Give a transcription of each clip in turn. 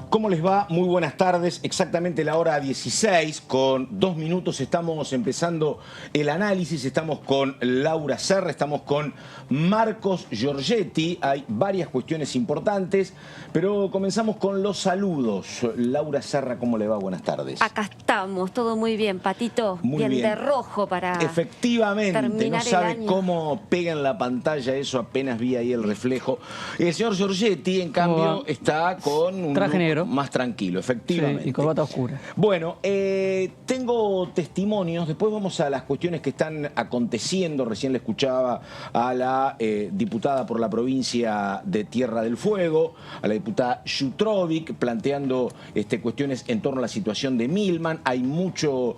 ¿Cómo les va? Muy buenas tardes. Exactamente la hora 16, con 2 minutos estamos empezando el análisis. Estamos con Laura Serra, estamos con Marcos Giorgetti. Hay varias cuestiones importantes, pero comenzamos con los saludos. Laura Serra, ¿cómo le va? Buenas tardes. Acá estamos, todo muy bien, Patito. Muy bien. De rojo para efectivamente, terminar no sabe el año. cómo pega en la pantalla eso, apenas vi ahí el reflejo. El señor Giorgetti, en cambio, está con un traje negro más tranquilo, efectivamente. Sí, y corbata oscura. Bueno, tengo testimonios, después vamos a las cuestiones que están aconteciendo. Recién le escuchaba a la diputada por la provincia de Tierra del Fuego, a la diputada Jutrovic, planteando cuestiones en torno a la situación de Milman. Hay mucho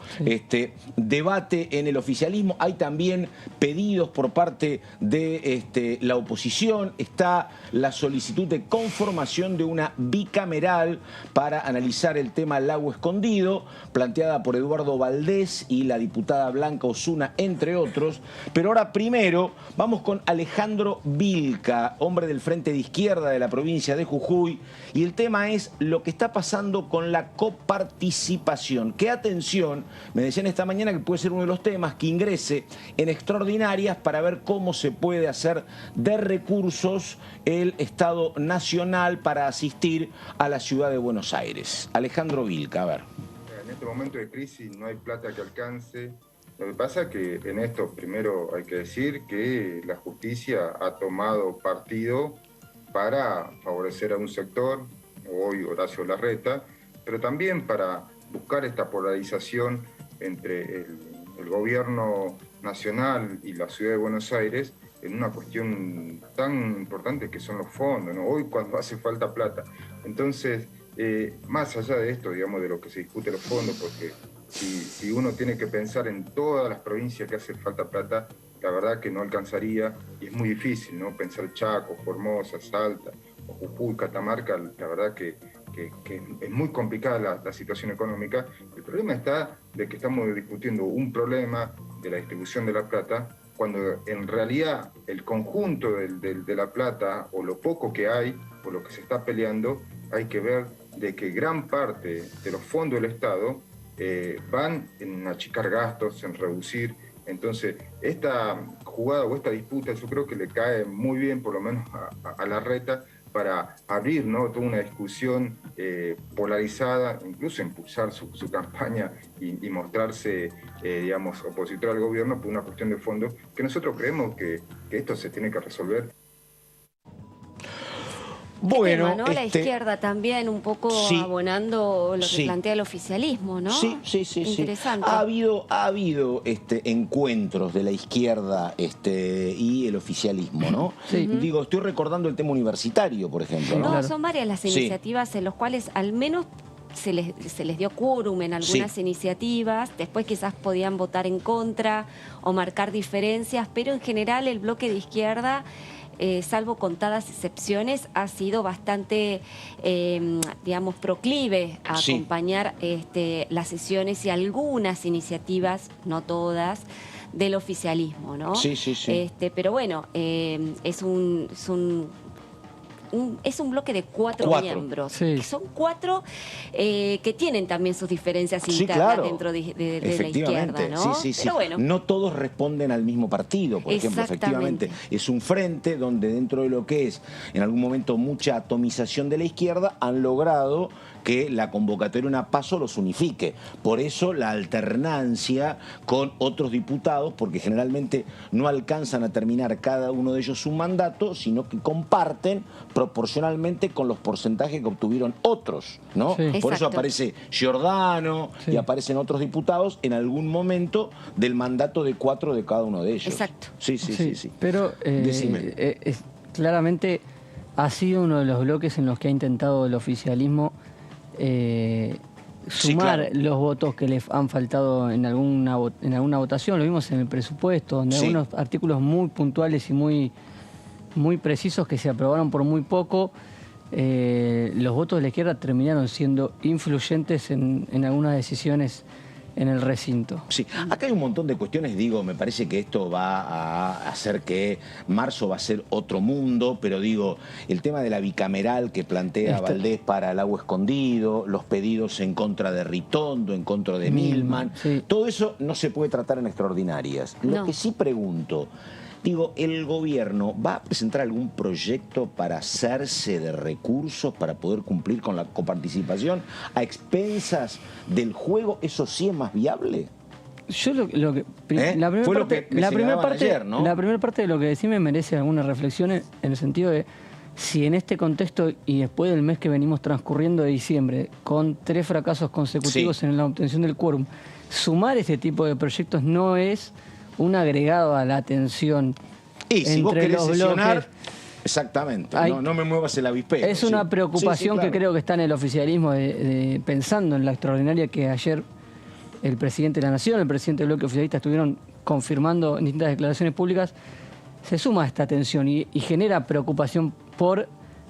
debate en el oficialismo, hay también pedidos por parte de la oposición. Está la solicitud de conformación de una bicameral para analizar el tema Lago Escondido, planteada por Eduardo Valdés y la diputada Blanca Osuna, entre otros. Pero ahora primero vamos con Alejandro Vilca, hombre del Frente de Izquierda de la provincia de Jujuy, y el tema es lo que está pasando con la coparticipación. Que atención, me decían esta mañana que puede ser uno de los temas que ingrese en extraordinarias para ver cómo se puede hacer de recursos el Estado Nacional para asistir a la ciudad de Buenos Aires. Alejandro Vilca, a ver. En este momento de crisis no hay plata que alcance. Lo que pasa es que en esto primero hay que decir que la justicia ha tomado partido para favorecer a un sector, hoy Horacio Larreta, pero también para buscar esta polarización entre el gobierno nacional y la ciudad de Buenos Aires en una cuestión tan importante que son los fondos, ¿no? Hoy cuando hace falta plata. Entonces, más allá de esto, digamos, de lo que se discute los fondos, porque si uno tiene que pensar en todas las provincias que hace falta plata, la verdad que no alcanzaría y es muy difícil, ¿no? Pensar Chaco, Formosa, Salta, o Jujuy, Catamarca, la verdad que es muy complicada la situación económica. El problema está de que estamos discutiendo un problema de la distribución de la plata, cuando en realidad el conjunto de la plata, o lo poco que hay, o lo que se está peleando, hay que ver de que gran parte de los fondos del Estado van en achicar gastos, en reducir. Entonces, esta jugada o esta disputa yo creo que le cae muy bien, por lo menos a Larreta, para abrir, ¿no?, toda una discusión polarizada, incluso impulsar su campaña y mostrarse, digamos, opositor al gobierno por una cuestión de fondo, que nosotros creemos que esto se tiene que resolver. Bueno, tema, ¿no? La izquierda también un poco abonando lo que plantea el oficialismo, ¿no? Sí. Interesante. Ha habido encuentros de la izquierda y el oficialismo, ¿no? Sí. Digo, estoy recordando el tema universitario, por ejemplo, ¿no? No, Claro. son varias las iniciativas en las cuales al menos se les dio quórum en algunas iniciativas, después quizás podían votar en contra o marcar diferencias, pero en general el bloque de izquierda, salvo contadas excepciones, ha sido bastante, digamos, proclive a acompañar las sesiones y algunas iniciativas, no todas, del oficialismo, ¿no? Sí. Pero bueno, es un bloque de cuatro miembros. Que son 4 que tienen también sus diferencias internas dentro de la izquierda, ¿no? Pero bueno. No todos responden al mismo partido, por ejemplo. Efectivamente. Es un frente donde dentro de lo que es, en algún momento, mucha atomización de la izquierda, han logrado que la convocatoria de una PASO los unifique. Por eso la alternancia con otros diputados, porque generalmente no alcanzan a terminar cada uno de ellos su mandato, sino que comparten proporcionalmente con los porcentajes que obtuvieron otros, ¿no? Sí. Por eso aparece Giordano y aparecen otros diputados en algún momento del mandato de 4 de cada uno de ellos. Exacto. Sí. Pero claramente ha sido uno de los bloques en los que ha intentado el oficialismo sumar los votos que les han faltado en alguna votación. Lo vimos en el presupuesto, donde algunos artículos muy puntuales y muy precisos que se aprobaron por muy poco, los votos de la izquierda terminaron siendo influyentes en algunas decisiones en el recinto. Sí, acá hay un montón de cuestiones, digo, me parece que esto va a hacer que marzo va a ser otro mundo, pero digo, el tema de la bicameral que plantea Valdés para el agua escondido, los pedidos en contra de Ritondo, en contra de Milman, todo eso no se puede tratar en extraordinarias. Lo que sí pregunto, digo, ¿el gobierno va a presentar algún proyecto para hacerse de recursos para poder cumplir con la coparticipación a expensas del juego? ¿Eso sí es más viable? Yo la primera parte de lo que decís me merece algunas reflexiones en el sentido de si en este contexto y después del mes que venimos transcurriendo de diciembre, con 3 fracasos consecutivos en la obtención del quórum, sumar este tipo de proyectos no es un agregado a la atención si vos querés los sesionar, bloques. Exactamente, no me muevas el avispero. Es una preocupación que creo que está en el oficialismo pensando en la extraordinaria que ayer el presidente de la Nación, el presidente del bloque oficialista estuvieron confirmando en distintas declaraciones públicas. Se suma a esta tensión y genera preocupación por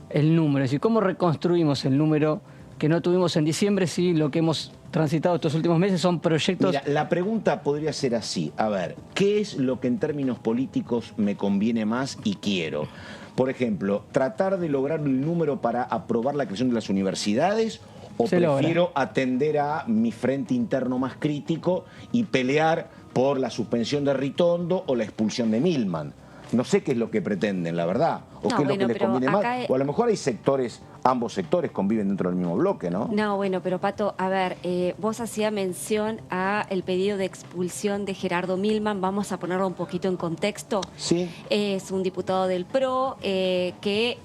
el número. Es decir, ¿cómo reconstruimos el número que no tuvimos en diciembre si lo que hemos transitado estos últimos meses son proyectos? Mira, la pregunta podría ser así. A ver, ¿qué es lo que en términos políticos me conviene más y quiero? Por ejemplo, ¿tratar de lograr un número para aprobar la creación de las universidades? ¿O prefiero atender a mi frente interno más crítico y pelear por la suspensión de Ritondo o la expulsión de Milman? No sé qué es lo que pretenden, la verdad. O qué es lo que les conviene más. O a lo mejor hay sectores, ambos sectores conviven dentro del mismo bloque, ¿no? No, bueno, pero Pato, a ver, vos hacías mención a el pedido de expulsión de Gerardo Milman. Vamos a ponerlo un poquito en contexto. Sí. Es un diputado del PRO que,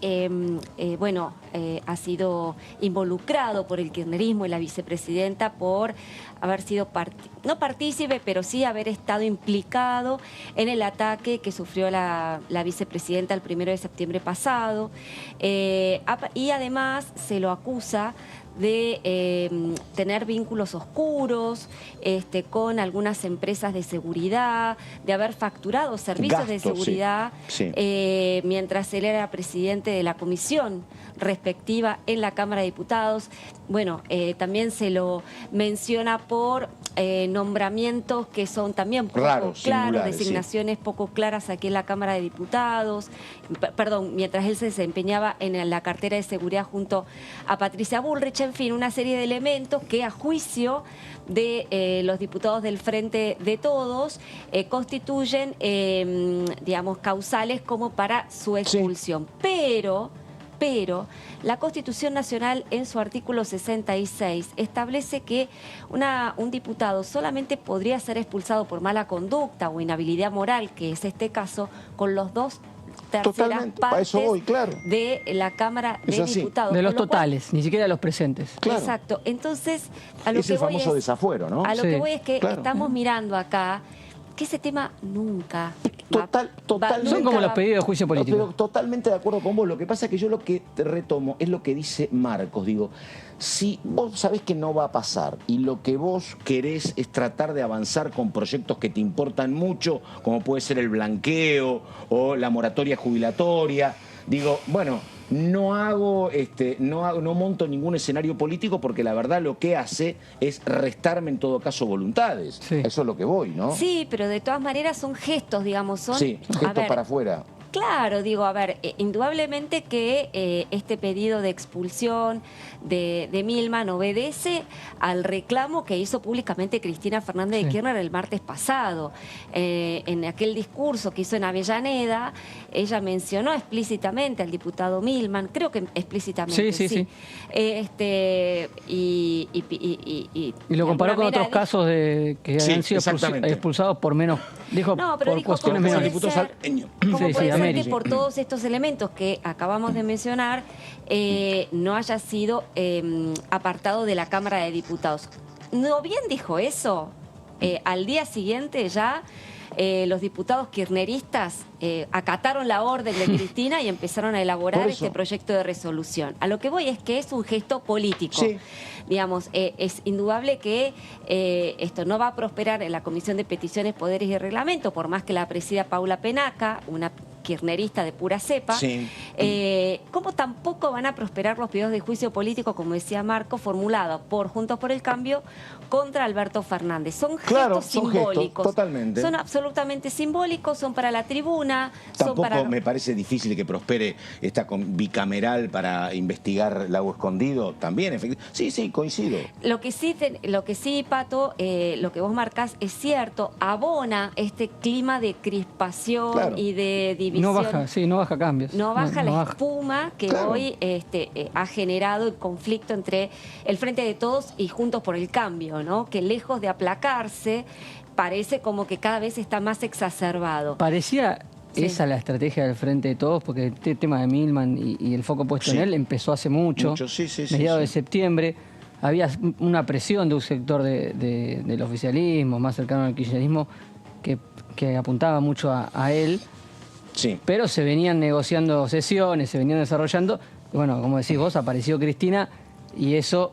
ha sido involucrado por el kirchnerismo y la vicepresidenta por haber sido no partícipe, pero sí haber estado implicado en el ataque que sufrió la vicepresidenta el 1 de septiembre pasado. Y además se lo acusa de tener vínculos oscuros con algunas empresas de seguridad, de haber facturado servicios de seguridad mientras él era presidente de la comisión respectiva en la Cámara de Diputados. Bueno, también se lo menciona por nombramientos que son también poco claros, designaciones poco claras aquí en la Cámara de Diputados. Perdón, mientras él se desempeñaba en la cartera de seguridad junto a Patricia Bullrich. En fin, una serie de elementos que a juicio de los diputados del Frente de Todos constituyen, causales como para su expulsión. Pero la Constitución Nacional en su artículo 66 establece que un diputado solamente podría ser expulsado por mala conducta o inhabilidad moral, que es este caso, con los 2 terceras partes de la Cámara de Diputados. De los totales, ni siquiera de los presentes. Claro. Exacto. Entonces, a lo es que el voy famoso desafuero, ¿no? A lo que voy es que estamos mirando acá que ese tema nunca... Totalmente. Son como los pedidos de juicio político. Pero totalmente de acuerdo con vos. Lo que pasa es que yo lo que te retomo es lo que dice Marcos. Digo, si vos sabés que no va a pasar y lo que vos querés es tratar de avanzar con proyectos que te importan mucho, como puede ser el blanqueo o la moratoria jubilatoria, digo, bueno, no monto ningún escenario político porque la verdad lo que hace es restarme en todo caso voluntades. Eso es lo que voy, ¿no? Sí, pero de todas maneras son gestos, digamos. Gestos para afuera. Claro, digo, a ver, indudablemente que este pedido de expulsión de Milman obedece al reclamo que hizo públicamente Cristina Fernández de Kirchner el martes pasado. En aquel discurso que hizo en Avellaneda, ella mencionó explícitamente al diputado Milman, creo que explícitamente. Sí. Y lo comparó con otros casos que habían sido expulsados por menos, por cuestiones menores. ¿Cómo puede ser que por todos estos elementos que acabamos de mencionar no haya sido apartado de la Cámara de Diputados? ¿No bien dijo eso? Al día siguiente ya los diputados kirchneristas acataron la orden de Cristina y empezaron a elaborar este proyecto de resolución. A lo que voy es que es un gesto político. Digamos, es indudable que esto no va a prosperar en la Comisión de Peticiones, Poderes y Reglamento, por más que la presida Paula Penaca, una kirchnerista de pura cepa, como tampoco van a prosperar los pedidos de juicio político, como decía Marco, formulados por Juntos por el Cambio contra Alberto Fernández. Son gestos simbólicos. Gestos, totalmente. Son absolutamente simbólicos, son para la tribuna. Tampoco son para... me parece difícil que prospere esta bicameral para investigar Lago Escondido. También, efectivamente. Sí, coincido. Lo que sí, Pato, lo que vos marcás es cierto, abona este clima de crispación y de división. No baja cambios. No baja espuma que hoy ha generado el conflicto entre el Frente de Todos y Juntos por el Cambio, ¿no? Que lejos de aplacarse, parece como que cada vez está más exacerbado. Parecía esa la estrategia del Frente de Todos, porque el tema de Milman y el foco puesto en él empezó hace mucho, mediados de septiembre. Había una presión de un sector del oficialismo, más cercano al kirchnerismo, que apuntaba mucho a él. Sí. Pero se venían negociando sesiones, se venían desarrollando. Y bueno, como decís vos, apareció Cristina y eso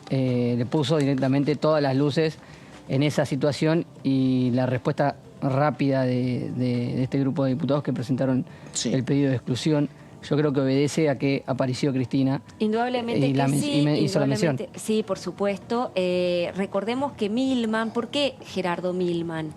le puso directamente todas las luces en esa situación, y la respuesta rápida de este grupo de diputados que presentaron el pedido de exclusión, yo creo que obedece a que apareció Cristina. Indudablemente hizo la mención. Sí, por supuesto. Recordemos que Milman, ¿por qué Gerardo Milman?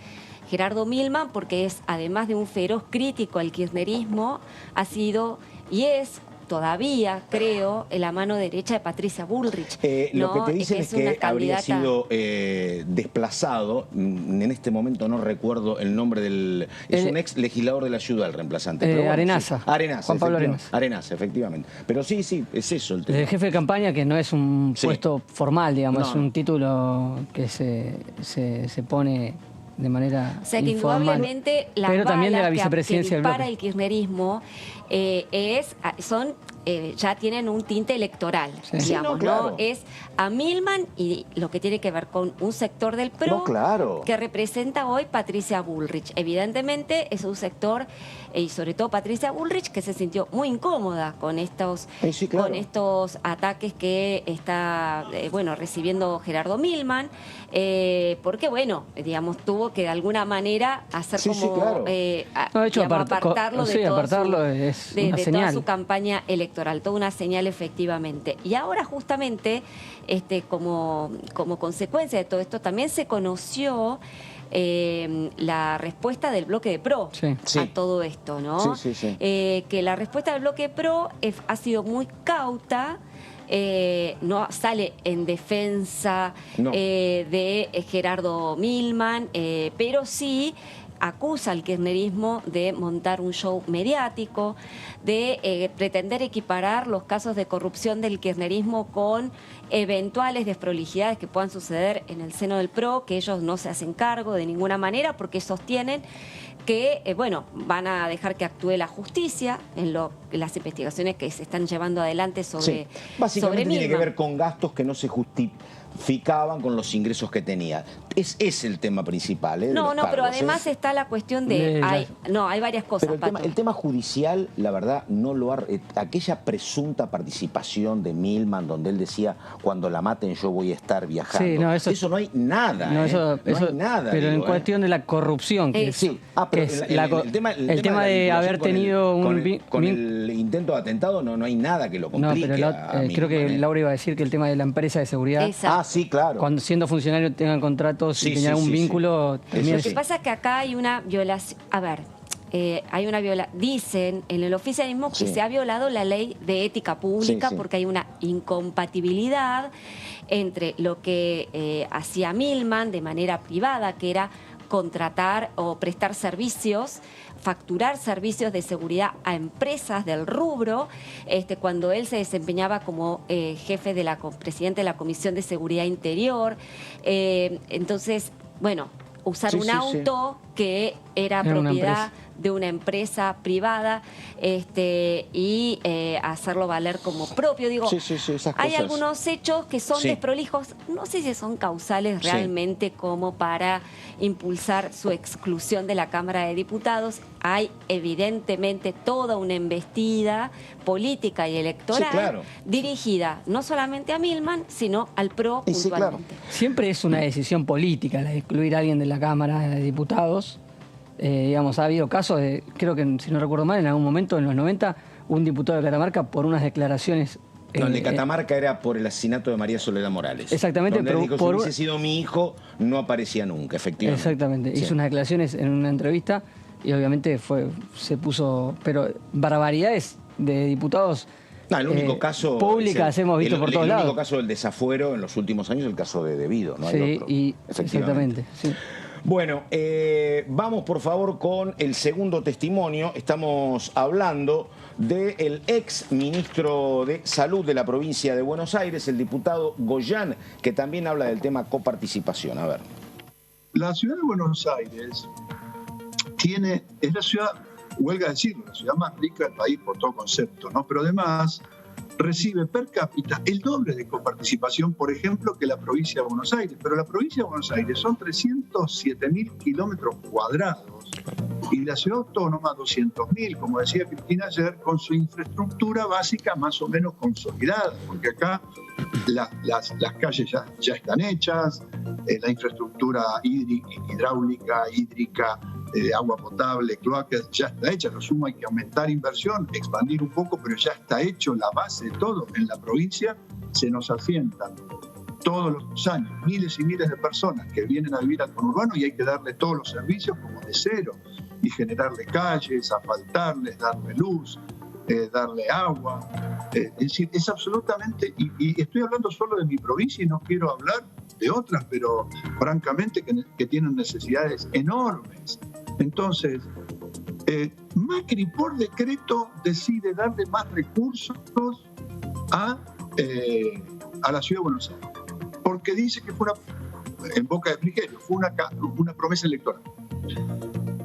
Gerardo Milman, porque es, además de un feroz crítico al kirchnerismo, ha sido y es todavía, creo, en la mano derecha de Patricia Bullrich. Lo que te dicen es que habría sido desplazado, en este momento no recuerdo el nombre del... Es un ex legislador de la ciudad, el reemplazante. Pero bueno, Arenaza. Arenaza. Juan Pablo Arenaza. Arenaza, efectivamente. Pero sí, es eso el tema. El jefe de campaña, que no es un puesto formal, digamos, es un título que se pone de manera o sea, que indudablemente las pero también de la balas vicepresidencia que para el kirchnerismo ya tienen un tinte electoral, digamos, ¿no? Es a Milman y lo que tiene que ver con un sector del PRO que representa hoy Patricia Bullrich. Evidentemente es un sector, y sobre todo Patricia Bullrich, que se sintió muy incómoda con estos ataques que está recibiendo Gerardo Milman, porque digamos, tuvo que de alguna manera hacer apartarlo de toda su campaña electoral, toda una señal efectivamente. Y ahora justamente como consecuencia de todo esto también se conoció la respuesta del bloque de PRO a todo esto, ¿no? Que la respuesta del bloque de PRO ha sido muy cauta. No sale en defensa de Gerardo Milman, pero sí acusa al kirchnerismo de montar un show mediático, de pretender equiparar los casos de corrupción del kirchnerismo con eventuales desprolijidades que puedan suceder en el seno del PRO, que ellos no se hacen cargo de ninguna manera porque sostienen que van a dejar que actúe la justicia en las investigaciones que se están llevando adelante sobre básicamente Milman. Tiene que ver con gastos que no se justificaban con los ingresos que tenía. Es el tema principal. Pero además está la cuestión de... hay varias cosas, pero el tema judicial, la verdad, no lo ha... Aquella presunta participación de Milman, donde él decía, cuando la maten yo voy a estar viajando. Eso no hay nada. No hay nada. Pero en cuestión de la corrupción, que el tema de haber tenido con el intento de atentado no hay nada que lo complique. Creo que Laura iba a decir que el tema de la empresa de seguridad... sí, claro. Cuando siendo funcionario tengan contratos y tengan un vínculo... Lo que pasa es que acá hay una violación... hay una dicen en el oficialismo que se ha violado la ley de ética pública porque hay una incompatibilidad entre lo que hacía Milman de manera privada, que era contratar o prestar servicios, facturar servicios de seguridad a empresas del rubro, cuando él se desempeñaba como presidente de la Comisión de Seguridad Interior. Entonces, usar un auto que era propiedad de una empresa privada y hacerlo valer como propio. Hay algunos hechos que son desprolijos, no sé si son causales realmente como para impulsar su exclusión de la Cámara de Diputados. Hay evidentemente toda una embestida política y electoral dirigida no solamente a Milman, sino al PRO puntualmente. Siempre es una decisión política la de excluir a alguien de la Cámara de Diputados. Ha habido casos creo que, si no recuerdo mal, en algún momento en los 90 un diputado de Catamarca por unas declaraciones. No, el de Catamarca era por el asesinato de María Soledad Morales. Exactamente, donde pero él dijo, si hubiese sido mi hijo, no aparecía nunca, efectivamente. Exactamente, Sí. hizo unas declaraciones en una entrevista y obviamente se puso, pero barbaridades de diputados. No, el único caso públicas hemos visto por todos lados. El único caso del desafuero en los últimos años es el caso de Debido, ¿no? Hay otro, exactamente. Sí. Bueno, vamos por favor con el segundo testimonio. Estamos hablando del ex ministro de Salud de la provincia de Buenos Aires, el diputado Goyán, que también habla del tema coparticipación. A ver. La ciudad de Buenos Aires es la ciudad, huelga decirlo, la ciudad más rica del país por todo concepto, ¿no? Pero además recibe per cápita el doble de coparticipación, por ejemplo, que la provincia de Buenos Aires. Pero la provincia de Buenos Aires son 307.000 kilómetros cuadrados y la ciudad autónoma 200.000, como decía Cristina ayer, con su infraestructura básica más o menos consolidada, porque acá las calles ya están hechas, la infraestructura hidráulica, hídrica, de agua potable, cloacas, ya está hecha. Lo sumo, hay que aumentar inversión, expandir un poco, pero ya está hecho la base de todo. En la provincia se nos asientan todos los años miles y miles de personas que vienen a vivir al conurbano y hay que darle todos los servicios como de cero y generarle calles, asfaltarles, darle luz, darle agua. Es decir, es absolutamente, y estoy hablando solo de mi provincia y no quiero hablar de otras, pero francamente que tienen necesidades enormes. Entonces, Macri por decreto decide darle más recursos a la ciudad de Buenos Aires, porque dice que fue en boca de Frigerio, fue una promesa electoral.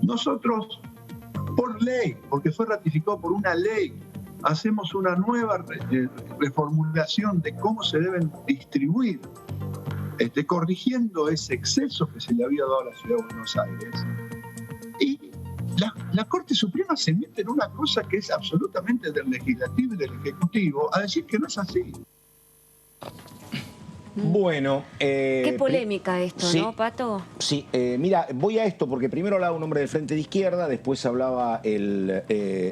Nosotros, por ley, porque fue ratificado por una ley, hacemos una nueva reformulación de cómo se deben distribuir, corrigiendo ese exceso que se le había dado a la ciudad de Buenos Aires. Y la Corte Suprema se mete en una cosa que es absolutamente del Legislativo y del Ejecutivo, a decir que no es así. Bueno. Qué polémica esto, sí, ¿no, Pato? Sí, mira, voy a esto porque primero hablaba un hombre del Frente de Izquierda, después hablaba el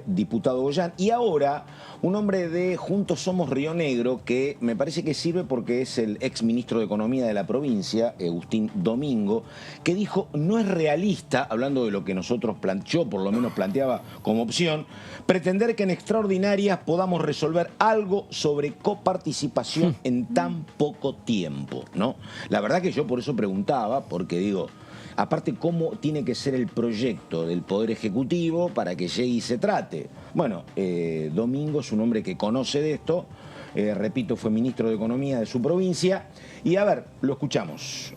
diputado Goyán y ahora un hombre de Juntos Somos Río Negro que me parece que sirve porque es el ex ministro de Economía de la provincia, Agustín Domingo, que dijo no es realista, hablando de lo que nosotros, yo por lo menos planteaba como opción, pretender que en extraordinarias podamos resolver algo sobre coparticipación en tan poco tiempo, ¿no? La verdad que yo por eso preguntaba, porque digo, aparte, ¿cómo tiene que ser el proyecto del Poder Ejecutivo para que llegue y se trate? Bueno, Domingo es un hombre que conoce de esto, repito, fue ministro de Economía de su provincia, y a ver, lo escuchamos.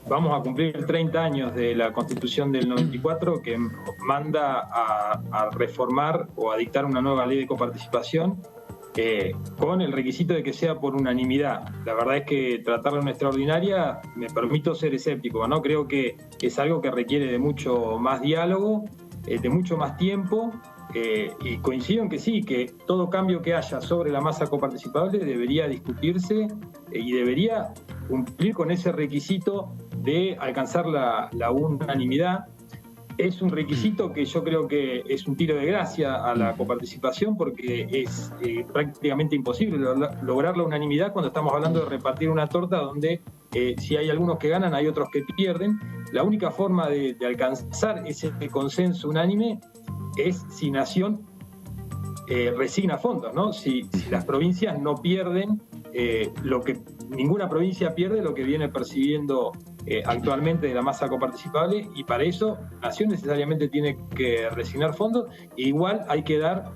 Vamos a cumplir 30 años de la Constitución del 94 que manda a reformar o a dictar una nueva ley de coparticipación con el requisito de que sea por unanimidad. La verdad es que tratarla en una extraordinaria, me permito ser escéptico, ¿no? Creo que es algo que requiere de mucho más diálogo, de mucho más tiempo, y coincido en que sí, que todo cambio que haya sobre la masa coparticipable debería discutirse y debería cumplir con ese requisito de alcanzar la unanimidad. Es un requisito que yo creo que es un tiro de gracia a la coparticipación porque es prácticamente imposible lograr la unanimidad cuando estamos hablando de repartir una torta donde si hay algunos que ganan hay otros que pierden. La única forma de alcanzar ese consenso unánime es si Nación resigna fondos, ¿no? Si las provincias no pierden lo que ninguna provincia pierde, lo que viene percibiendo actualmente de la masa coparticipable, y para eso Nación necesariamente tiene que resignar fondos. E igual hay que dar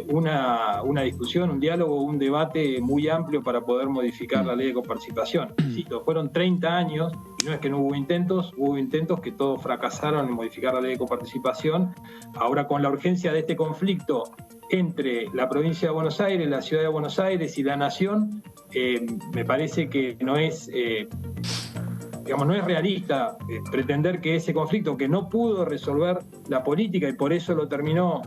una discusión, un diálogo, un debate muy amplio para poder modificar la ley de coparticipación. Insisto, fueron 30 años y no es que no hubo intentos que todos fracasaron en modificar la ley de coparticipación. Ahora, con la urgencia de este conflicto entre la provincia de Buenos Aires, la ciudad de Buenos Aires y la Nación, me parece que no es realista pretender que ese conflicto que no pudo resolver la política y por eso lo terminó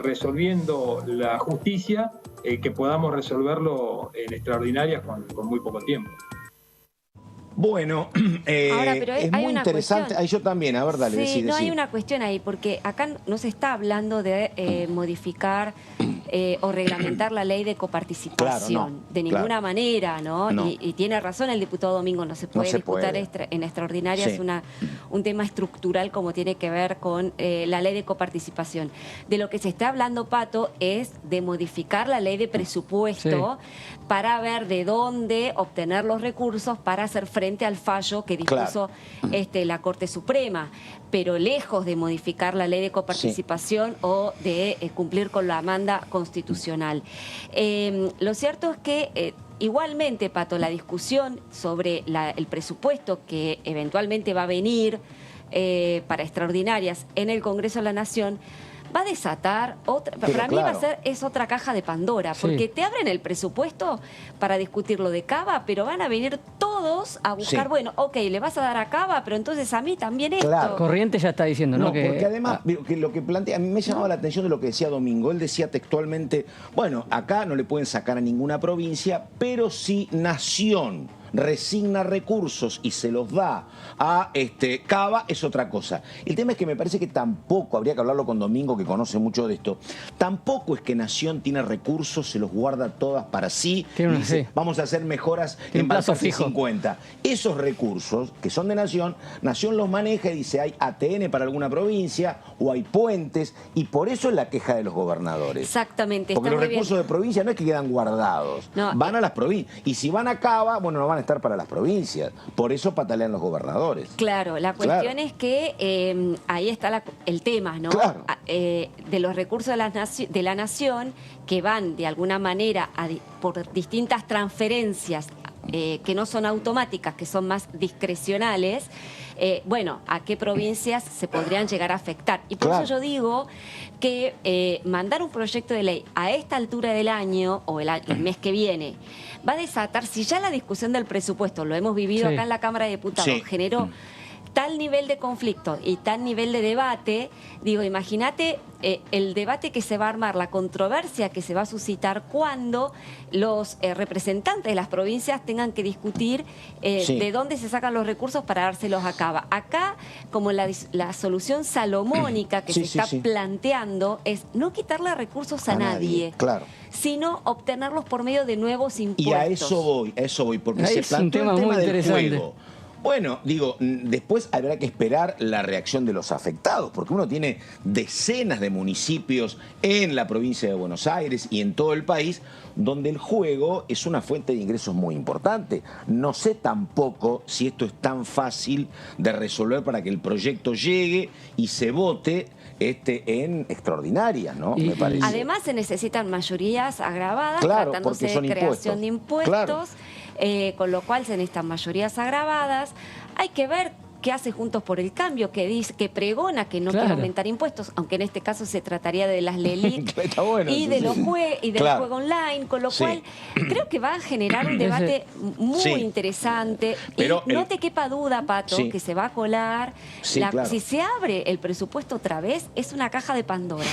resolviendo la justicia, que podamos resolverlo en extraordinarias con muy poco tiempo. Bueno, Ahora, pero es hay muy una interesante. cuestión. Ahí yo también, a ver, dale, Sí, decí. hay una cuestión ahí, porque acá no se está hablando de modificar o reglamentar la ley de coparticipación. Claro, no, de ninguna manera, ¿no? No. Y tiene razón el diputado Domingo, no se puede disputar en extraordinaria, Sí. es un tema estructural como tiene que ver con la ley de coparticipación. De lo que se está hablando, Pato, es de modificar la ley de presupuesto para ver de dónde obtener los recursos para hacer frente al fallo que dispuso la Corte Suprema, pero lejos de modificar la ley de coparticipación o de cumplir con la manda constitucional. Lo cierto es que igualmente, Pato, la discusión sobre el presupuesto que eventualmente va a venir para extraordinarias en el Congreso de la Nación va a desatar otra, para mí es otra caja de Pandora, porque te abren el presupuesto para discutir lo de Cava, pero van a venir todos a buscar, bueno, ok, le vas a dar a Cava, pero entonces a mí también esto. Corrientes ya está diciendo, ¿no? Porque además, que lo que plantea, a mí me llamaba la atención de lo que decía Domingo. Él decía textualmente, bueno, acá no le pueden sacar a ninguna provincia, pero si Nación resigna recursos y se los da a Cava, es otra cosa. El tema es que me parece que tampoco, habría que hablarlo con Domingo, que conoce mucho de esto, tampoco es que Nación tiene recursos, se los guarda todas para sí, y dice, vamos a hacer mejoras en plazo fijo 50. Esos recursos, que son de Nación los maneja y dice, hay ATN para alguna provincia, o hay puentes, y por eso es la queja de los gobernadores. Exactamente. Porque los recursos de provincia no es que quedan guardados, van a las provincias. Y si van a Cava, bueno, no van a estar para las provincias. Por eso patalean los gobernadores. Claro, la cuestión es que ahí está el tema, ¿no? Claro. De los recursos de la nación que van de alguna manera por distintas transferencias que no son automáticas, que son más discrecionales, bueno, a qué provincias se podrían llegar a afectar. Y por eso yo digo que mandar un proyecto de ley a esta altura del año o el mes que viene va a desatar, si ya la discusión del presupuesto, lo hemos vivido acá en la Cámara de Diputados, generó tal nivel de conflicto y tal nivel de debate, digo, imagínate el debate que se va a armar, la controversia que se va a suscitar cuando los representantes de las provincias tengan que discutir de dónde se sacan los recursos para dárselos a Cava. Acá, como la solución salomónica que se está planteando es no quitarle recursos a nadie, sino obtenerlos por medio de nuevos impuestos. Y a eso voy, porque ahí se plantea el tema del juego. Bueno, digo, después habrá que esperar la reacción de los afectados, porque uno tiene decenas de municipios en la provincia de Buenos Aires y en todo el país donde el juego es una fuente de ingresos muy importante. No sé tampoco si esto es tan fácil de resolver para que el proyecto llegue y se vote en extraordinarias, ¿no? Me parece. Además se necesitan mayorías agravadas, tratándose de creación de impuestos, con lo cual se necesitan mayorías agravadas. Hay que ver qué hace Juntos por el Cambio, que dice, que pregona que no quiere aumentar impuestos, aunque en este caso se trataría de las LELIC y de los del juego online, con lo cual creo que va a generar un debate muy interesante. Pero y no te quepa duda, Pato, que se va a colar. Si se abre el presupuesto otra vez, es una caja de Pandora.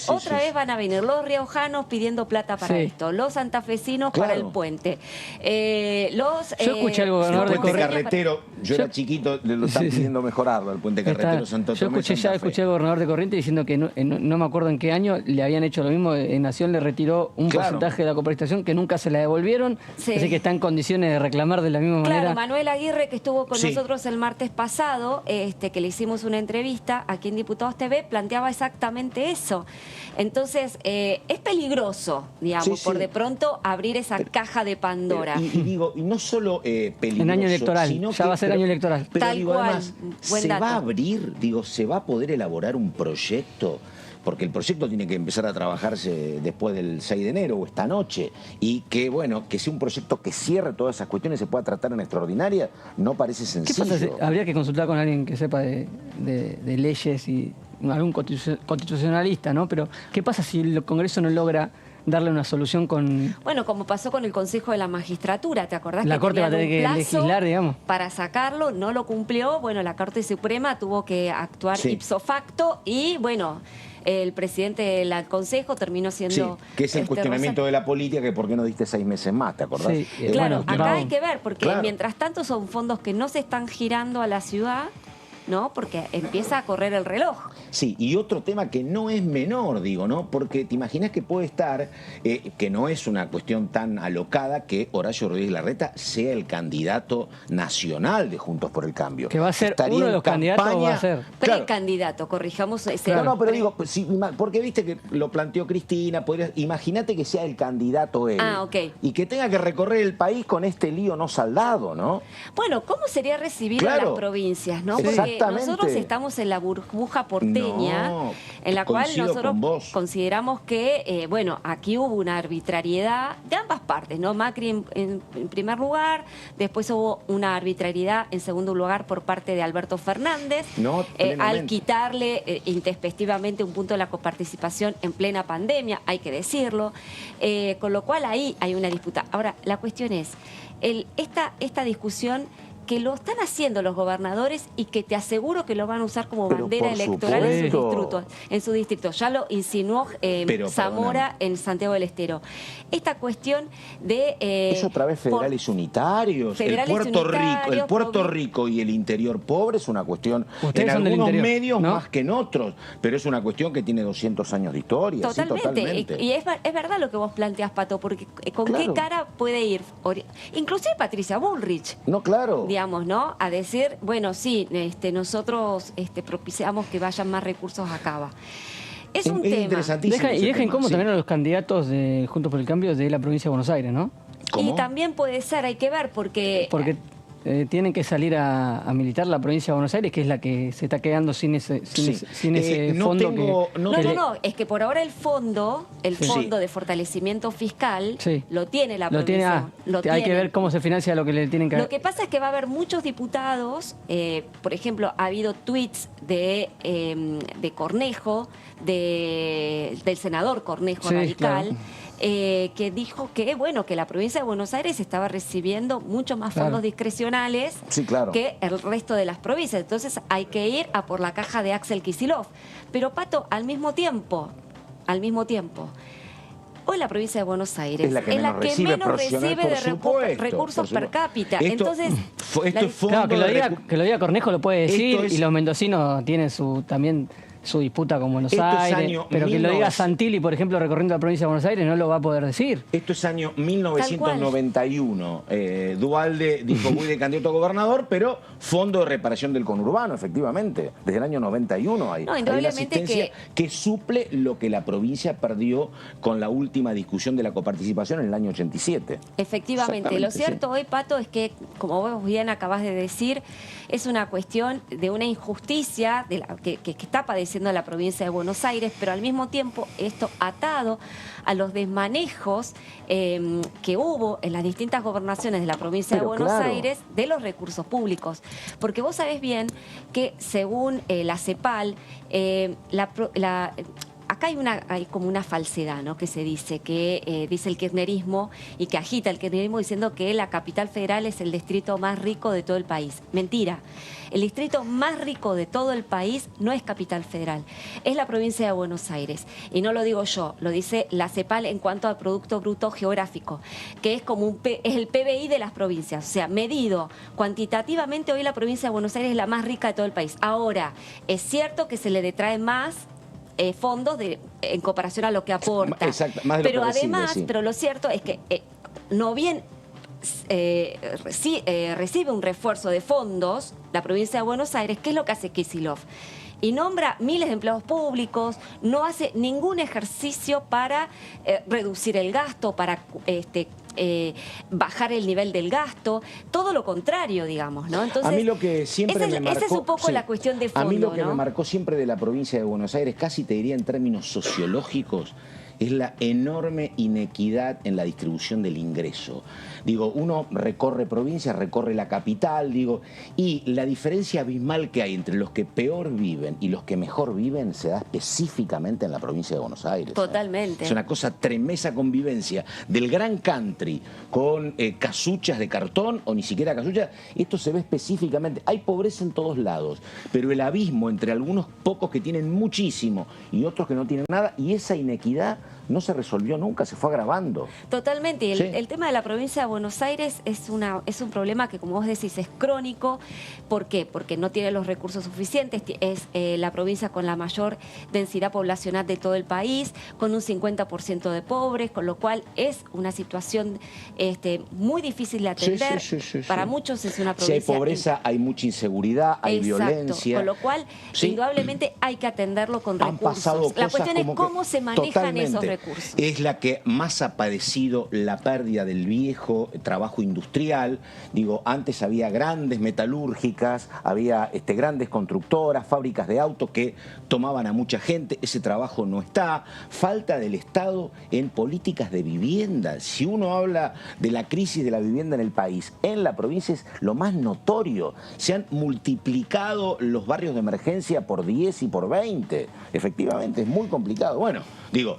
Otra vez van a venir los riojanos pidiendo plata para esto, los santafesinos para el puente. Yo escuché al gobernador de Corrientes. Yo era chiquito, lo están pidiendo mejorarlo, el puente carretero Santo Tomé. Yo escuché al gobernador de Corrientes diciendo que no me acuerdo en qué año le habían hecho lo mismo. Nación le retiró un porcentaje de la coparticipación que nunca se la devolvieron. Así que está en condiciones de reclamar de la misma manera. Claro, Manuel Aguirre, que estuvo con nosotros el martes pasado, que le hicimos una entrevista aquí en Diputados TV, planteaba exactamente eso. Entonces, es peligroso, digamos, por de pronto abrir esa caja de Pandora. Y no solo peligroso, en año electoral, sino ya va a ser año electoral. Pero Tal cual. Además, ¿se va a abrir? ¿Se va a poder elaborar un proyecto? Porque el proyecto tiene que empezar a trabajarse después del 6 de enero o esta noche. Y que, bueno, que sea un proyecto que cierre todas esas cuestiones y se pueda tratar en extraordinaria, no parece sencillo. ¿Qué pasa? Habría que consultar con alguien que sepa de leyes y algún constitucionalista, ¿no? Pero, ¿qué pasa si el Congreso no logra darle una solución con... Bueno, como pasó con el Consejo de la Magistratura, ¿te acordás? La que Corte va a tener que legislar, digamos. Para sacarlo, no lo cumplió. Bueno, la Corte Suprema tuvo que actuar ipso facto y, bueno, el presidente del Consejo terminó siendo... Sí, que es el cuestionamiento de la política, que por qué no diste 6 meses más, ¿te acordás? Sí, claro, acá hay que ver, porque mientras tanto son fondos que no se están girando a la ciudad, ¿no? Porque empieza a correr el reloj. Sí, y otro tema que no es menor, digo, ¿no? Porque te imaginas que puede estar, que no es una cuestión tan alocada, que Horacio Rodríguez Larreta sea el candidato nacional de Juntos por el Cambio. Que va a ser uno de los candidatos, va a ser. Precandidato, corrijamos ese. No, pero digo, sí, porque viste que lo planteó Cristina, imagínate que sea el candidato él. Ah, ok. Y que tenga que recorrer el país con este lío no saldado, ¿no? Bueno, ¿cómo sería recibido en las provincias, no? Porque nosotros estamos en la burbuja porteña, en la cual nosotros consideramos que, bueno, aquí hubo una arbitrariedad de ambas partes, ¿no? Macri en primer lugar, después hubo una arbitrariedad en segundo lugar por parte de Alberto Fernández, al quitarle intempestivamente un punto de la coparticipación en plena pandemia, hay que decirlo, con lo cual ahí hay una disputa. Ahora, la cuestión es, esta discusión que lo están haciendo los gobernadores y que te aseguro que lo van a usar como bandera electoral en su distrito. Ya lo insinuó Zamora en Santiago del Estero. Esta cuestión de... es otra vez federales unitarios. El Puerto Rico y el interior pobre es una cuestión en algunos medios más que en otros, pero es una cuestión que tiene 200 años de historia. Totalmente. Sí, totalmente. Y es verdad lo que vos planteás, Pato, porque ¿con qué cara puede ir? Inclusive Patricia Bullrich. No, claro. Digamos, ¿no? A decir, bueno, sí, nosotros propiciamos que vayan más recursos a Cava. Es un tema. Interesantísimo. Y dejen cómo también a los candidatos de Juntos por el Cambio de la provincia de Buenos Aires, ¿no? ¿Cómo? Y también puede ser, hay que ver, porque tienen que salir a militar la provincia de Buenos Aires, que es la que se está quedando sin ese fondo. No, es que por ahora el fondo de fortalecimiento fiscal lo tiene la provincia. Hay que ver cómo se financia lo que le tienen que dar. Lo que pasa es que va a haber muchos diputados, por ejemplo, ha habido tweets de Cornejo, del senador Cornejo radical, que dijo que, bueno, que la provincia de Buenos Aires estaba recibiendo mucho más fondos discrecionales que el resto de las provincias. Entonces hay que ir a por la caja de Axel Kicillof. Pero, Pato, al mismo tiempo, hoy la provincia de Buenos Aires es la que menos recibe de recursos per cápita. Entonces, que lo diga Cornejo lo puede decir, y los mendocinos tienen también su disputa con Buenos Aires, pero que lo diga Santilli, por ejemplo, recorriendo la provincia de Buenos Aires, no lo va a poder decir. Esto es año 1991. Duhalde dijo muy de candidato a gobernador, pero fondo de reparación del conurbano, efectivamente. Desde el año 91 hay una asistencia que suple lo que la provincia perdió con la última discusión de la coparticipación en el año 87. Efectivamente. Lo cierto hoy, Pato, es que, como vos bien acabás de decir, es una cuestión de una injusticia que está padeciendo la provincia de Buenos Aires, pero al mismo tiempo esto atado a los desmanejos que hubo en las distintas gobernaciones de la provincia de Buenos Aires de los recursos públicos. Porque vos sabés bien que según la CEPAL, acá hay como una falsedad, ¿no? Que se dice, dice el kirchnerismo y que agita el kirchnerismo diciendo que la capital federal es el distrito más rico de todo el país. Mentira. El distrito más rico de todo el país no es capital federal, es la provincia de Buenos Aires. Y no lo digo yo, lo dice la CEPAL en cuanto al Producto Bruto Geográfico, que es como es el PBI de las provincias. O sea, medido cuantitativamente, hoy la provincia de Buenos Aires es la más rica de todo el país. Ahora, es cierto que se le detrae más fondos en comparación a lo que aporta. Exacto, más de lo pero que recibe, además, pero lo cierto es que no bien recibe un refuerzo de fondos la provincia de Buenos Aires, ¿qué es lo que hace Kicillof? Y nombra miles de empleados públicos, no hace ningún ejercicio para reducir el gasto, para bajar el nivel del gasto, todo lo contrario, digamos, ¿no? Entonces, a mí lo que siempre me marcó... Esa es un poco la cuestión de fondo, a mí lo que me marcó siempre de la provincia de Buenos Aires, casi te diría en términos sociológicos, es la enorme inequidad en la distribución del ingreso. Digo, uno recorre provincias, recorre la capital, digo, y la diferencia abismal que hay entre los que peor viven y los que mejor viven se da específicamente en la provincia de Buenos Aires. Totalmente. Es una cosa tremenda esa convivencia del gran country con casuchas de cartón o ni siquiera casuchas. Esto se ve específicamente. Hay pobreza en todos lados, pero el abismo entre algunos pocos que tienen muchísimo y otros que no tienen nada, y esa inequidad no se resolvió nunca, se fue agravando. Totalmente. Y el tema de la provincia de Buenos Aires es un problema que, como vos decís, es crónico. ¿Por qué? Porque no tiene los recursos suficientes. Es la provincia con la mayor densidad poblacional de todo el país, con un 50% de pobres, con lo cual es una situación muy difícil de atender. Para muchos es una provincia... Si hay pobreza, hay mucha inseguridad, hay violencia. Con lo cual, indudablemente, hay que atenderlo con recursos. La cuestión es cómo se manejan esos recursos. Es la que más ha padecido la pérdida del viejo trabajo industrial. Digo, antes había grandes metalúrgicas, había grandes constructoras, fábricas de autos que tomaban a mucha gente. Ese trabajo no está. Falta del Estado en políticas de vivienda. Si uno habla de la crisis de la vivienda en el país, en la provincia es lo más notorio. Se han multiplicado los barrios de emergencia por 10 y por 20. Efectivamente, es muy complicado. Bueno, digo,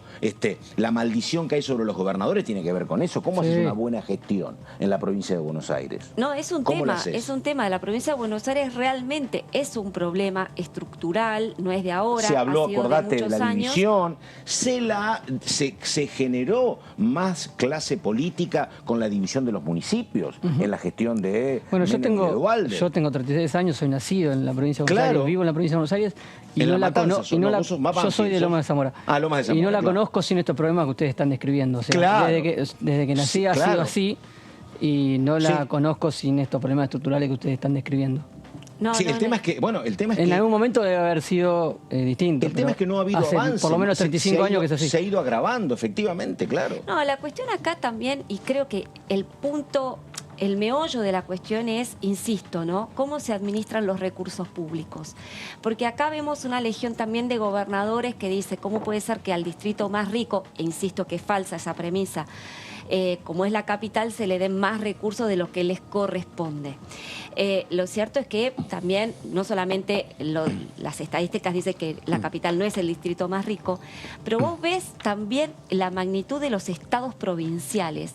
la maldición que hay sobre los gobernadores tiene que ver con eso. ¿Cómo haces una buena gestión en la provincia de Buenos Aires? No, es un tema de la provincia de Buenos Aires. Realmente es un problema estructural, no es de ahora. Se habló, acordate, de la división, se generó más clase política con la división de los municipios en la gestión de yo tengo 36 años, soy nacido en la provincia de Buenos Aires, vivo en la provincia de Buenos Aires y yo soy de Loma de Zamora. Loma de Zamora, y no la conozco sin estos problemas que ustedes están describiendo. O sea, desde que nací ha sido así y no la conozco sin estos problemas estructurales que ustedes están describiendo. El tema es que, en algún momento debe haber sido distinto. El tema es que no ha habido avance. Por lo menos 35 años que es así. Se ha ido agravando, efectivamente, claro. No, la cuestión acá también, y creo que el meollo de la cuestión es, insisto, ¿no? ¿Cómo se administran los recursos públicos? Porque acá vemos una legión también de gobernadores que dice, ¿cómo puede ser que al distrito más rico, e insisto que es falsa esa premisa, como es la capital, se le den más recursos de los que les corresponde? Lo cierto es que también, no solamente las estadísticas dicen que la capital no es el distrito más rico, pero vos ves también la magnitud de los estados provinciales.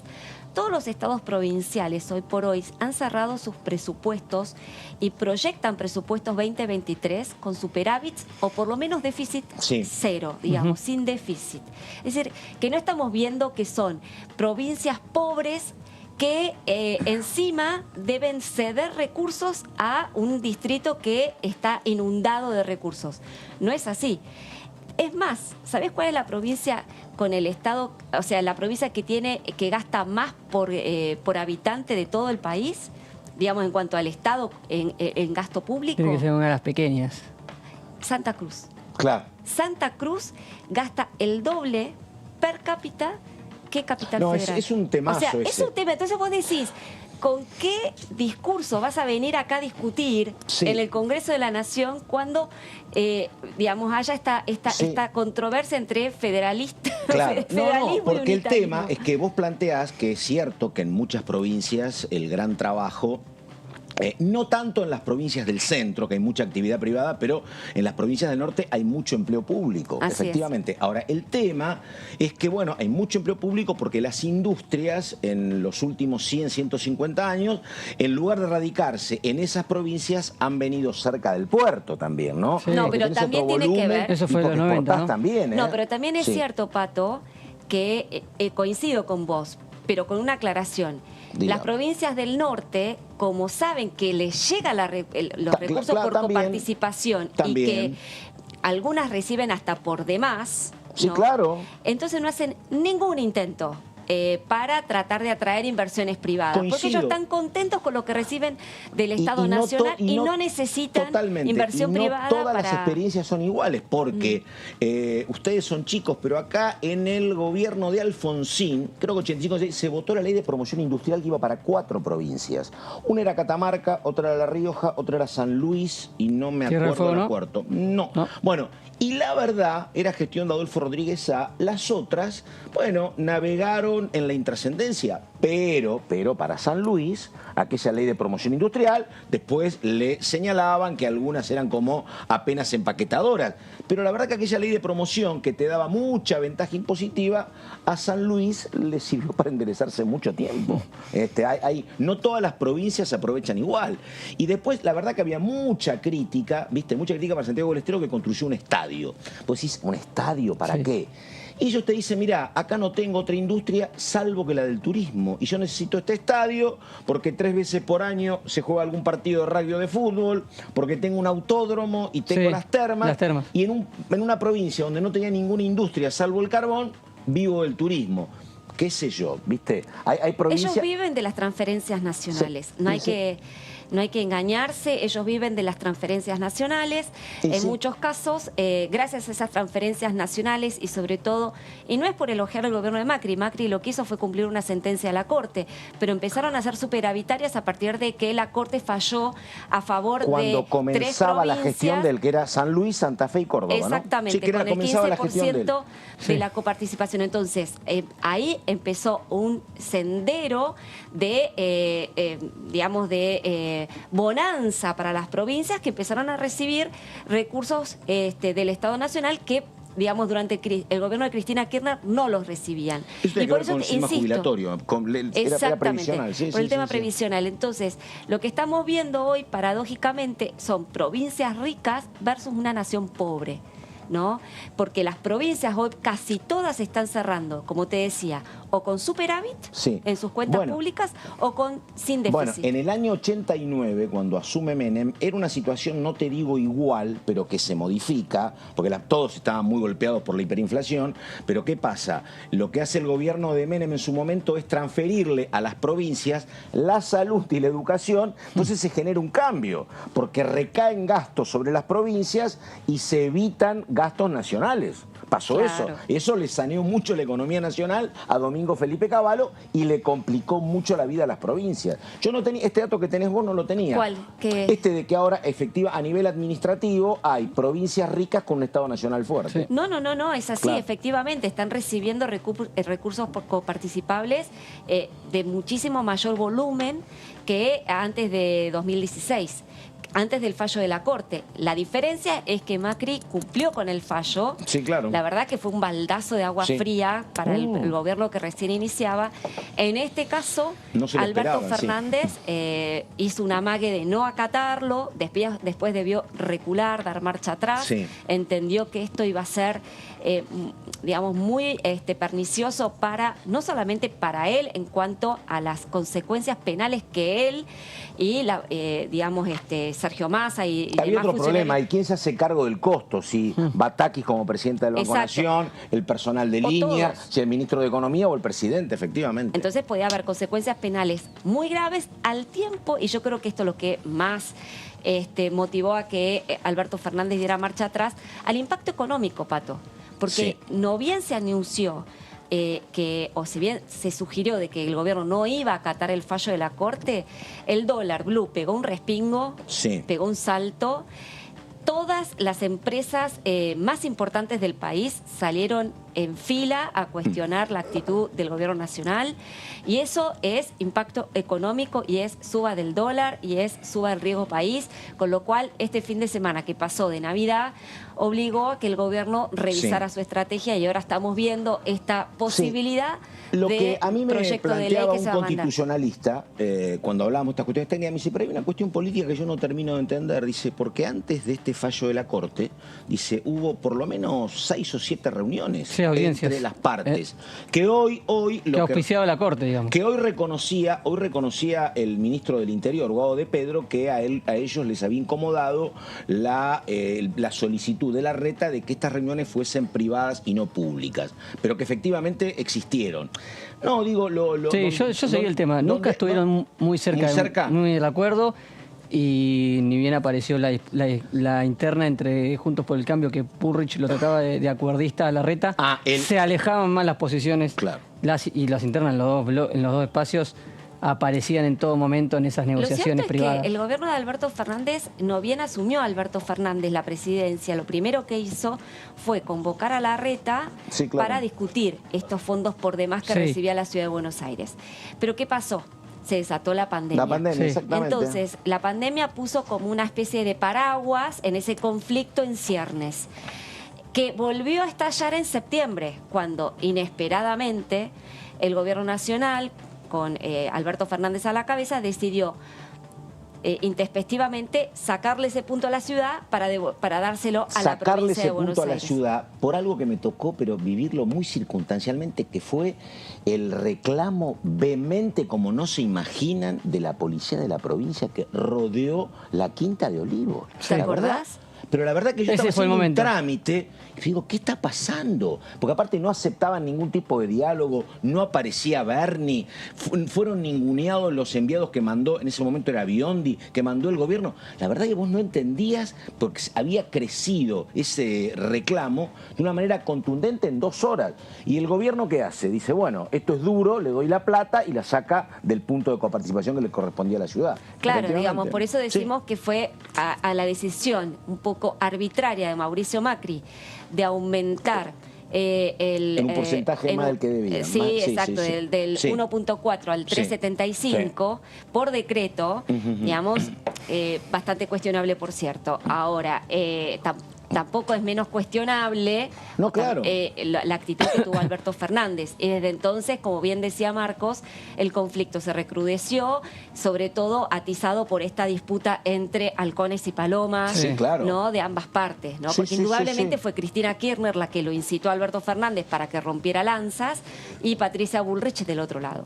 Todos los estados provinciales hoy por hoy han cerrado sus presupuestos y proyectan presupuestos 2023 con superávits o por lo menos déficit cero, digamos, sin déficit. Es decir, que no estamos viendo que son provincias pobres que encima deben ceder recursos a un distrito que está inundado de recursos. No es así. Es más, ¿sabés cuál es la provincia con el Estado, o sea, la provincia que gasta más por habitante de todo el país? Digamos, en cuanto al Estado en gasto público. Tiene que ser una de las pequeñas. Santa Cruz. Claro. Santa Cruz gasta el doble per cápita que Capital Federal. Es un temazo. O sea, ese. es un tema. Entonces vos decís, ¿con qué discurso vas a venir acá a discutir en el Congreso de la Nación cuando, digamos, haya esta controversia entre federalistas? Claro, porque el tema es que vos planteás que es cierto que en muchas provincias el gran trabajo... no tanto en las provincias del centro, que hay mucha actividad privada, pero en las provincias del norte hay mucho empleo público, efectivamente. Ahora, el tema es que, hay mucho empleo público porque las industrias en los últimos 100, 150 años, en lugar de radicarse en esas provincias, han venido cerca del puerto también, ¿no? Sí. No, pero también tiene que ver... Eso fue en los 90, ¿no? También, No, pero también es cierto, Pato, que coincido con vos, pero con una aclaración. Las provincias del norte, como saben que les llegan los recursos por coparticipación y que algunas reciben hasta por demás, Sí, claro. Entonces no hacen ningún intento para tratar de atraer inversiones privadas. Coincido. Porque ellos están contentos con lo que reciben del Estado Nacional y no necesitan inversión privada. Todas las experiencias son iguales, porque ustedes son chicos, pero acá en el gobierno de Alfonsín, creo que 85, se votó la ley de promoción industrial que iba para 4 provincias. Una era Catamarca, otra era La Rioja, otra era San Luis y no me acuerdo del cuarto. No. Bueno, y la verdad, era gestión de Adolfo Rodríguez A. Las otras, bueno, navegaron en la intrascendencia, pero para San Luis, aquella ley de promoción industrial, después le señalaban que algunas eran como apenas empaquetadoras. Pero la verdad que aquella ley de promoción que te daba mucha ventaja impositiva, a San Luis le sirvió para enderezarse mucho tiempo. No todas las provincias se aprovechan igual. Y después, la verdad que había mucha crítica, ¿viste? Mucha crítica para Santiago del Estero, que construyó un estadio. Pues decís, ¿un estadio para qué? Y ellos te dicen, mirá, acá no tengo otra industria salvo que la del turismo. Y yo necesito este estadio porque 3 veces por año se juega algún partido de rugby o de fútbol, porque tengo un autódromo y tengo las termas. Y en una provincia donde no tenía ninguna industria salvo el carbón, vivo del turismo. Qué sé yo, ¿viste? Hay provincias... Ellos viven de las transferencias nacionales. No hay que engañarse, ellos viven de las transferencias nacionales, en muchos casos, gracias a esas transferencias nacionales y sobre todo, y no es por elogiar al gobierno de Macri, Macri lo que hizo fue cumplir una sentencia de la Corte, pero empezaron a ser superavitarias a partir de que la Corte falló a favor de 3 provincias. Cuando comenzaba la gestión del que era San Luis, Santa Fe y Córdoba, exactamente, ¿no? Sí, con el 15% de la coparticipación. Entonces, ahí empezó un sendero de, digamos, bonanza para las provincias que empezaron a recibir recursos del Estado Nacional que, digamos, durante el gobierno de Cristina Kirchner no los recibían. Y por eso, con el sistema jubilatorio, era previsional. Por el tema previsional. Entonces, lo que estamos viendo hoy, paradójicamente, son provincias ricas versus una nación pobre, ¿no? Porque las provincias hoy casi todas están cerrando, como te decía, o con superávit en sus cuentas públicas o sin déficit. Bueno, en el año 89, cuando asume Menem, era una situación, no te digo igual, pero que se modifica, porque todos estaban muy golpeados por la hiperinflación, pero ¿qué pasa? Lo que hace el gobierno de Menem en su momento es transferirle a las provincias la salud y la educación, entonces se genera un cambio, porque recaen gastos sobre las provincias y se evitan gastos nacionales. Pasó eso. Eso le saneó mucho la economía nacional a Domingo Felipe Cavallo y le complicó mucho la vida a las provincias. Yo no tenía, este dato que tenés vos no lo tenía. ¿Cuál? ¿Qué? Este de que ahora, a nivel administrativo, hay provincias ricas con un Estado nacional fuerte. No, es así, efectivamente. Están recibiendo recursos coparticipables de muchísimo mayor volumen que antes de 2016. Antes del fallo de la Corte. La diferencia es que Macri cumplió con el fallo. Sí, claro. La verdad que fue un baldazo de agua fría para el gobierno que recién iniciaba. En este caso, Alberto Fernández hizo un amague de no acatarlo, después debió recular, dar marcha atrás, entendió que esto iba a ser, digamos, muy pernicioso no solamente para él en cuanto a las consecuencias penales que él y, digamos, Sergio Massa y había otro problema, ¿y quién se hace cargo del costo? Si Batakis como presidente del Banco Nación, el personal de línea, si el ministro de Economía o el presidente, efectivamente. Entonces podía haber consecuencias penales muy graves al tiempo, y yo creo que esto es lo que más motivó a que Alberto Fernández diera marcha atrás, al impacto económico, Pato. Porque no bien se anunció o si bien se sugirió de que el gobierno no iba a acatar el fallo de la Corte, el dólar blue pegó un respingo, pegó un salto. Todas las empresas más importantes del país salieron en fila a cuestionar la actitud del gobierno nacional, y eso es impacto económico y es suba del dólar y es suba del riesgo país, con lo cual este fin de semana que pasó de Navidad obligó a que el gobierno revisara su estrategia, y ahora estamos viendo esta posibilidad Lo de que a mí me proyecto de ley que un se va a mandar. constitucionalista, cuando hablábamos de estas cuestiones técnicas, me dice, pero hay una cuestión política que yo no termino de entender. Dice, porque antes de este fallo de la Corte, dice, hubo por lo menos 6 o 7 reuniones. audiencias. entre las partes. Que hoy que auspiciaba la Corte, digamos. Que hoy reconocía el ministro del Interior, Guado de Pedro, que a ellos les había incomodado la solicitud de Larreta de que estas reuniones fuesen privadas y no públicas, pero que efectivamente existieron. No, digo, sí, yo seguí el tema. Nunca estuvieron muy cerca, muy de acuerdo, y ni bien apareció la interna entre Juntos por el Cambio, que Bullrich lo trataba de acuerdista a Larreta, se alejaban más las posiciones, claro. Y las internas en los dos espacios aparecían en todo momento en esas negociaciones privadas. Que el gobierno de Alberto Fernández, no bien asumió Alberto Fernández la presidencia, lo primero que hizo fue convocar a Larreta para discutir estos fondos por demás que recibía la Ciudad de Buenos Aires. Pero ¿qué pasó? Se desató la pandemia. Exactamente. Entonces, la pandemia puso como una especie de paraguas en ese conflicto en ciernes, que volvió a estallar en septiembre, cuando inesperadamente el gobierno nacional, con Alberto Fernández a la cabeza, decidió intempestivamente sacarle ese punto a la ciudad para dárselo a la provincia de Buenos Aires. Sacarle ese punto a la ciudad por algo que me tocó, pero vivirlo muy circunstancialmente, que fue el reclamo vehemente, como no se imaginan, de la policía de la provincia que rodeó la Quinta de Olivos. ¿Te acordás? Pero la verdad que yo estaba haciendo un trámite y digo, ¿qué está pasando? Porque aparte no aceptaban ningún tipo de diálogo, no aparecía Bernie, fueron ninguneados los enviados que mandó, en ese momento era Biondi, que mandó el gobierno. La verdad que vos no entendías, porque había crecido ese reclamo de una manera contundente en 2 horas. ¿Y el gobierno qué hace? Dice, bueno, esto es duro, le doy la plata y la saca del punto de coparticipación que le correspondía a la ciudad. Claro, digamos, por eso decimos que fue a la decisión un poco arbitraria de Mauricio Macri de aumentar en un porcentaje más del que debía. Sí, exacto, del 1.4 al 3.75 por decreto, digamos, bastante cuestionable, por cierto. Ahora, tampoco es menos cuestionable la actitud que tuvo Alberto Fernández. Y desde entonces, como bien decía Marcos, el conflicto se recrudeció, sobre todo atizado por esta disputa entre halcones y palomas, ¿no? De ambas partes, ¿no? Porque indudablemente fue Cristina Kirchner la que lo incitó a Alberto Fernández para que rompiera lanzas, y Patricia Bullrich del otro lado.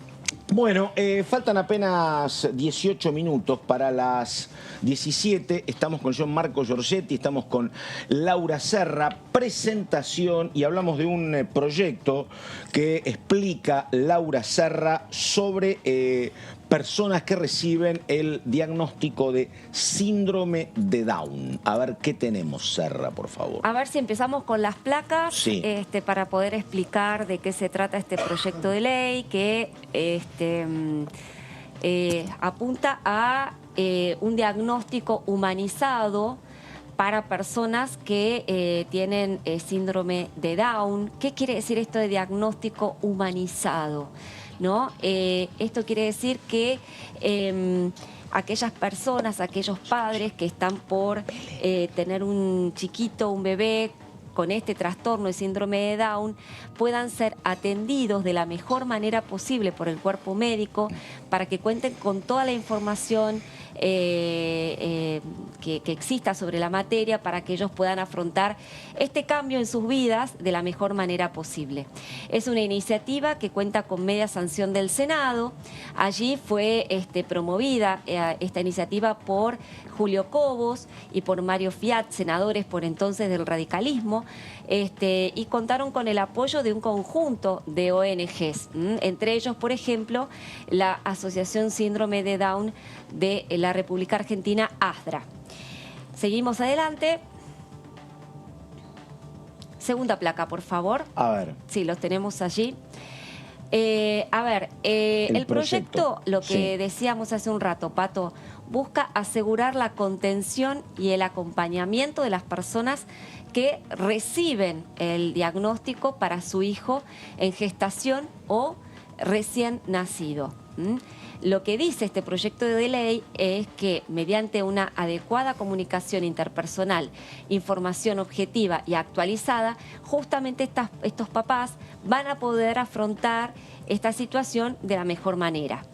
Bueno, faltan apenas 18 minutos para las 17. Estamos con John Marco Giorgetti, estamos con Laura Serra, presentación, y hablamos de un proyecto que explica Laura Serra sobre personas que reciben el diagnóstico de síndrome de Down. A ver, ¿qué tenemos, Serra, por favor? A ver si empezamos con las placas, para poder explicar de qué se trata este proyecto de ley que apunta a un diagnóstico humanizado para personas que tienen síndrome de Down. ¿Qué quiere decir esto de diagnóstico humanizado? ¿No? Esto quiere decir que aquellas personas, aquellos padres que están por tener un chiquito, un bebé con este trastorno de síndrome de Down, puedan ser atendidos de la mejor manera posible por el cuerpo médico, para que cuenten con toda la información que exista sobre la materia, para que ellos puedan afrontar este cambio en sus vidas de la mejor manera posible. Es una iniciativa que cuenta con media sanción del Senado. Allí fue promovida esta iniciativa por Julio Cobos y por Mario Fiat, senadores por entonces del radicalismo, y contaron con el apoyo de un conjunto de ONGs, entre ellos, por ejemplo, la Asociación Síndrome de Down de la República Argentina, ASDRA. Seguimos adelante. Segunda placa, por favor. A ver. Sí, los tenemos allí. El proyecto, lo que decíamos hace un rato, Pato, busca asegurar la contención y el acompañamiento de las personas que reciben el diagnóstico para su hijo en gestación o recién nacido. Lo que dice este proyecto de ley es que mediante una adecuada comunicación interpersonal, información objetiva y actualizada, justamente estos papás van a poder afrontar esta situación de la mejor manera.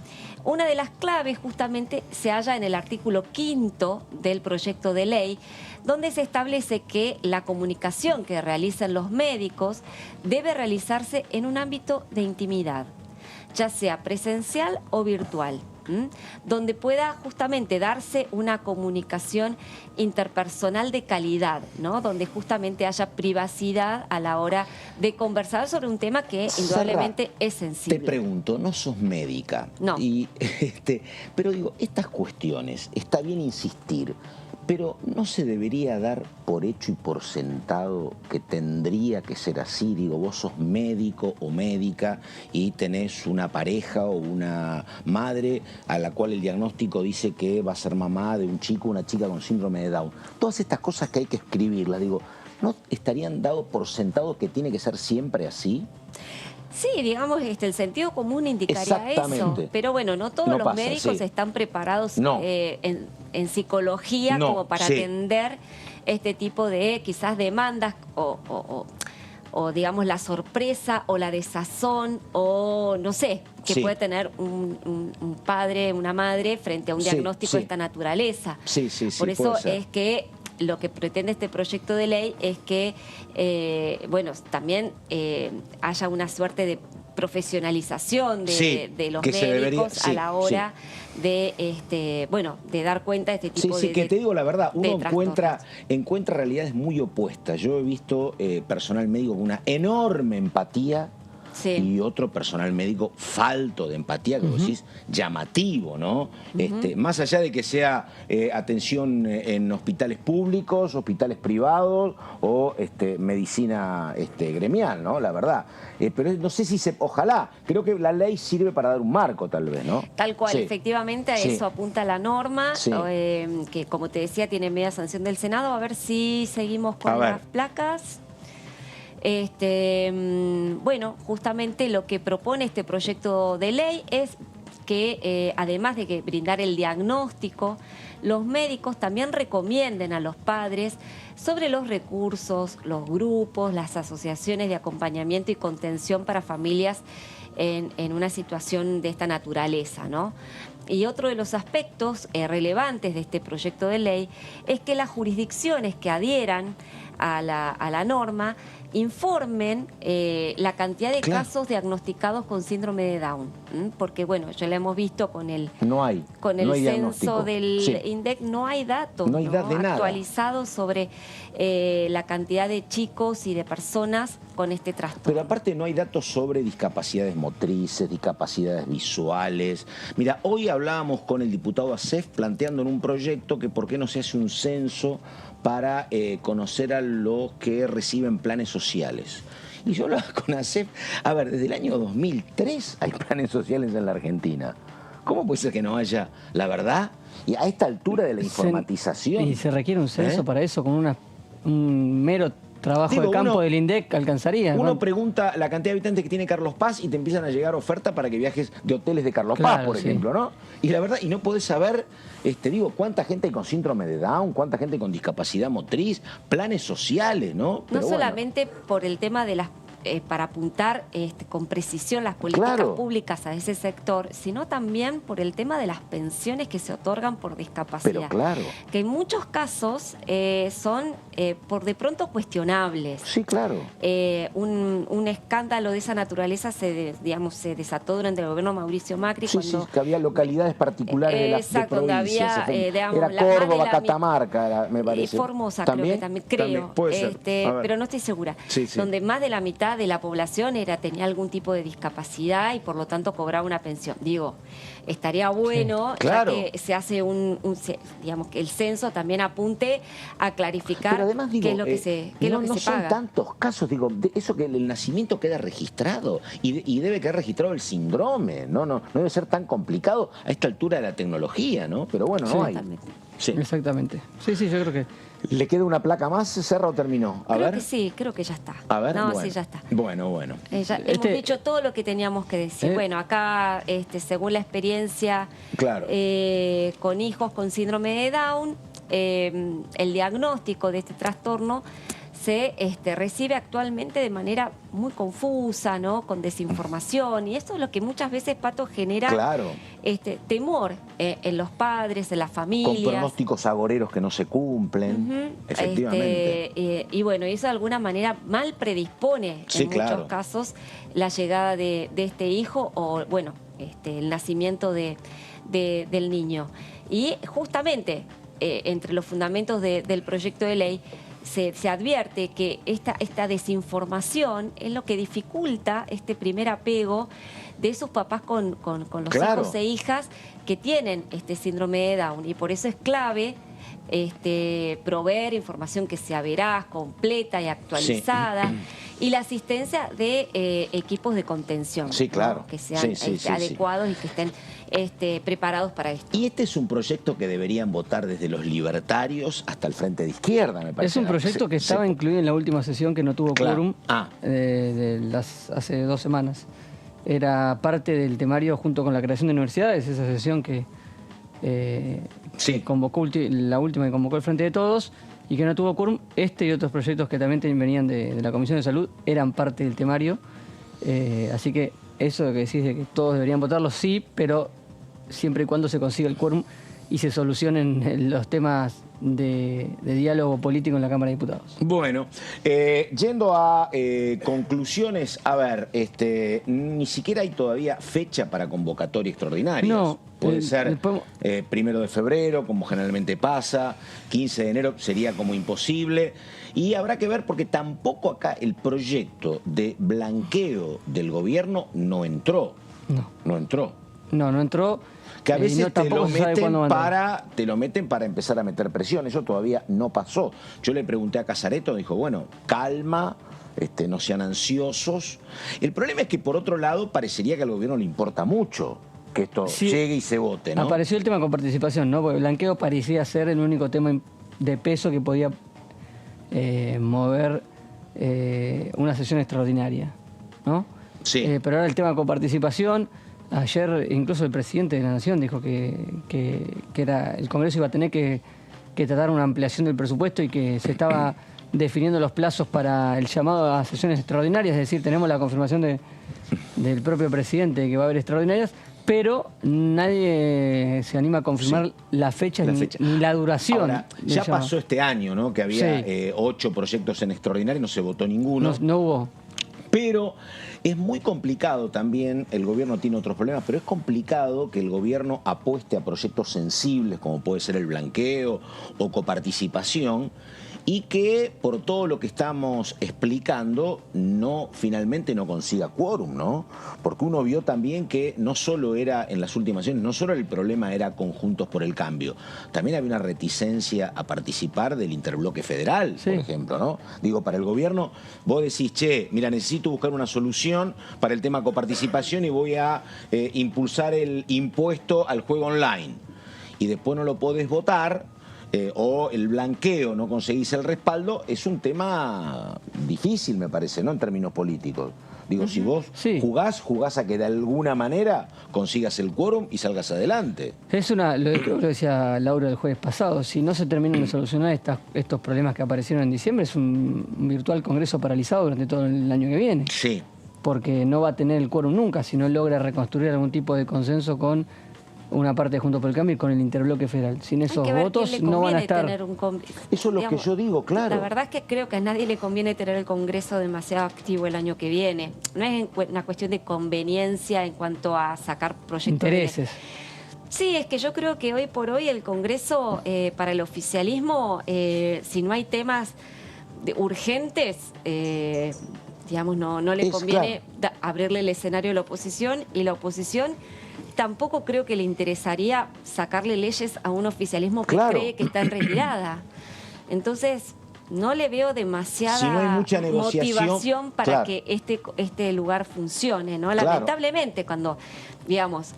Una de las claves justamente se halla en el artículo 5º del proyecto de ley, donde se establece que la comunicación que realicen los médicos debe realizarse en un ámbito de intimidad, ya sea presencial o virtual, donde pueda justamente darse una comunicación interpersonal de calidad, ¿no? Donde justamente haya privacidad a la hora de conversar sobre un tema que indudablemente es sensible. Te pregunto, no sos médica, no. Pero digo, estas cuestiones, está bien insistir, pero ¿no se debería dar por hecho y por sentado que tendría que ser así? Digo, vos sos médico o médica y tenés una pareja o una madre a la cual el diagnóstico dice que va a ser mamá de un chico o una chica con síndrome de Down. Todas estas cosas que hay que escribirlas, digo, ¿no estarían dados por sentado que tiene que ser siempre así? Sí, digamos, el sentido común indicaría eso, pero bueno, no todos los médicos están preparados en psicología como para atender este tipo de quizás demandas o digamos la sorpresa o la desazón o no sé, que puede tener un padre, una madre frente a un diagnóstico de esta naturaleza. Por eso es que lo que pretende este proyecto de ley es que, bueno, también haya una suerte de profesionalización de los médicos a la hora de, bueno, de dar cuenta de este tipo de que te digo la verdad, uno encuentra realidades muy opuestas. Yo he visto personal médico con una enorme empatía y otro personal médico falto de empatía, que vos decís, llamativo, ¿no? Más allá de que sea atención en hospitales públicos, hospitales privados o medicina gremial, ¿no? La verdad. Pero no sé si ojalá, creo que la ley sirve para dar un marco, tal vez, ¿no? Tal cual, efectivamente a eso apunta la norma, que como te decía tiene media sanción del Senado. A ver si seguimos con las placas. Bueno, justamente lo que propone este proyecto de ley es que además de que brindar el diagnóstico, los médicos también recomienden a los padres sobre los recursos, los grupos, las asociaciones de acompañamiento y contención para familias en una situación de esta naturaleza, ¿no? Y otro de los aspectos relevantes de este proyecto de ley es que las jurisdicciones que adhieran a la norma informen la cantidad de casos diagnosticados con síndrome de Down, porque bueno, ya lo hemos visto con el censo del INDEC, no hay datos actualizados sobre la cantidad de chicos y de personas con este trastorno. Pero aparte no hay datos sobre discapacidades motrices, discapacidades visuales. Mira, hoy hablábamos con el diputado Acef planteando en un proyecto que por qué no se hace un censo para conocer a los que reciben planes sociales. Y yo hablaba con Acef, a ver, desde el año 2003 hay planes sociales en la Argentina. ¿Cómo puede ser que no haya, la verdad? Y a esta altura de la informatización... Y se requiere un censo para eso, con un mero trabajo de campo del INDEC alcanzaría. Uno pregunta la cantidad de habitantes que tiene Carlos Paz y te empiezan a llegar ofertas para que viajes de hoteles de Carlos Paz, por ejemplo, ¿no? Y la verdad, y no podés saber, cuánta gente hay con síndrome de Down, cuánta gente con discapacidad motriz, planes sociales, ¿no? Pero no solamente por el tema de las para apuntar con precisión las políticas públicas a ese sector, sino también por el tema de las pensiones que se otorgan por discapacidad. Que en muchos casos son por de pronto cuestionables. Sí, claro. Un escándalo de esa naturaleza se desató durante el gobierno de Mauricio Macri. Sí, que había localidades particulares de las provincias. Había, era Córdoba, Catamarca, me parece. Formosa, creo. Puede ser. Pero no estoy segura. Donde más de la mitad de la población tenía algún tipo de discapacidad y por lo tanto cobraba una pensión. Digo, estaría bueno ya que se hace digamos que el censo también apunte a clarificar. Pero además, digo, qué es lo que se paga. No son tantos casos, digo, eso que el nacimiento queda registrado y debe quedar registrado el síndrome, no debe ser tan complicado a esta altura de la tecnología, ¿no? Pero bueno, no hay. Sí. Exactamente. Sí, yo creo que... ¿Le queda una placa más, Serra, o terminó? Creo que sí, creo que ya está. A ver, no, bueno. sí, ya está. Bueno. Hemos dicho todo lo que teníamos que decir. Bueno, acá, según la experiencia claro. con hijos con síndrome de Down, el diagnóstico de este trastorno se recibe actualmente de manera muy confusa, ¿no? Con desinformación, y eso es lo que muchas veces, Pato, genera temor en los padres, en las familias. Con pronósticos agoreros que no se cumplen, efectivamente. Y bueno, eso de alguna manera mal predispone en muchos casos la llegada de este hijo o, bueno, el nacimiento del niño. Y justamente entre los fundamentos del proyecto de ley se advierte que esta desinformación es lo que dificulta este primer apego de sus papás con los hijos e hijas que tienen este síndrome de Down, y por eso es clave proveer información que sea veraz, completa y actualizada, y la asistencia de equipos de contención, ¿no? Que sean adecuados y que estén preparados para esto. Y este es un proyecto que deberían votar desde los libertarios hasta el Frente de Izquierda, me parece. Es un proyecto que estaba incluido en la última sesión que no tuvo quórum hace 2 semanas. Era parte del temario junto con la creación de universidades, esa sesión que convocó, la última que convocó el Frente de Todos, y que no tuvo quórum. Este y otros proyectos que también venían de la Comisión de Salud eran parte del temario. Así que eso que decís de que todos deberían votarlo, sí, pero siempre y cuando se consiga el quórum y se solucionen los temas de diálogo político en la Cámara de Diputados. Bueno, yendo a conclusiones, a ver, ni siquiera hay todavía fecha para convocatoria extraordinaria. No. Puede ser 1 de febrero, como generalmente pasa, 15 de enero sería como imposible. Y habrá que ver, porque tampoco acá el proyecto de blanqueo del gobierno no entró. No entró. No entró. Que a veces te lo meten para empezar a meter presión. Eso todavía no pasó. Yo le pregunté a Casareto, dijo, bueno, calma, no sean ansiosos. El problema es que, por otro lado, parecería que al gobierno le importa mucho que esto llegue y se vote, ¿no? Apareció el tema con participación, ¿no? Porque el blanqueo parecía ser el único tema de peso que podía mover una sesión extraordinaria, ¿no? Sí. Pero ahora el tema con participación, ayer incluso el presidente de la Nación dijo que el Congreso iba a tener que tratar una ampliación del presupuesto y que se estaba definiendo los plazos para el llamado a sesiones extraordinarias, es decir, tenemos la confirmación del propio presidente de que va a haber extraordinarias, pero nadie se anima a confirmar la fecha ni la duración. Ahora, ya pasó este año, ¿no? Que había 8 proyectos en extraordinario y no se votó ninguno. No hubo. Pero es muy complicado también, el gobierno tiene otros problemas, pero es complicado que el gobierno apueste a proyectos sensibles como puede ser el blanqueo o coparticipación, y que por todo lo que estamos explicando finalmente no consiga quórum, ¿no? Porque uno vio también que no solo era en las últimas sesiones, no solo el problema era Conjuntos por el Cambio, también había una reticencia a participar del interbloque federal, por ejemplo, ¿no? Digo, para el gobierno, vos decís, mira, necesito buscar una solución para el tema coparticipación y voy a impulsar el impuesto al juego online, y después no lo podés votar, o el blanqueo, no conseguís el respaldo, es un tema difícil, me parece, ¿no? En términos políticos. Digo, si vos jugás a que de alguna manera consigas el quórum y salgas adelante. Lo decía Laura el jueves pasado, si no se terminan de solucionar estos problemas que aparecieron en diciembre, es un virtual congreso paralizado durante todo el año que viene. Sí. Porque no va a tener el quórum nunca si no logra reconstruir algún tipo de consenso con una parte de Juntos por el Cambio y con el interbloque federal. Sin esos votos no van a estar. Eso es lo que yo digo, claro. La verdad es que creo que a nadie le conviene tener el Congreso demasiado activo el año que viene. No es una cuestión de conveniencia en cuanto a sacar proyectos. Intereses. Sí, es que yo creo que hoy por hoy el Congreso, para el oficialismo, si no hay temas urgentes, digamos, no le conviene abrirle el escenario a la oposición, y la oposición tampoco creo que le interesaría sacarle leyes a un oficialismo que cree que está en retirada. Entonces, no le veo demasiada motivación para que este lugar funcione, ¿no? Lamentablemente, cuando, digamos,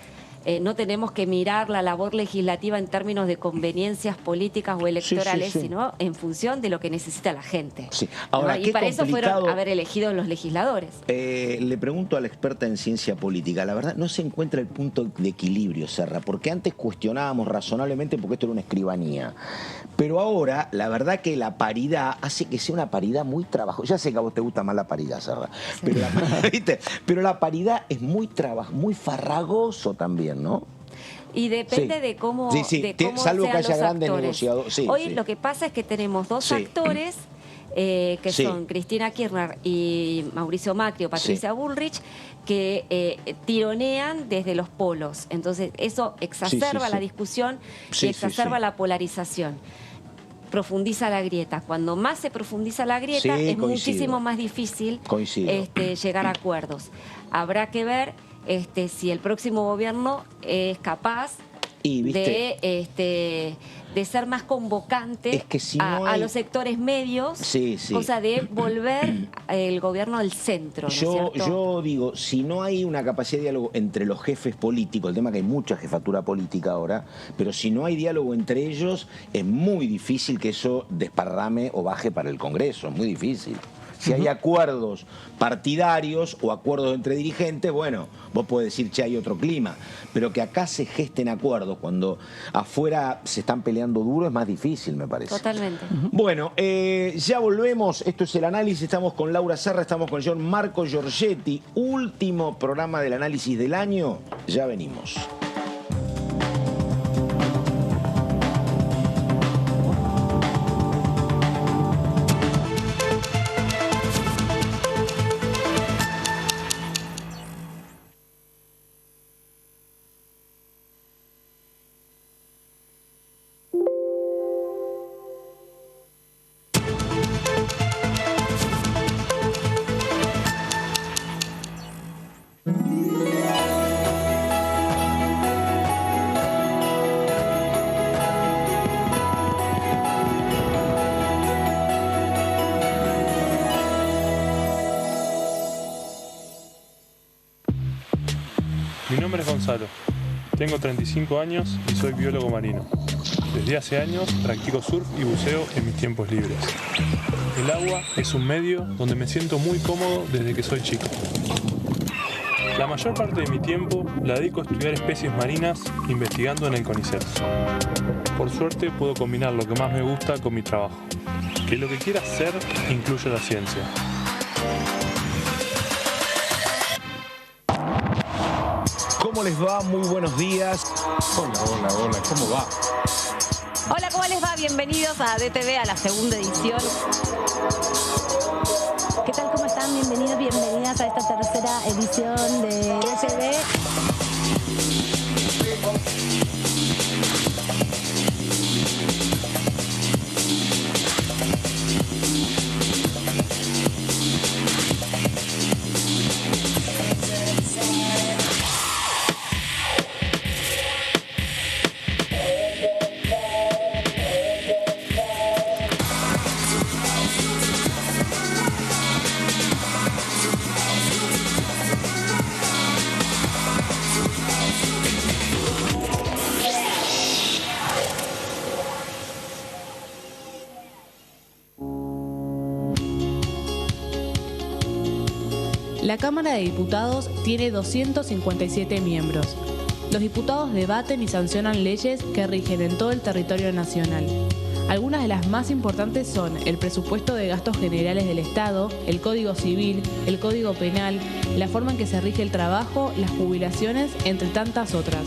no tenemos que mirar la labor legislativa en términos de conveniencias políticas o electorales, sino en función de lo que necesita la gente. Sí. Ahora, y para eso fueron haber elegido los legisladores. Le pregunto a la experta en ciencia política, la verdad no se encuentra el punto de equilibrio, Serra, porque antes cuestionábamos razonablemente porque esto era una escribanía, pero ahora la verdad que la paridad hace que sea una paridad muy trabajosa. Ya sé que a vos te gusta más la paridad, Serra, sí. Pero la paridad es muy farragoso también, ¿no? Y depende de cómo, de cómo salvo sean que haya los grandes actores. negociadores. Hoy lo que pasa es que tenemos dos actores que son Cristina Kirchner y Mauricio Macri o Patricia Bullrich, que tironean desde los polos. Entonces eso exacerba la discusión y exacerba la polarización. Profundiza la grieta. Cuando más se profundiza la grieta, es muchísimo más difícil llegar a acuerdos. Habrá que ver si el próximo gobierno es capaz de ser más convocante a los sectores medios, cosa de volver el gobierno al centro, ¿no es cierto? Yo digo, si no hay una capacidad de diálogo entre los jefes políticos, el tema que hay mucha jefatura política ahora, pero si no hay diálogo entre ellos, es muy difícil que eso desparrame o baje para el Congreso, es muy difícil. Si hay acuerdos partidarios o acuerdos entre dirigentes, bueno, vos podés decir, che, hay otro clima. Pero que acá se gesten acuerdos cuando afuera se están peleando duro es más difícil, me parece. Totalmente. Bueno, ya volvemos. Esto es El Análisis. Estamos con Laura Serra, estamos con el señor Marco Giorgetti. Último programa del análisis del año. Ya venimos. Mi nombre es Gonzalo, tengo 35 años y soy biólogo marino. Desde hace años practico surf y buceo en mis tiempos libres. El agua es un medio donde me siento muy cómodo desde que soy chico. La mayor parte de mi tiempo la dedico a estudiar especies marinas investigando en el CONICET. Por suerte puedo combinar lo que más me gusta con mi trabajo, que lo que quiera hacer incluye la ciencia. ¿Cómo les va? Muy buenos días. Hola, ¿cómo va? Hola, ¿cómo les va? Bienvenidos a DTV, a la segunda edición. ¿Qué tal? ¿Cómo están? Bienvenidos, bienvenidas a esta tercera edición de DTV. La Cámara de Diputados tiene 257 miembros. Los diputados debaten y sancionan leyes que rigen en todo el territorio nacional. Algunas de las más importantes son el presupuesto de gastos generales del Estado, el Código Civil, el Código Penal, la forma en que se rige el trabajo, las jubilaciones, entre tantas otras.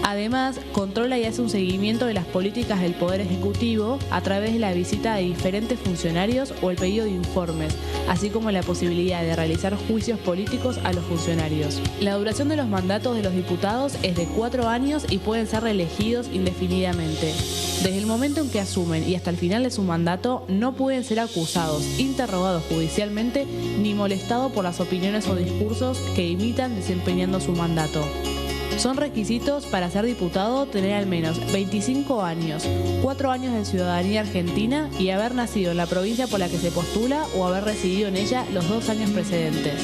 Además, controla y hace un seguimiento de las políticas del Poder Ejecutivo a través de la visita de diferentes funcionarios o el pedido de informes, así como la posibilidad de realizar juicios políticos a los funcionarios. La duración de los mandatos de los diputados es de 4 años y pueden ser reelegidos indefinidamente. Desde el momento en que asumen y hasta el final de su mandato, no pueden ser acusados, interrogados judicialmente, ni molestados por las opiniones o discursos que imitan desempeñando su mandato. Son requisitos para ser diputado tener al menos 25 años, 4 años de ciudadanía argentina y haber nacido en la provincia por la que se postula o haber residido en ella los 2 años precedentes.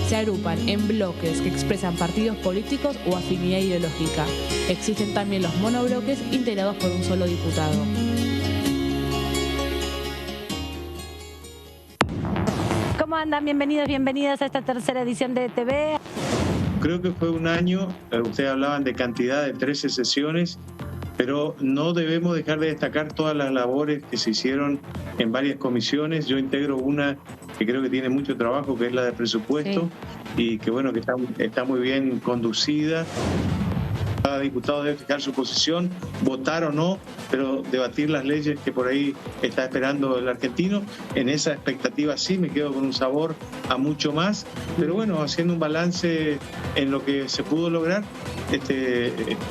se agrupan en bloques que expresan partidos políticos o afinidad ideológica. Existen también los monobloques integrados por un solo diputado. ¿Cómo andan? Bienvenidos, bienvenidas a esta tercera edición de TV. Creo que fue un año, ustedes hablaban de cantidad de 13 sesiones, pero no debemos dejar de destacar todas las labores que se hicieron en varias comisiones. Yo integro una que creo que tiene mucho trabajo, que es la de presupuesto, y que bueno, que está muy bien conducida. Cada diputado debe fijar su posición, votar o no, pero debatir las leyes que por ahí está esperando el argentino. En esa expectativa sí me quedo con un sabor a mucho más, pero bueno, haciendo un balance en lo que se pudo lograr,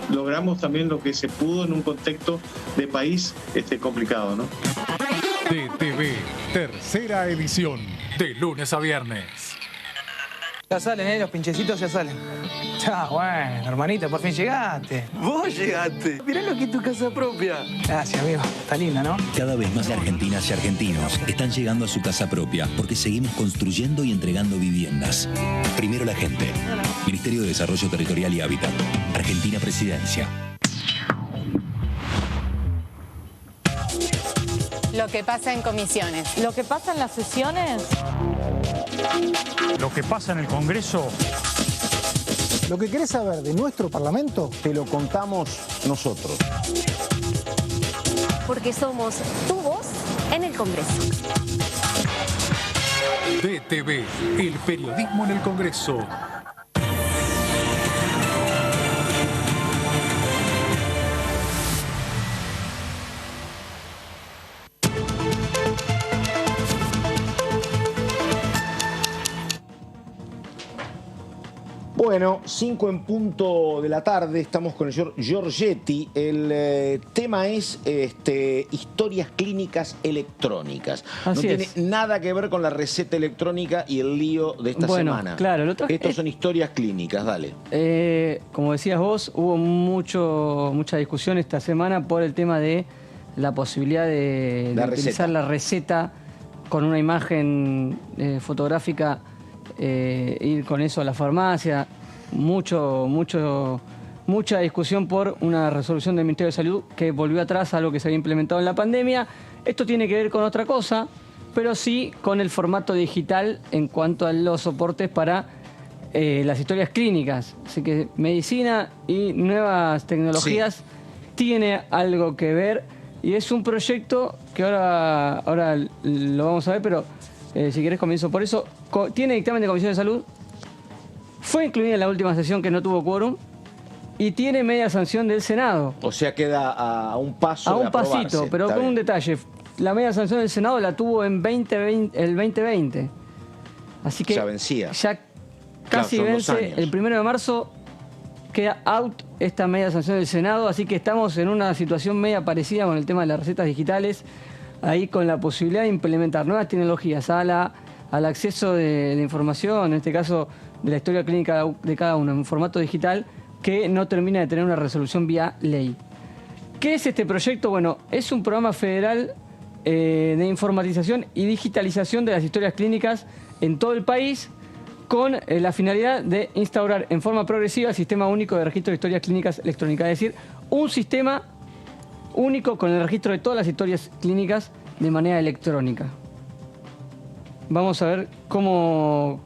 logramos también lo que se pudo en un contexto de país complicado, ¿no? DTV, tercera edición, de lunes a viernes. Ya salen, los pinchecitos ya salen. Ya, bueno, hermanito, por fin llegaste. Vos llegaste. Mirá lo que es tu casa propia. Gracias, amigo. Está linda, ¿no? Cada vez más argentinas y argentinos están llegando a su casa propia porque seguimos construyendo y entregando viviendas. Primero la gente. Ministerio de Desarrollo Territorial y Hábitat. Argentina Presidencia. Lo que pasa en comisiones. Lo que pasa en las sesiones. Lo que pasa en el Congreso. Lo que querés saber de nuestro Parlamento, te lo contamos nosotros. Porque somos tu voz en el Congreso. DTV, el periodismo en el Congreso. Bueno, 5 en punto de la tarde, estamos con el señor Giorgetti. El tema es historias clínicas electrónicas. No tiene nada que ver con la receta electrónica y el lío de esta semana. Claro, estos son historias clínicas, dale. Como decías vos, hubo mucha discusión esta semana por el tema de la posibilidad de utilizar la receta con una imagen fotográfica. Ir con eso a la farmacia, mucha discusión por una resolución del Ministerio de Salud que volvió atrás a algo que se había implementado en la pandemia. Esto tiene que ver con otra cosa, pero sí con el formato digital en cuanto a los soportes para las historias clínicas. Así que medicina y nuevas tecnologías tiene algo que ver y es un proyecto que ahora lo vamos a ver, pero si querés comienzo por eso. Tiene dictamen de Comisión de Salud, fue incluida en la última sesión que no tuvo quórum y tiene media sanción del Senado. O sea, queda a un paso de aprobarse. Pasito, pero con un detalle. La media sanción del Senado la tuvo en el 2020. Así que ya vencía. Ya casi vence el 1 de marzo, queda out esta media sanción del Senado, así que estamos en una situación media parecida con el tema de las recetas digitales, ahí con la posibilidad de implementar nuevas tecnologías al acceso de información, en este caso de la historia clínica de cada uno, en formato digital, que no termina de tener una resolución vía ley. ¿Qué es este proyecto? Bueno, es un programa federal de informatización y digitalización de las historias clínicas en todo el país, con la finalidad de instaurar en forma progresiva el Sistema Único de Registro de Historias Clínicas Electrónicas, es decir, un sistema único con el registro de todas las historias clínicas de manera electrónica. Vamos a ver cómo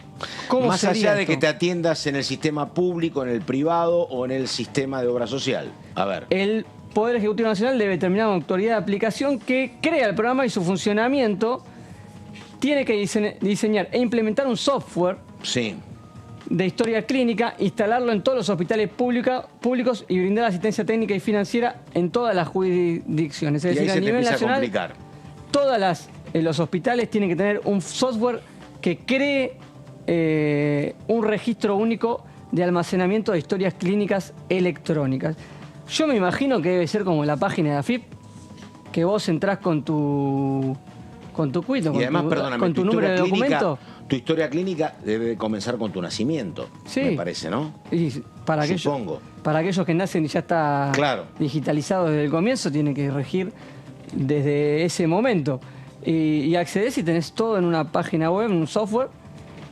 más allá de que te atiendas en el sistema público, en el privado o en el sistema de obra social. A ver. El Poder Ejecutivo Nacional debe determinar una autoridad de aplicación que crea el programa y su funcionamiento tiene que diseñar e implementar un software de historia clínica, instalarlo en todos los hospitales públicos y brindar asistencia técnica y financiera en todas las jurisdicciones. Es decir, a nivel nacional, todos los hospitales tienen que tener un software que cree un registro único de almacenamiento de historias clínicas electrónicas. Yo me imagino que debe ser como la página de AFIP, que vos entrás con tu cuito, y además, con tu número de documento. Tu historia clínica debe comenzar con tu nacimiento, me parece, ¿no? Y para aquellos que nacen y ya está digitalizado desde el comienzo, tiene que regir desde ese momento. Y accedés y tenés todo en una página web, en un software,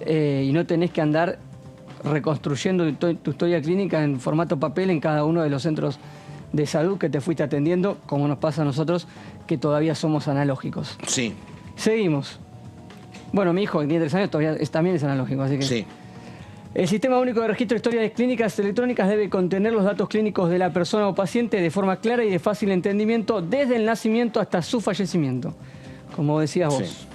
y no tenés que andar reconstruyendo tu historia clínica en formato papel en cada uno de los centros de salud que te fuiste atendiendo, como nos pasa a nosotros, que todavía somos analógicos. Sí. Seguimos. Bueno, mi hijo, que tiene 3 años, todavía también es analógico, así que... Sí. El Sistema Único de Registro de Historias Clínicas Electrónicas debe contener los datos clínicos de la persona o paciente de forma clara y de fácil entendimiento desde el nacimiento hasta su fallecimiento, como decías vos. Sí.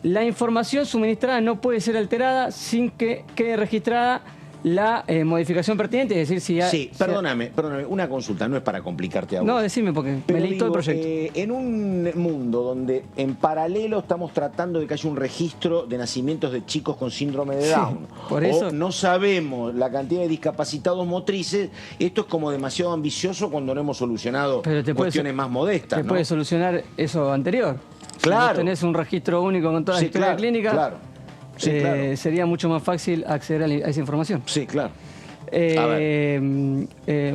La información suministrada no puede ser alterada sin que quede registrada la modificación pertinente, es decir, si... Sí, perdóname, una consulta, no es para complicarte a vos. No, decime, porque me leí todo el proyecto. En un mundo donde en paralelo estamos tratando de que haya un registro de nacimientos de chicos con síndrome de Down, por eso... o no sabemos la cantidad de discapacitados motrices, esto es como demasiado ambicioso cuando no hemos solucionado cuestiones más modestas, ¿no? Puede solucionar eso anterior. Claro. Si vos tenés un registro único con toda la historia clínica... Claro. Sí, claro. Sería mucho más fácil acceder a esa información. Sí, claro.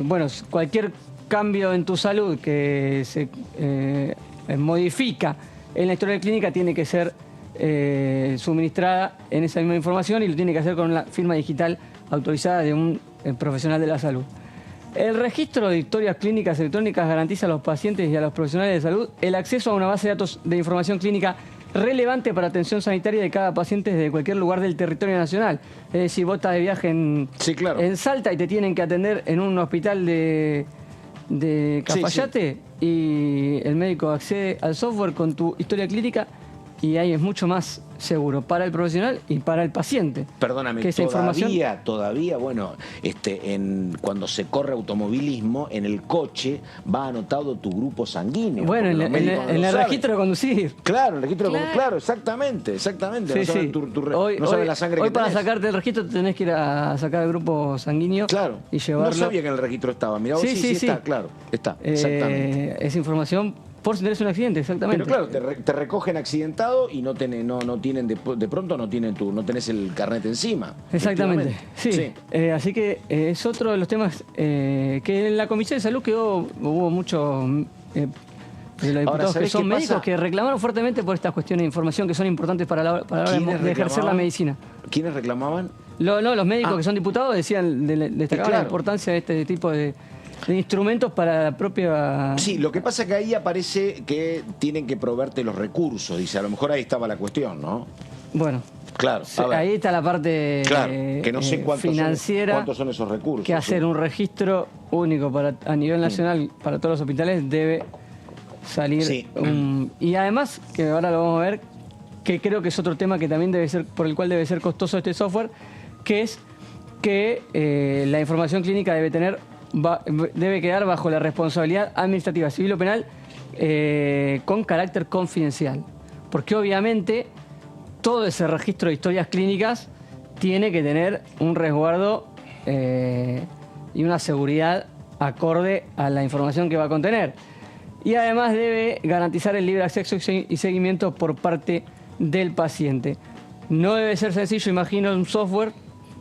Bueno, cualquier cambio en tu salud que se modifica en la historia clínica tiene que ser suministrada en esa misma información y lo tiene que hacer con la firma digital autorizada de un profesional de la salud. El registro de historias clínicas electrónicas garantiza a los pacientes y a los profesionales de salud el acceso a una base de datos de información clínica relevante para atención sanitaria de cada paciente desde cualquier lugar del territorio nacional. Es decir, vos estás de viaje en Salta y te tienen que atender en un hospital de Cafayate y el médico accede al software con tu historia clínica y ahí es mucho más seguro para el profesional y para el paciente. Perdóname, que todavía, bueno, cuando se corre automovilismo, en el coche va anotado tu grupo sanguíneo. Bueno, en el registro de conducir. Claro, el registro de conducir, claro, exactamente. Sí, no saben hoy, no saben la sangre hoy que para tenés. sacarte el registro tenés que ir a sacar el grupo sanguíneo y llevarlo. No sabía que en el registro estaba. Mirá, vos sí está, claro, está, exactamente. Esa información por si tenés un accidente, exactamente. Pero claro, te recogen accidentado y no tienen de pronto no tenés el carnet encima. Exactamente, sí. Así que es otro de los temas que en la Comisión de Salud hubo muchos de los diputados que son médicos que reclamaron fuertemente por estas cuestiones de información que son importantes para la hora de ejercer la medicina. ¿Quiénes reclamaban? Los médicos que son diputados destacaban la importancia de este tipo de instrumentos para la propia... Sí, lo que pasa es que ahí aparece que tienen que proveerte los recursos, dice, a lo mejor ahí estaba la cuestión, ¿no? Bueno. Claro, ahí está la parte que no sé financiera. ¿Cuántos son esos recursos? Que hacer un registro único a nivel nacional para todos los hospitales debe salir... y además, que ahora lo vamos a ver, que creo que es otro tema que también por el cual debe ser costoso este software, que es que la información clínica debe quedar bajo la responsabilidad administrativa, civil o penal con carácter confidencial. Porque obviamente todo ese registro de historias clínicas tiene que tener un resguardo y una seguridad acorde a la información que va a contener. Y además debe garantizar el libre acceso y seguimiento por parte del paciente. No debe ser sencillo, imagino, un software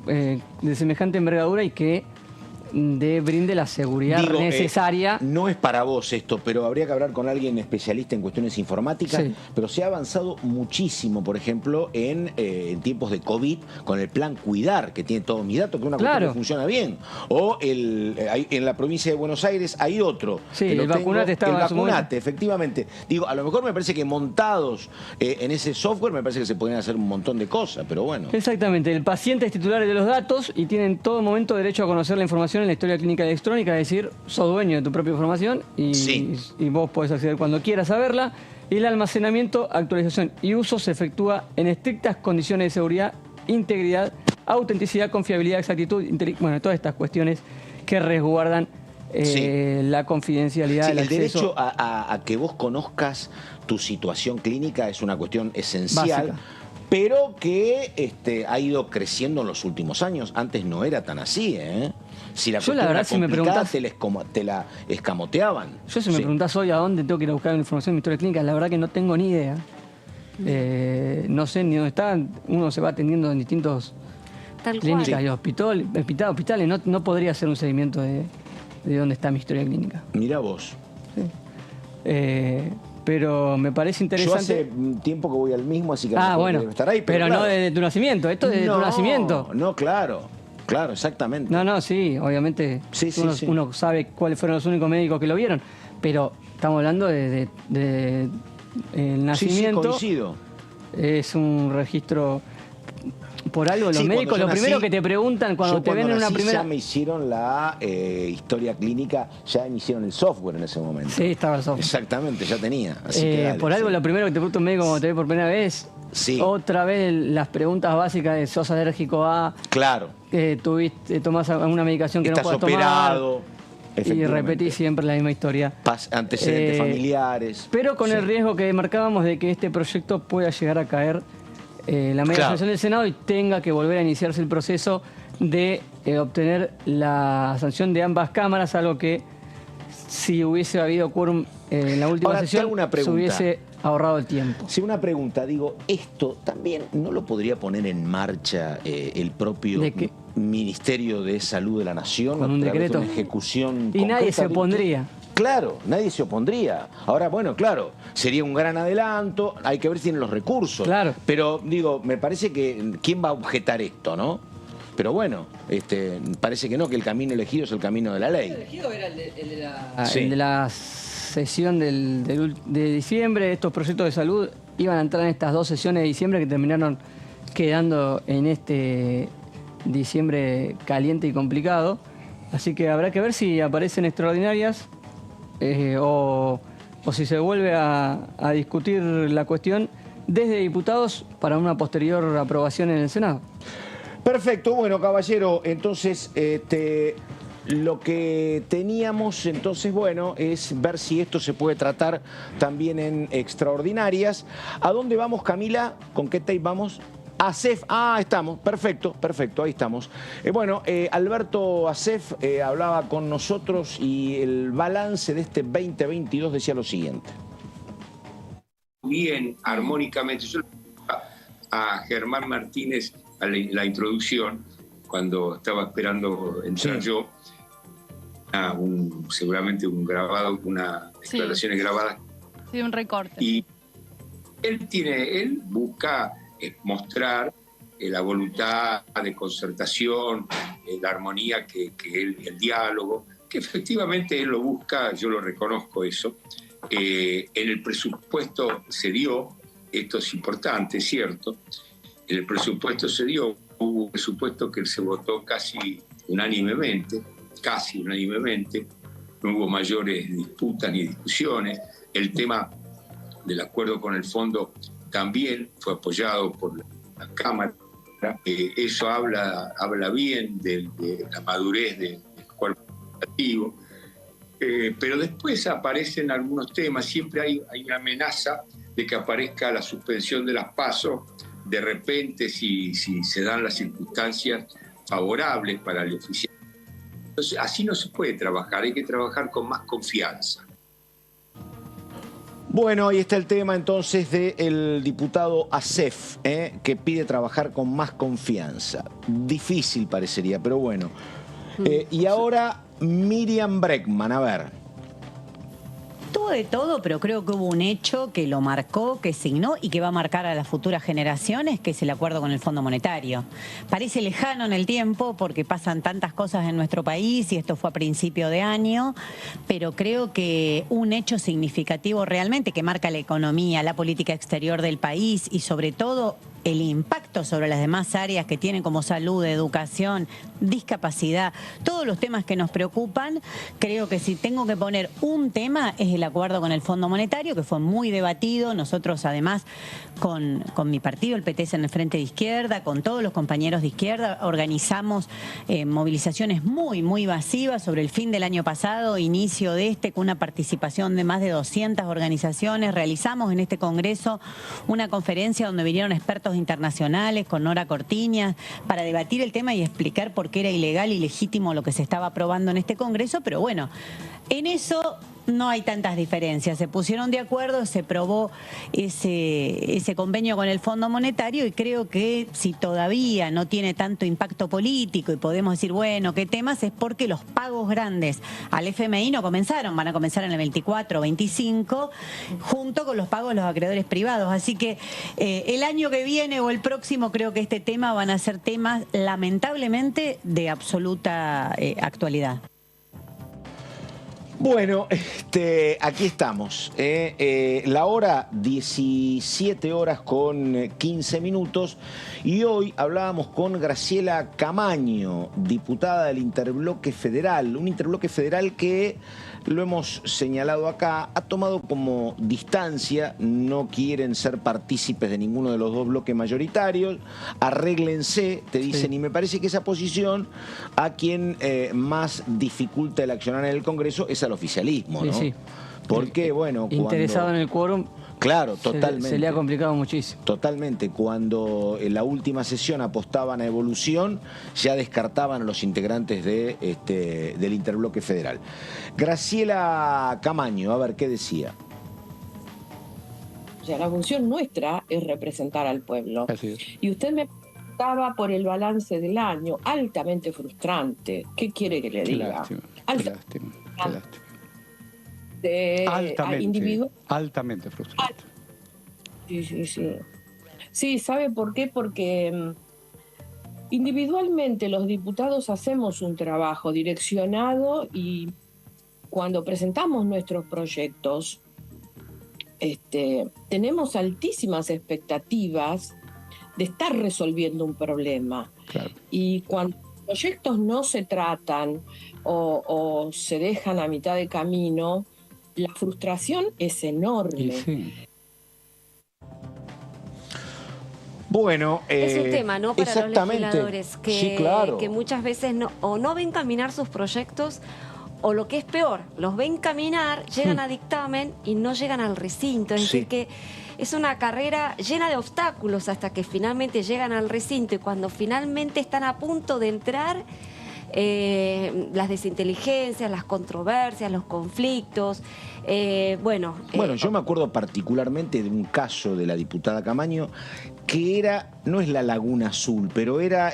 de semejante envergadura y que brinde la seguridad necesaria. No es para vos esto, pero habría que hablar con alguien especialista en cuestiones informáticas. Sí. Pero se ha avanzado muchísimo, por ejemplo, en tiempos de COVID, con el plan Cuidar, que tiene todos mis datos, que es una cuestión que funciona bien. O en la provincia de Buenos Aires hay otro. Sí, el Vacunate estaba. El Vacunate, efectivamente. Digo, a lo mejor me parece que montados en ese software, me parece que se podrían hacer un montón de cosas, pero bueno. Exactamente. El paciente es titular de los datos y tiene en todo momento derecho a conocer la información en la historia clínica electrónica, es decir, sos dueño de tu propia información y vos podés acceder cuando quieras a verla. Y el almacenamiento, actualización y uso se efectúa en estrictas condiciones de seguridad, integridad, autenticidad, confiabilidad, exactitud, bueno, todas estas cuestiones que resguardan la confidencialidad del acceso. El derecho a que vos conozcas tu situación clínica es una cuestión esencial. Básica. Pero que ha ido creciendo en los últimos años. Antes no era tan así, ¿eh? Si la cuestión era complicada, te la escamoteaban. Yo si me preguntás hoy a dónde tengo que ir a buscar información de mi historia clínica, la verdad que no tengo ni idea. No sé ni dónde está. Uno se va atendiendo en distintos clínicas y hospitales. No podría hacer un seguimiento de dónde está mi historia clínica. Mirá vos. Sí. Pero me parece interesante. Yo hace tiempo que voy al mismo, así que bueno, debe estar ahí. Pero claro, no desde tu nacimiento, esto es desde tu nacimiento. No, claro, exactamente. No, sí, obviamente uno sabe cuáles fueron los únicos médicos que lo vieron, pero estamos hablando de el nacimiento. Sí, coincido. Es un registro. Por algo, los médicos, lo primero que te preguntan cuando te ven en una primera... Ya me hicieron la historia clínica, ya me hicieron el software en ese momento. Sí, estaba el software. Exactamente, ya tenía. Así que dale, por algo, lo primero que te pregunta un médico cuando te ve por primera vez, otra vez las preguntas básicas de sos alérgico a... Claro. Tomás alguna medicación que no puedas tomar. Estás operado. Y repetís siempre la misma historia. Antecedentes familiares. Pero con el riesgo que marcábamos de que este proyecto pueda llegar a caer la media sanción del Senado y tenga que volver a iniciarse el proceso de obtener la sanción de ambas cámaras, algo que si hubiese habido quórum en la última sesión se hubiese ahorrado el tiempo. Sí, una pregunta, digo, esto también no lo podría poner en marcha el propio Ministerio de Salud de la Nación con un decreto, una ejecución y nadie se opondría. Claro, nadie se opondría. Ahora, bueno, claro, sería un gran adelanto, hay que ver si tienen los recursos. Claro. Pero, digo, me parece que ¿quién va a objetar esto, no? Pero bueno, parece que no, que el camino elegido es el camino de la ley. El elegido era el de la sesión de diciembre. Estos proyectos de salud iban a entrar en estas 2 sesiones de diciembre que terminaron quedando en este diciembre caliente y complicado. Así que habrá que ver si aparecen extraordinarias o si se vuelve a discutir la cuestión desde diputados para una posterior aprobación en el Senado. Perfecto, bueno, caballero, entonces lo que teníamos entonces, bueno, es ver si esto se puede tratar también en extraordinarias. ¿A dónde vamos, Camila? ¿Con qué tape vamos? ASEF, estamos, perfecto, ahí estamos. Bueno, Alberto Asef hablaba con nosotros y el balance de este 2022 decía lo siguiente. Bien, armónicamente, yo a Germán Martínez a la introducción, cuando estaba esperando entrar yo, seguramente un grabado, unas declaraciones grabadas. Sí, un recorte. Y él busca mostrar la voluntad de concertación, la armonía el diálogo, que efectivamente él lo busca, yo lo reconozco eso. En el presupuesto se dio, esto es importante, ¿cierto? En el presupuesto se dio, hubo un presupuesto que se votó casi unánimemente, no hubo mayores disputas ni discusiones. El tema del acuerdo con el fondo también fue apoyado por la Cámara. Eso habla bien de la madurez del cuerpo legislativo. Pero después aparecen algunos temas, siempre hay una amenaza de que aparezca la suspensión de las PASO, de repente si se dan las circunstancias favorables para el oficial. Entonces, así no se puede trabajar, hay que trabajar con más confianza. Bueno, ahí está el tema entonces del diputado Asef, que pide trabajar con más confianza. Difícil parecería, pero bueno. Y ahora Miriam Bregman, a ver. Tuvo de todo, pero creo que hubo un hecho que lo marcó, que signó y que va a marcar a las futuras generaciones, que es el acuerdo con el Fondo Monetario. Parece lejano en el tiempo porque pasan tantas cosas en nuestro país y esto fue a principio de año, pero creo que un hecho significativo realmente que marca la economía, la política exterior del país y sobre todo el impacto sobre las demás áreas que tienen como salud, educación, discapacidad, todos los temas que nos preocupan. Creo que si tengo que poner un tema es el acuerdo con el Fondo Monetario, que fue muy debatido. Nosotros además con mi partido, el PTS en el Frente de Izquierda, con todos los compañeros de izquierda, organizamos movilizaciones muy masivas sobre el fin del año pasado, inicio de con una participación de más de 200 organizaciones. Realizamos en este Congreso una conferencia donde vinieron expertos internacionales con Nora Cortiñas para debatir el tema y explicar por qué era ilegal y legítimo lo que se estaba aprobando en este Congreso, pero bueno, en eso no hay tantas diferencias. Se pusieron de acuerdo, se probó ese convenio con el Fondo Monetario y creo que si todavía no tiene tanto impacto político y podemos decir, bueno, ¿qué temas? Es porque los pagos grandes al FMI no comenzaron, van a comenzar en el 24 o 25, junto con los pagos de los acreedores privados. Así que el año que viene o el próximo creo que este tema van a ser temas lamentablemente de absoluta actualidad. Bueno, aquí estamos. La hora 17 horas con 15 minutos y hoy hablábamos con Graciela Camaño, diputada del Interbloque Federal, un Interbloque Federal que, lo hemos señalado acá, ha tomado como distancia, no quieren ser partícipes de ninguno de los dos bloques mayoritarios, arréglense, te dicen, y me parece que esa posición a quien más dificulta el accionar en el Congreso es al oficialismo, ¿no? Sí, sí. Porque, bueno, interesado en el quórum. Claro, totalmente. Se le ha complicado muchísimo. Totalmente. Cuando en la última sesión apostaban a Evolución, ya descartaban a los integrantes del Interbloque Federal. Graciela Camaño, a ver, ¿qué decía? O sea, la función nuestra es representar al pueblo. Así es. Y usted me preguntaba por el balance del año, altamente frustrante. ¿Qué quiere que le diga? Qué lástima. Altamente frustrante. Sí. Sí, ¿sabe por qué? Porque individualmente los diputados hacemos un trabajo direccionado y cuando presentamos nuestros proyectos tenemos altísimas expectativas de estar resolviendo un problema. Claro. Y cuando los proyectos no se tratan o se dejan a mitad de camino, la frustración es enorme. Sí. Bueno, es un tema, ¿no? Para los legisladores que, sí, claro, que muchas veces no ven caminar sus proyectos, o lo que es peor, los ven caminar, llegan a dictamen y no llegan al recinto. Es decir, que es una carrera llena de obstáculos hasta que finalmente llegan al recinto, y cuando finalmente están a punto de entrar, las desinteligencias, las controversias, los conflictos. Bueno, yo me acuerdo particularmente de un caso de la diputada Camaño que no es la Laguna Azul, pero era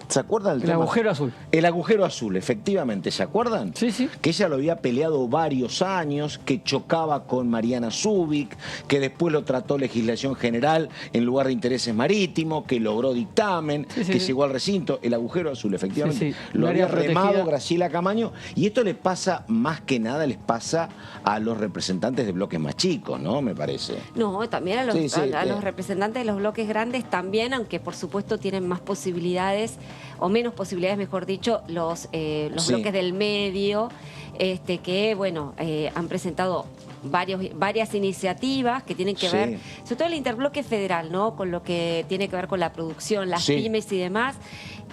¿se acuerdan del tema? El agujero azul. El agujero azul, efectivamente, ¿se acuerdan? Sí, sí. Que ella lo había peleado varios años, que chocaba con Mariana Zubik, que después lo trató legislación general en lugar de intereses marítimos, que logró dictamen, que llegó al recinto. El agujero azul, efectivamente. Lo había remado Graciela Camaño, y esto le pasa, más que nada, les pasa a los representantes de bloques más chicos, ¿no? Me parece. No, también a los representantes de los bloques grandes también, aunque por supuesto tienen más posibilidades, o menos posibilidades, mejor dicho, los bloques del medio, que, bueno, han presentado varias iniciativas que tienen que ver, sobre todo el Interbloque Federal, ¿no? Con lo que tiene que ver con la producción, las pymes y demás,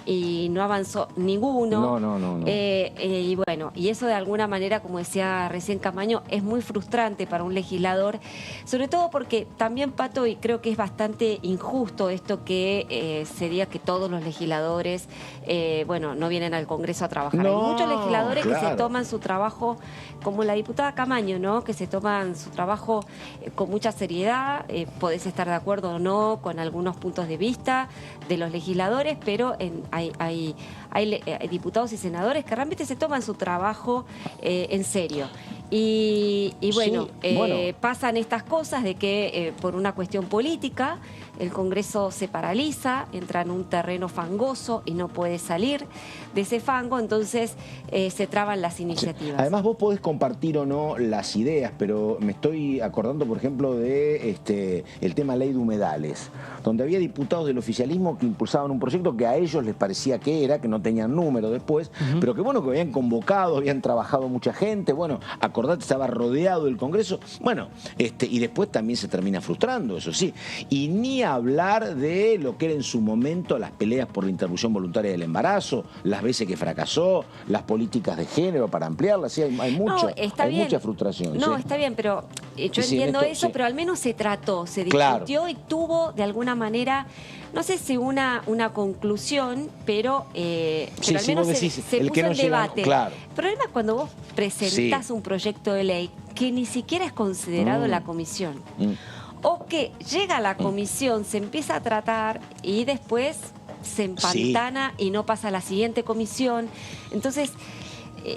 y no avanzó ninguno. No. Y bueno, y eso de alguna manera, como decía recién Camaño, es muy frustrante para un legislador, sobre todo porque también, Pato, y creo que es bastante injusto esto que se diga que todos los legisladores, no vienen al Congreso a trabajar. Hay muchos legisladores que se toman su trabajo, como la diputada Camaño, ¿no? Que se toman su trabajo con mucha seriedad. Podés estar de acuerdo o no con algunos puntos de vista de los legisladores, pero hay diputados y senadores que realmente se toman su trabajo en serio. Y bueno, pasan estas cosas de que por una cuestión política el Congreso se paraliza, entra en un terreno fangoso y no puede salir de ese fango, entonces se traban las iniciativas. Además, vos podés compartir o no las ideas, pero me estoy acordando, por ejemplo, de el tema ley de humedales, donde había diputados del oficialismo que impulsaban un proyecto que a ellos les parecía que no tenían número después, pero que bueno, que habían convocado, habían trabajado mucha gente, bueno, acordate, estaba rodeado el Congreso, bueno, y después también se termina frustrando, eso sí, y ni hablar de lo que era en su momento las peleas por la interrupción voluntaria del embarazo, las veces que fracasó, las políticas de género para ampliarlas, sí, hay mucha frustración. No, está bien, pero yo entiendo eso, pero al menos se trató, se discutió y tuvo de alguna manera, no sé si una conclusión, pero al menos se puso en debate. Claro. El problema es cuando vos presentás un proyecto de ley que ni siquiera es considerado en la comisión. O que llega a la comisión, se empieza a tratar y después se empantana y no pasa a la siguiente comisión. Entonces,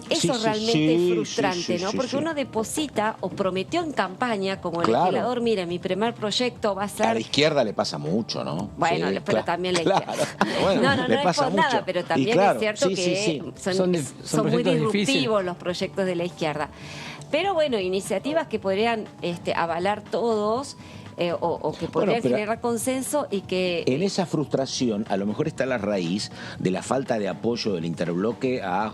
eso realmente es frustrante, ¿no? Porque uno deposita o prometió en campaña como legislador, mire, mi primer proyecto va a ser... A la izquierda le pasa mucho, ¿no? Bueno, pero también la izquierda. Bueno, no es por nada, pero también es cierto que son muy disruptivos los proyectos de la izquierda. Pero bueno, iniciativas que podrían avalar todos... o que podrían generar consenso y que... En esa frustración a lo mejor está la raíz de la falta de apoyo del interbloque a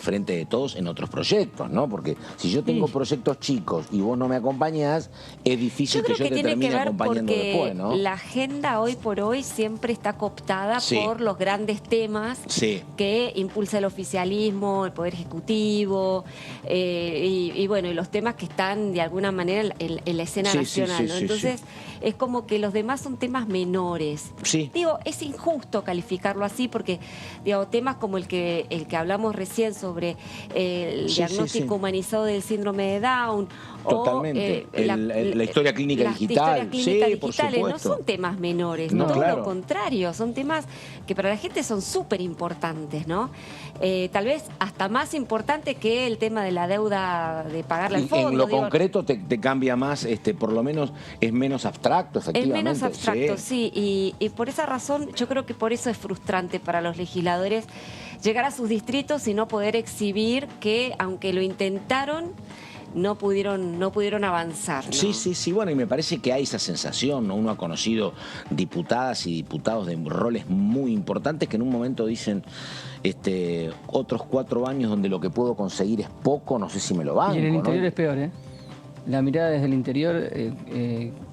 Frente de Todos en otros proyectos, ¿no? Porque si yo tengo proyectos chicos y vos no me acompañás, es difícil que yo te termine acompañando después, ¿no? La agenda hoy por hoy siempre está cooptada por los grandes temas que impulsa el oficialismo, el Poder Ejecutivo, y bueno, y los temas que están de alguna manera en la escena nacional, ¿no? Entonces, es como que los demás son temas menores. Digo, es injusto calificarlo así porque, digo, temas como el que hablamos recién sobre el diagnóstico humanizado del síndrome de Down. Totalmente. La historia clínica digital. Por supuesto. No son temas menores, no, todo lo contrario. Son temas que para la gente son súper importantes, ¿no? Tal vez hasta más importante que el tema de la deuda de pagarle al fondo. En lo concreto te cambia más, por lo menos es menos abstracto, efectivamente. Es menos abstracto, sí. Y por esa razón, yo creo que por eso es frustrante para los legisladores llegar a sus distritos y no poder exhibir que, aunque lo intentaron, no pudieron avanzar, ¿no? Sí, bueno, y me parece que hay esa sensación, ¿no? Uno ha conocido diputadas y diputados de roles muy importantes que en un momento dicen otros 4 años donde lo que puedo conseguir es poco, no sé si me lo banco. Y en el interior es peor, ¿eh? La mirada desde el interior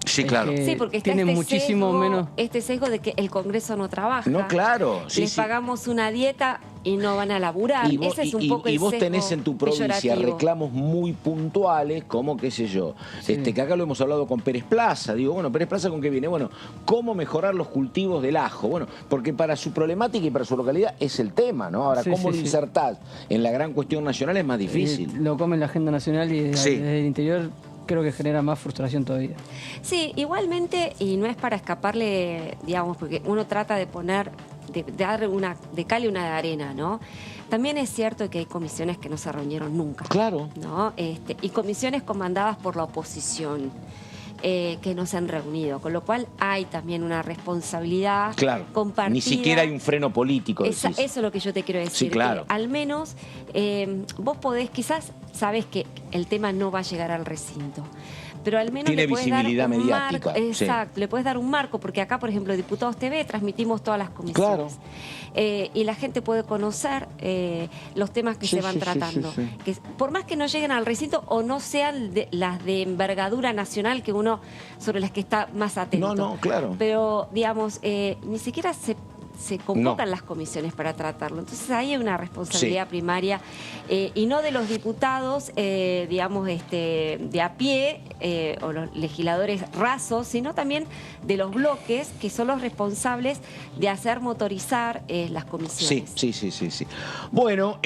sí, claro. Sí, porque está tiene muchísimo menos... este sesgo de que el Congreso no trabaja. No, claro. Les pagamos una dieta y no van a laburar. Ese es un poco el vos sesgo tenés en tu provincia peyorativo. reclamos muy puntuales, como qué sé yo, que acá lo hemos hablado con Pérez Plaza. Digo, bueno, Pérez Plaza, ¿con qué viene? Bueno, ¿cómo mejorar los cultivos del ajo? Bueno, porque para su problemática y para su localidad es el tema, ¿no? Ahora, ¿cómo lo insertás en la gran cuestión nacional? Es más difícil. Lo come en la agenda nacional y desde el interior creo que genera más frustración todavía. Sí, igualmente, y no es para escaparle, digamos, porque uno trata de poner, de dar de cal y una de arena, ¿no? También es cierto que hay comisiones que no se reunieron nunca. Claro. ¿No? Y comisiones comandadas por la oposición. Que no se han reunido, con lo cual hay también una responsabilidad compartida. Ni siquiera hay un freno político. Eso es lo que yo te quiero decir. Sí, claro. Que al menos vos podés, quizás sabés que el tema no va a llegar al recinto, pero al menos tiene le puedes visibilidad dar un mediática. Marco, exacto, le puedes dar un marco, porque acá, por ejemplo, Diputados TV transmitimos todas las comisiones. Y la gente puede conocer los temas que se van tratando. Que, por más que no lleguen al recinto o no sean las de envergadura nacional que uno sobre las que está más atento. No, claro. Pero, digamos, ni siquiera se convocan las comisiones para tratarlo. Entonces ahí hay una responsabilidad primaria y no de los diputados, digamos, de a pie o los legisladores rasos, sino también de los bloques que son los responsables de hacer motorizar las comisiones. Sí. Bueno,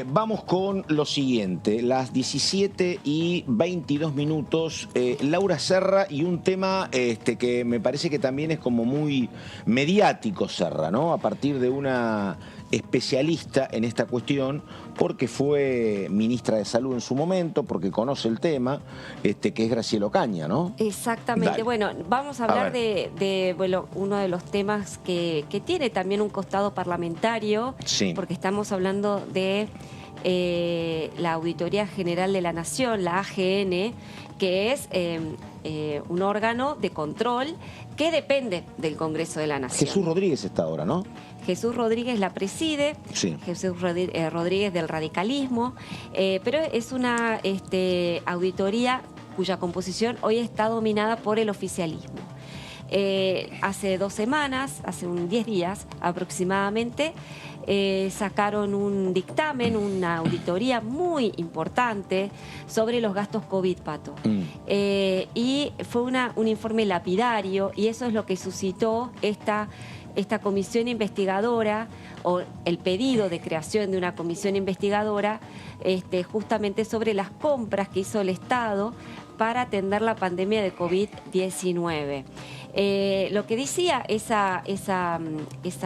vamos con lo siguiente. Las 17:22, Laura Serra y un tema que me parece que también es como muy mediático, ¿no? A partir de una especialista en esta cuestión, porque fue ministra de Salud en su momento, porque conoce el tema, que es Graciela Ocaña, ¿no? Exactamente. Dale. Bueno, vamos a hablar de uno de los temas que tiene también un costado parlamentario, porque estamos hablando de la Auditoría General de la Nación, la AGN, que es un órgano de control que depende del Congreso de la Nación. Jesús Rodríguez está ahora, ¿no? Jesús Rodríguez la preside, Jesús Rodríguez del radicalismo, pero es una auditoría cuya composición hoy está dominada por el oficialismo. Hace 2 semanas, hace 10 días aproximadamente, sacaron un dictamen, una auditoría muy importante sobre los gastos COVID, Pato. Y fue un informe lapidario, y eso es lo que suscitó esta comisión investigadora, o el pedido de creación de una comisión investigadora justamente sobre las compras que hizo el Estado para atender la pandemia de COVID-19. Lo que decía esa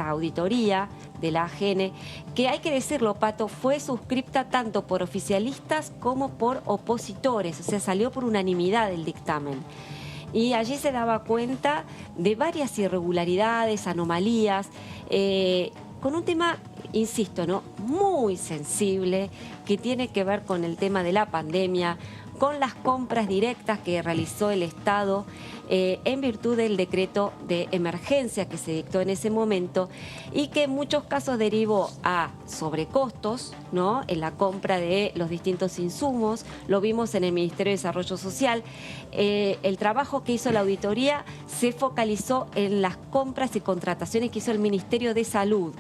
auditoría de la AGN, que hay que decirlo, Pato, fue suscripta tanto por oficialistas como por opositores, o sea, salió por unanimidad el dictamen. Y allí se daba cuenta de varias irregularidades, anomalías, con un tema, insisto, ¿no?, muy sensible, que tiene que ver con el tema de la pandemia, con las compras directas que realizó el Estado en virtud del decreto de emergencia que se dictó en ese momento, y que en muchos casos derivó a sobrecostos, ¿no?, en la compra de los distintos insumos. Lo vimos en el Ministerio de Desarrollo Social. El trabajo que hizo la auditoría se focalizó en las compras y contrataciones que hizo el Ministerio de Salud,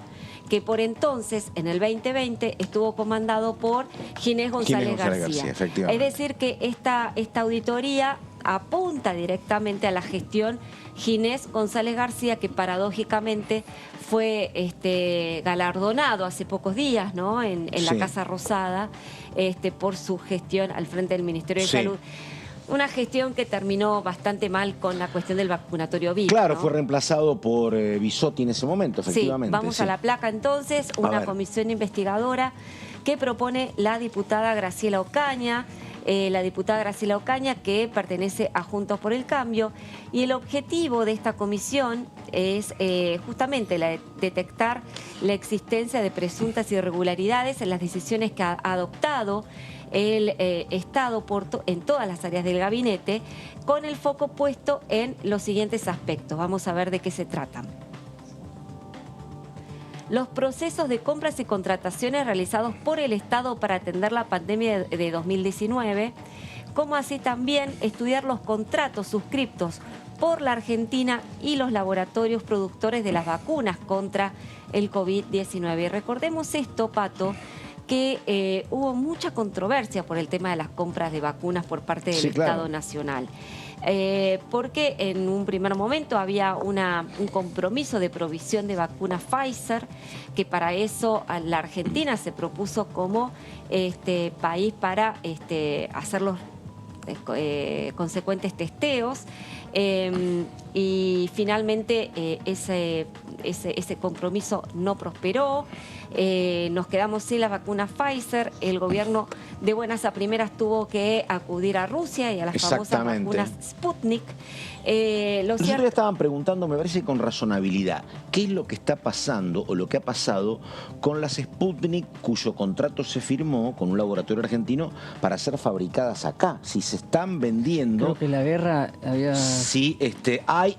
que por entonces, en el 2020, estuvo comandado por Ginés González García. Es decir, que esta auditoría apunta directamente a la gestión Ginés González García, que paradójicamente fue galardonado hace pocos días, ¿no?, en la Casa Rosada, por su gestión al frente del Ministerio de Salud. Una gestión que terminó bastante mal con la cuestión del vacunatorio VIP. Claro, ¿no? Fue reemplazado por Bisotti en ese momento, efectivamente. Vamos a la placa entonces, una comisión investigadora que propone la diputada Graciela Ocaña. La diputada Graciela Ocaña, que pertenece a Juntos por el Cambio, y el objetivo de esta comisión es justamente detectar la existencia de presuntas irregularidades en las decisiones que ha adoptado el Estado en todas las áreas del gabinete, con el foco puesto en los siguientes aspectos. Vamos a ver de qué se trata. Los procesos de compras y contrataciones realizados por el Estado para atender la pandemia de 2019, como así también estudiar los contratos suscriptos por la Argentina y los laboratorios productores de las vacunas contra el COVID-19. Y recordemos esto, Pato, que hubo mucha controversia por el tema de las compras de vacunas por parte del Estado Nacional. Porque en un primer momento había un compromiso de provisión de vacunas Pfizer, que para eso la Argentina se propuso como país para hacer los consecuentes testeos, y finalmente ese compromiso no prosperó. Nos quedamos sin la vacuna Pfizer. El gobierno de buenas a primeras tuvo que acudir a Rusia y a las famosas vacunas Sputnik. Los otros estaban preguntando, me parece con razonabilidad, qué es lo que está pasando o lo que ha pasado con las Sputnik cuyo contrato se firmó con un laboratorio argentino para ser fabricadas acá. Si se están vendiendo... Creo que la guerra había... Sí, hay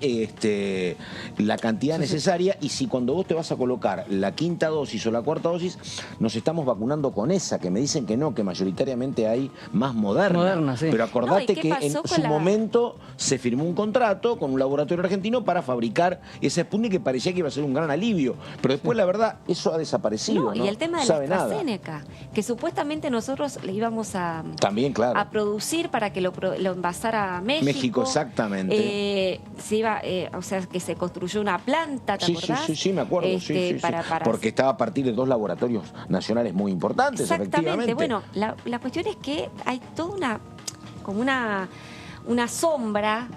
la cantidad necesaria, y si cuando vos te vas a colocar la quinta dosis o la cuarta dosis, nos estamos vacunando con esa, que me dicen que no, que mayoritariamente hay más moderna. Pero acordate que en su momento se firmó un contrato con un laboratorio argentino para fabricar esa Sputnik, que parecía que iba a ser un gran alivio. Pero después, la verdad, eso ha desaparecido. Y el tema de la AstraZeneca, que supuestamente nosotros le íbamos a producir para que lo envasara México. México, exactamente. Se iba, o sea, que se construyó una planta, ¿te acordás? Sí, me acuerdo. Porque estaba a partir de 2 laboratorios nacionales muy importantes, efectivamente. Bueno, la cuestión es que hay toda una sombra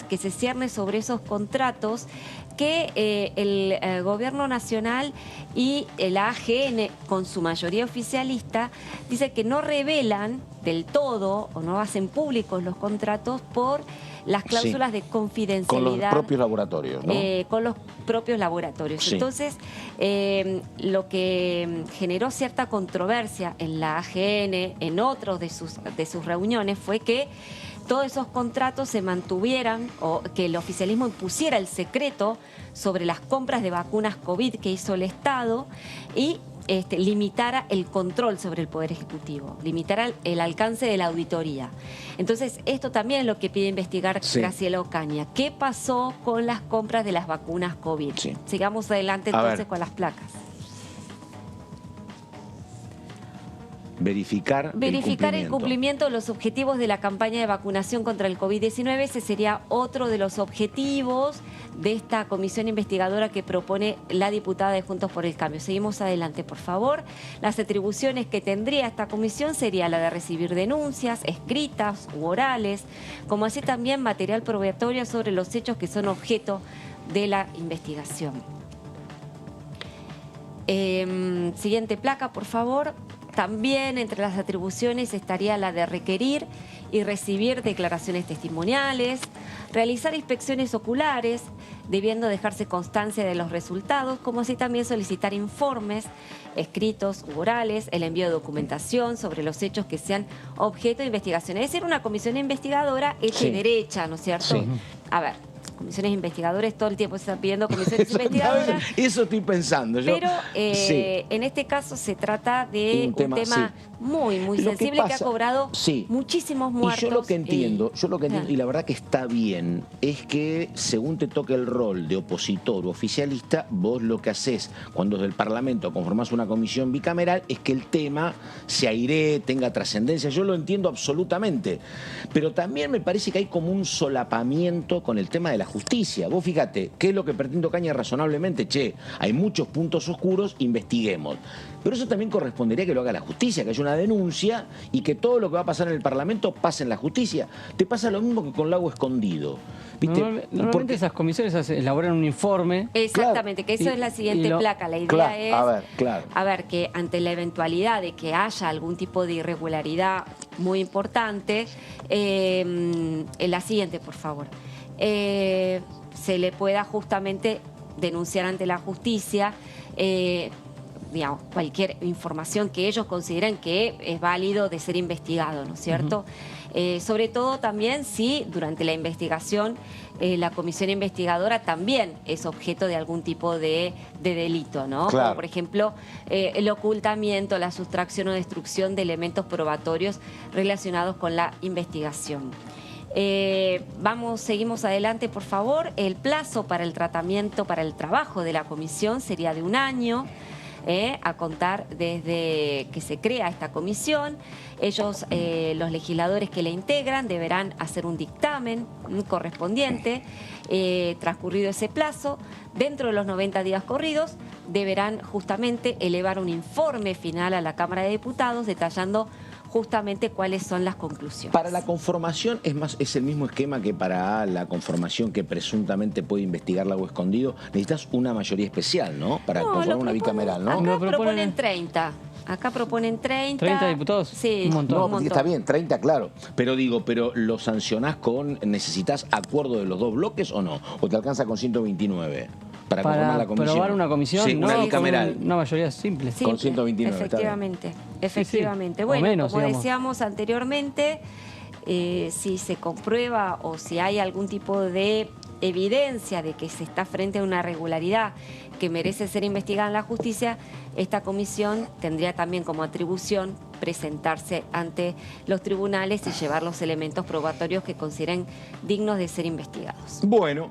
que se cierne sobre esos contratos, que el gobierno nacional y la AGN, con su mayoría oficialista, dice que no revelan del todo o no hacen públicos los contratos por las cláusulas de confidencialidad. Con los propios laboratorios, ¿no? Con los propios laboratorios. Entonces, lo que generó cierta controversia en la AGN, en otros de sus reuniones, fue que todos esos contratos se mantuvieran, o que el oficialismo impusiera el secreto sobre las compras de vacunas COVID que hizo el Estado, y limitara el control sobre el Poder Ejecutivo, limitara el alcance de la auditoría. Entonces, esto también es lo que pide investigar Graciela Ocaña. ¿Qué pasó con las compras de las vacunas COVID? Sigamos adelante entonces con las placas. Verificar el cumplimiento de los objetivos de la campaña de vacunación contra el COVID-19. Ese sería otro de los objetivos de esta comisión investigadora que propone la diputada de Juntos por el Cambio. Seguimos adelante, por favor. Las atribuciones que tendría esta comisión sería la de recibir denuncias escritas u orales, como así también material probatorio sobre los hechos que son objeto de la investigación. Siguiente placa, por favor. También entre las atribuciones estaría la de requerir y recibir declaraciones testimoniales, realizar inspecciones oculares, debiendo dejarse constancia de los resultados, como así también solicitar informes escritos u orales, el envío de documentación sobre los hechos que sean objeto de investigación. Es decir, una comisión investigadora hecha y derecha, ¿no es cierto? Sí. A ver, comisiones investigadores, todo el tiempo se están pidiendo comisiones investigadoras. Eso estoy pensando yo. Pero en este caso se trata de un tema muy sensible que ha cobrado muchísimos muertos. Y yo lo que entiendo, y la verdad que está bien, es que según te toque el rol de opositor o oficialista, vos lo que haces cuando desde el Parlamento conformás una comisión bicameral es que el tema se airee, tenga trascendencia. Yo lo entiendo absolutamente. Pero también me parece que hay como un solapamiento con el tema de la justicia. Vos fíjate, ¿qué es lo que pretende Ocaña razonablemente? Che, hay muchos puntos oscuros, investiguemos. Pero eso también correspondería que lo haga la justicia, que haya una denuncia y que todo lo que va a pasar en el Parlamento pase en la justicia. Te pasa lo mismo que con Lago Escondido. ¿Viste? Normalmente esas comisiones elaboran un informe. Exactamente, que eso es la siguiente placa. La idea es, a ver, que ante la eventualidad de que haya algún tipo de irregularidad muy importante, la siguiente, por favor. Se le pueda justamente denunciar ante la justicia digamos, cualquier información que ellos consideren que es válido de ser investigado, ¿no es cierto? Sobre todo también si durante la investigación la comisión investigadora también es objeto de algún tipo de delito, ¿no? Como por ejemplo el ocultamiento, la sustracción o destrucción de elementos probatorios relacionados con la investigación. Seguimos adelante, por favor. El plazo para el tratamiento, para el trabajo de la comisión sería de 1 año, a contar desde que se crea esta comisión. Ellos, los legisladores que la integran, deberán hacer un dictamen correspondiente. Transcurrido ese plazo, dentro de los 90 días corridos, deberán justamente elevar un informe final a la Cámara de Diputados detallando justamente cuáles son las conclusiones. Para la conformación es el mismo esquema que para la conformación que presuntamente puede investigar Lago Escondido. Necesitas una mayoría especial, ¿no? Para conformar una bicameral, ¿no? Acá proponen 30. Acá proponen 30. ¿30 diputados? Sí, un montón. No, un montón. Está bien, 30, claro. Pero digo, ¿lo sancionás necesitas acuerdo de los dos bloques o no? ¿O te alcanza con 129? Para conformar la comisión. Probar una comisión, sí, una bicameral. Una mayoría simple. Con 129. Efectivamente, efectivamente. Bueno, menos, como digamos. decíamos anteriormente, si se comprueba o si hay algún tipo de evidencia de que se está frente a una irregularidad que merece ser investigada en la justicia, esta comisión tendría también como atribución presentarse ante los tribunales y llevar los elementos probatorios que consideren dignos de ser investigados. Bueno,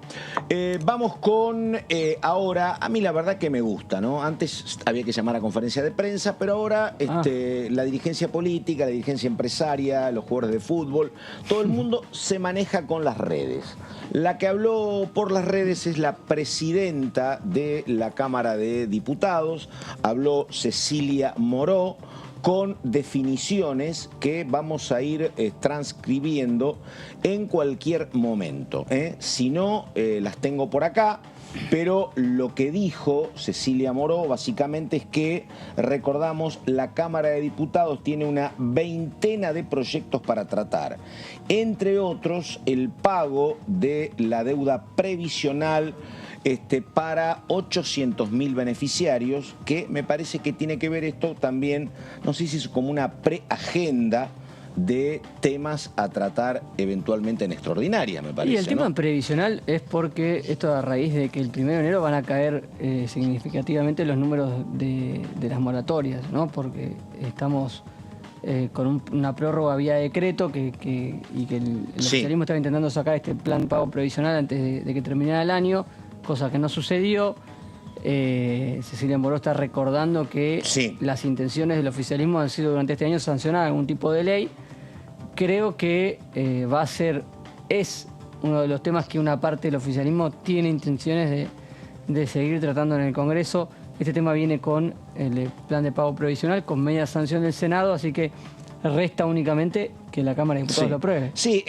vamos con ahora, a mí la verdad que me gusta, ¿no? Antes había que llamar a conferencia de prensa, pero ahora la dirigencia política, la dirigencia empresaria, los jugadores de fútbol, todo el mundo se maneja con las redes. La que habló por las redes es la presidenta de la Cámara de Diputados, habló Cecilia Moró, con definiciones que vamos a ir transcribiendo en cualquier momento. Si no, las tengo por acá, pero lo que dijo Cecilia Moró básicamente es que, recordamos, la Cámara de Diputados tiene una 20 de proyectos para tratar, entre otros el pago de la deuda previsional para 800.000 beneficiarios, que me parece que tiene que ver esto también, no sé si es como una preagenda de temas a tratar eventualmente en extraordinaria, me parece. Y el tema previsional es porque esto a raíz de que el 1 de enero van a caer significativamente los números de las moratorias, ¿no? Porque estamos con una prórroga vía decreto y que el oficialismo estaba intentando sacar este plan de pago previsional antes de que terminara el año, cosa que no sucedió. Cecilia Moró está recordando que las intenciones del oficialismo han sido durante este año sancionar algún tipo de ley. Creo que es uno de los temas que una parte del oficialismo tiene intenciones de seguir tratando en el Congreso. Este tema viene con el plan de pago provisional, con media sanción del Senado, así que resta únicamente que la Cámara de Diputados lo apruebe. Sí,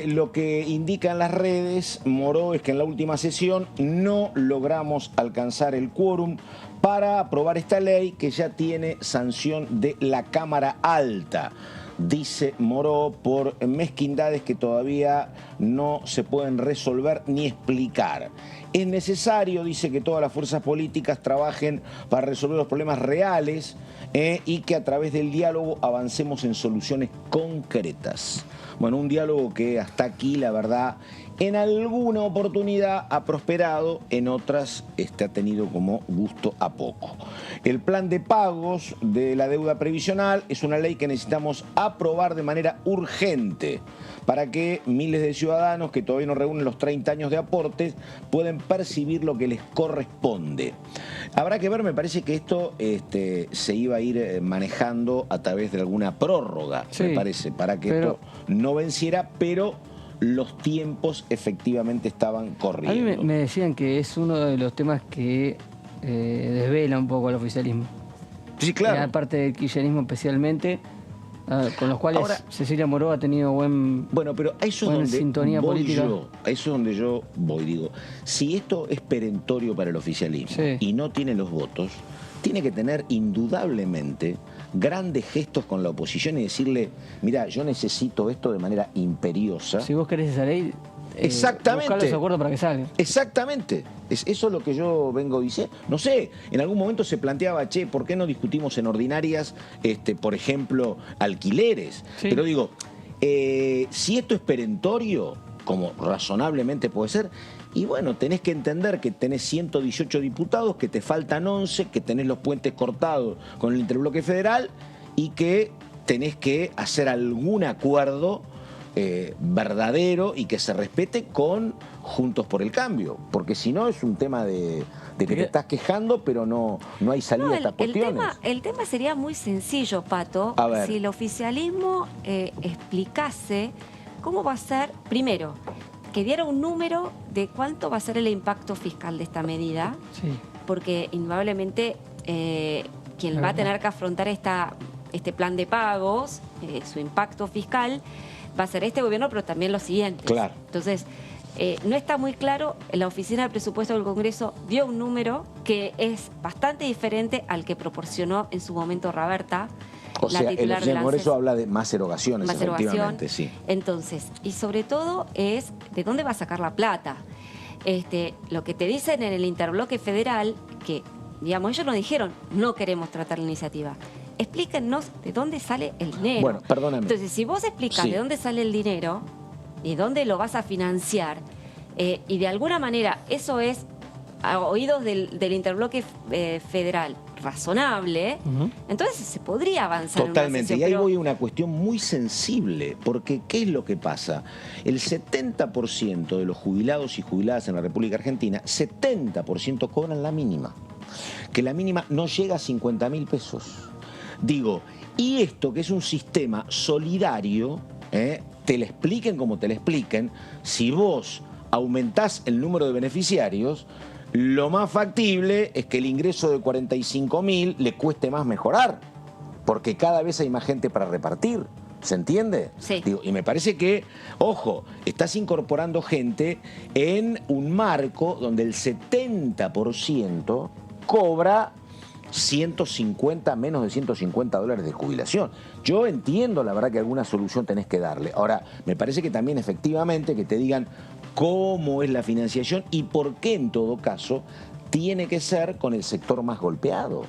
lo que indican las redes, Moró, es que en la última sesión no logramos alcanzar el quórum para aprobar esta ley que ya tiene sanción de la Cámara Alta. Dice Moró, por mezquindades que todavía no se pueden resolver ni explicar. Es necesario, dice, que todas las fuerzas políticas trabajen para resolver los problemas reales y que a través del diálogo avancemos en soluciones concretas. Bueno, un diálogo que hasta aquí, la verdad, en alguna oportunidad ha prosperado, en otras ha tenido como gusto a poco. El plan de pagos de la deuda previsional es una ley que necesitamos aprobar de manera urgente para que miles de ciudadanos que todavía no reúnen los 30 años de aportes puedan percibir lo que les corresponde. Habrá que ver, me parece que esto se iba a ir manejando a través de alguna prórroga, me parece, para que esto no venciera, pero los tiempos efectivamente estaban corriendo. A mí me decían que es uno de los temas que desvela un poco al oficialismo. Sí, claro. Aparte del kirchnerismo especialmente, con los cuales ahora, Cecilia Moró ha tenido pero eso es donde sintonía política. Eso es donde yo voy, digo, si esto es perentorio para el oficialismo y no tiene los votos, tiene que tener indudablemente grandes gestos con la oposición y decirle, mira, yo necesito esto de manera imperiosa. Si vos querés esa ley, exactamente, buscar los acuerdos para que salga. Exactamente. Eso es lo que yo vengo diciendo. No sé, en algún momento se planteaba, ¿por qué no discutimos en ordinarias, por ejemplo, alquileres? Pero digo, si esto es perentorio, como razonablemente puede ser, y bueno, tenés que entender que tenés 118 diputados, que te faltan 11, que tenés los puentes cortados con el interbloque federal y que tenés que hacer algún acuerdo verdadero y que se respete con Juntos por el Cambio, porque si no es un tema de que te estás quejando, pero no hay salida a estas cuestiones. El tema sería muy sencillo, Pato, si el oficialismo explicase cómo va a ser, primero, que diera un número de cuánto va a ser el impacto fiscal de esta medida, porque indudablemente quien va a tener que afrontar este plan de pagos, su impacto fiscal, va a ser este gobierno, pero también los siguientes. Claro. Entonces, no está muy claro. La Oficina de Presupuesto del Congreso dio un número que es bastante diferente al que proporcionó en su momento Raberta. O sea, el Congreso habla de más erogaciones, efectivamente, sí. Entonces, y sobre todo es de dónde va a sacar la plata. Lo que te dicen en el interbloque federal, que, digamos, ellos nos dijeron, no queremos tratar la iniciativa. Explíquennos de dónde sale el dinero. Bueno, perdóname. Entonces, si vos explicás de dónde sale el dinero y dónde lo vas a financiar, y de alguna manera eso es a oídos del interbloque federal razonable, entonces se podría avanzar. Totalmente. Y ahí voy a una cuestión muy sensible, porque ¿qué es lo que pasa? El 70% de los jubilados y jubiladas en la República Argentina, 70% cobran la mínima, que la mínima no llega a 50.000 pesos. Digo, y esto que es un sistema solidario, te lo expliquen como te lo expliquen, si vos aumentás el número de beneficiarios, lo más factible es que el ingreso de 45.000 le cueste más mejorar, porque cada vez hay más gente para repartir. ¿Se entiende? Sí. Digo, y me parece que, ojo, estás incorporando gente en un marco donde el 70% cobra 150, menos de 150 dólares de jubilación. Yo entiendo, la verdad, que alguna solución tenés que darle. Ahora, me parece que también efectivamente que te digan cómo es la financiación y por qué en todo caso tiene que ser con el sector más golpeado.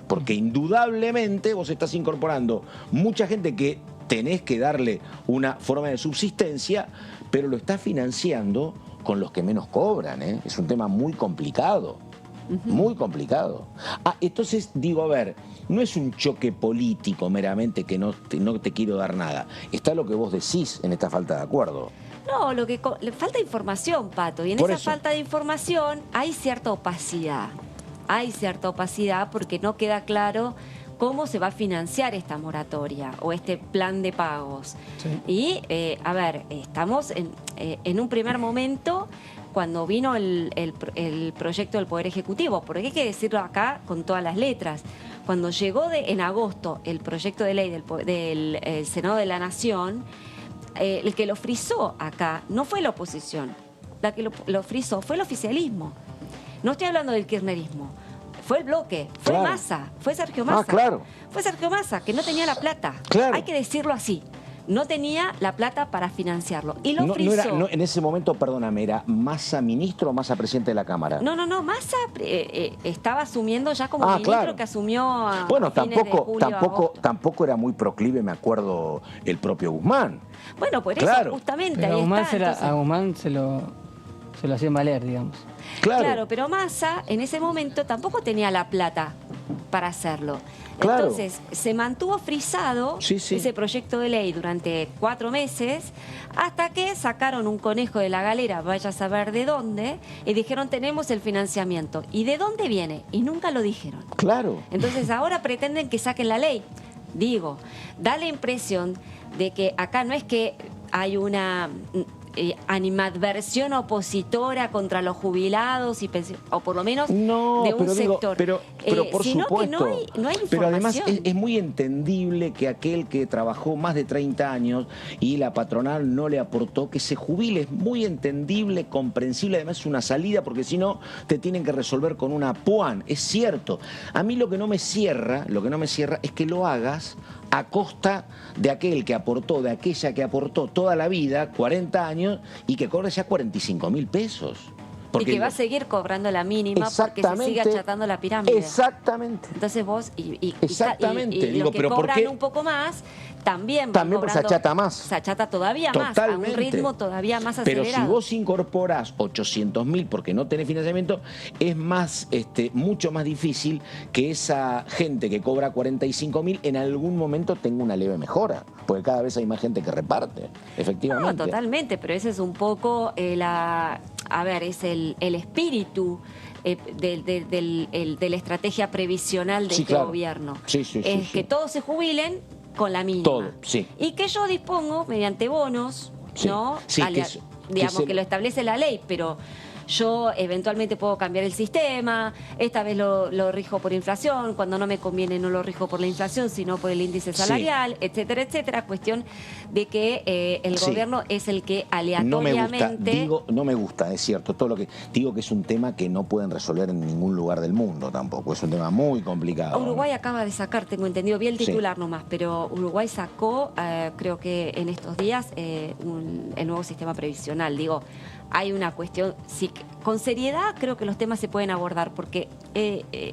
Porque indudablemente vos estás incorporando mucha gente que tenés que darle una forma de subsistencia, pero lo estás financiando con los que menos cobran, ¿eh? Es un tema muy complicado. Muy complicado. Entonces digo, a ver, no es un choque político meramente que no te quiero dar nada. Está lo que vos decís en esta falta de acuerdo. No, le falta información, Pato, y en esa falta de información hay cierta opacidad. hay cierta opacidad porque no queda claro cómo se va a financiar esta moratoria o este plan de pagos. Sí. Y, a ver, estamos en un primer momento cuando vino el proyecto del Poder Ejecutivo, porque hay que decirlo acá con todas las letras. Cuando llegó en agosto el proyecto de ley del Senado de la Nación, el que lo frizó acá no fue la oposición, la que lo frizó fue el oficialismo. No estoy hablando del kirchnerismo. Fue el bloque, fue Massa, fue Sergio Massa. Claro. Fue Sergio Massa, que no tenía la plata. Claro. Hay que decirlo así. No tenía la plata para financiarlo. Y lo frizó. En ese momento, perdóname, ¿era Massa ministro o Massa presidente de la Cámara? No. Massa estaba asumiendo ya como ministro que asumió a fines de julio, tampoco era muy proclive, me acuerdo, el propio Guzmán. Bueno, por eso, justamente, pero ahí a Guzmán se lo hacían valer, digamos. Claro, pero Massa en ese momento tampoco tenía la plata para hacerlo. Claro. Entonces, se mantuvo frisado ese proyecto de ley durante 4 meses, hasta que sacaron un conejo de la galera, vaya a saber de dónde, y dijeron, tenemos el financiamiento. ¿Y de dónde viene? Y nunca lo dijeron. Claro. Entonces, ahora pretenden que saquen la ley. Digo, da la impresión de que acá no es que hay una animadversión opositora contra los jubilados y o por lo menos de un sector. Pero por sino supuesto. Que no hay información. Pero además es muy entendible que aquel que trabajó más de 30 años y la patronal no le aportó, que se jubile. Es muy entendible, comprensible, además es una salida, porque si no te tienen que resolver con una PUAN. Es cierto. A mí lo que no me cierra es que lo hagas a costa de aquel que aportó, de aquella que aportó toda la vida, 40 años, y que cobra ya 45.000 pesos. Porque y que va a seguir cobrando la mínima porque se sigue achatando la pirámide. Exactamente. Entonces vos Exactamente. Y digo, los que pero cobran ¿por qué? Un poco más también se achata más. Se achata todavía Totalmente. más, a un ritmo todavía más acelerado. Pero si vos incorporás 800.000 porque no tenés financiamiento, es más, mucho más difícil que esa gente que cobra 45.000 en algún momento tenga una leve mejora, porque cada vez hay más gente que reparte, efectivamente. No, totalmente, pero ese es un poco es el espíritu de la estrategia previsional de este gobierno. Que todos se jubilen con la mínima. Todo, sí. Y que yo dispongo mediante bonos, ¿no? Que lo establece la ley, pero yo eventualmente puedo cambiar el sistema, esta vez lo rijo por inflación, cuando no me conviene no lo rijo por la inflación, sino por el índice salarial, etcétera, etcétera. Cuestión de que el gobierno es el que aleatoriamente... No me gusta, es cierto, todo lo que digo que es un tema que no pueden resolver en ningún lugar del mundo tampoco, es un tema muy complicado. Uruguay acaba de sacar, tengo entendido, vi el titular nomás, pero Uruguay sacó, creo que en estos días, el nuevo sistema previsional, digo... Hay una cuestión, con seriedad creo que los temas se pueden abordar, porque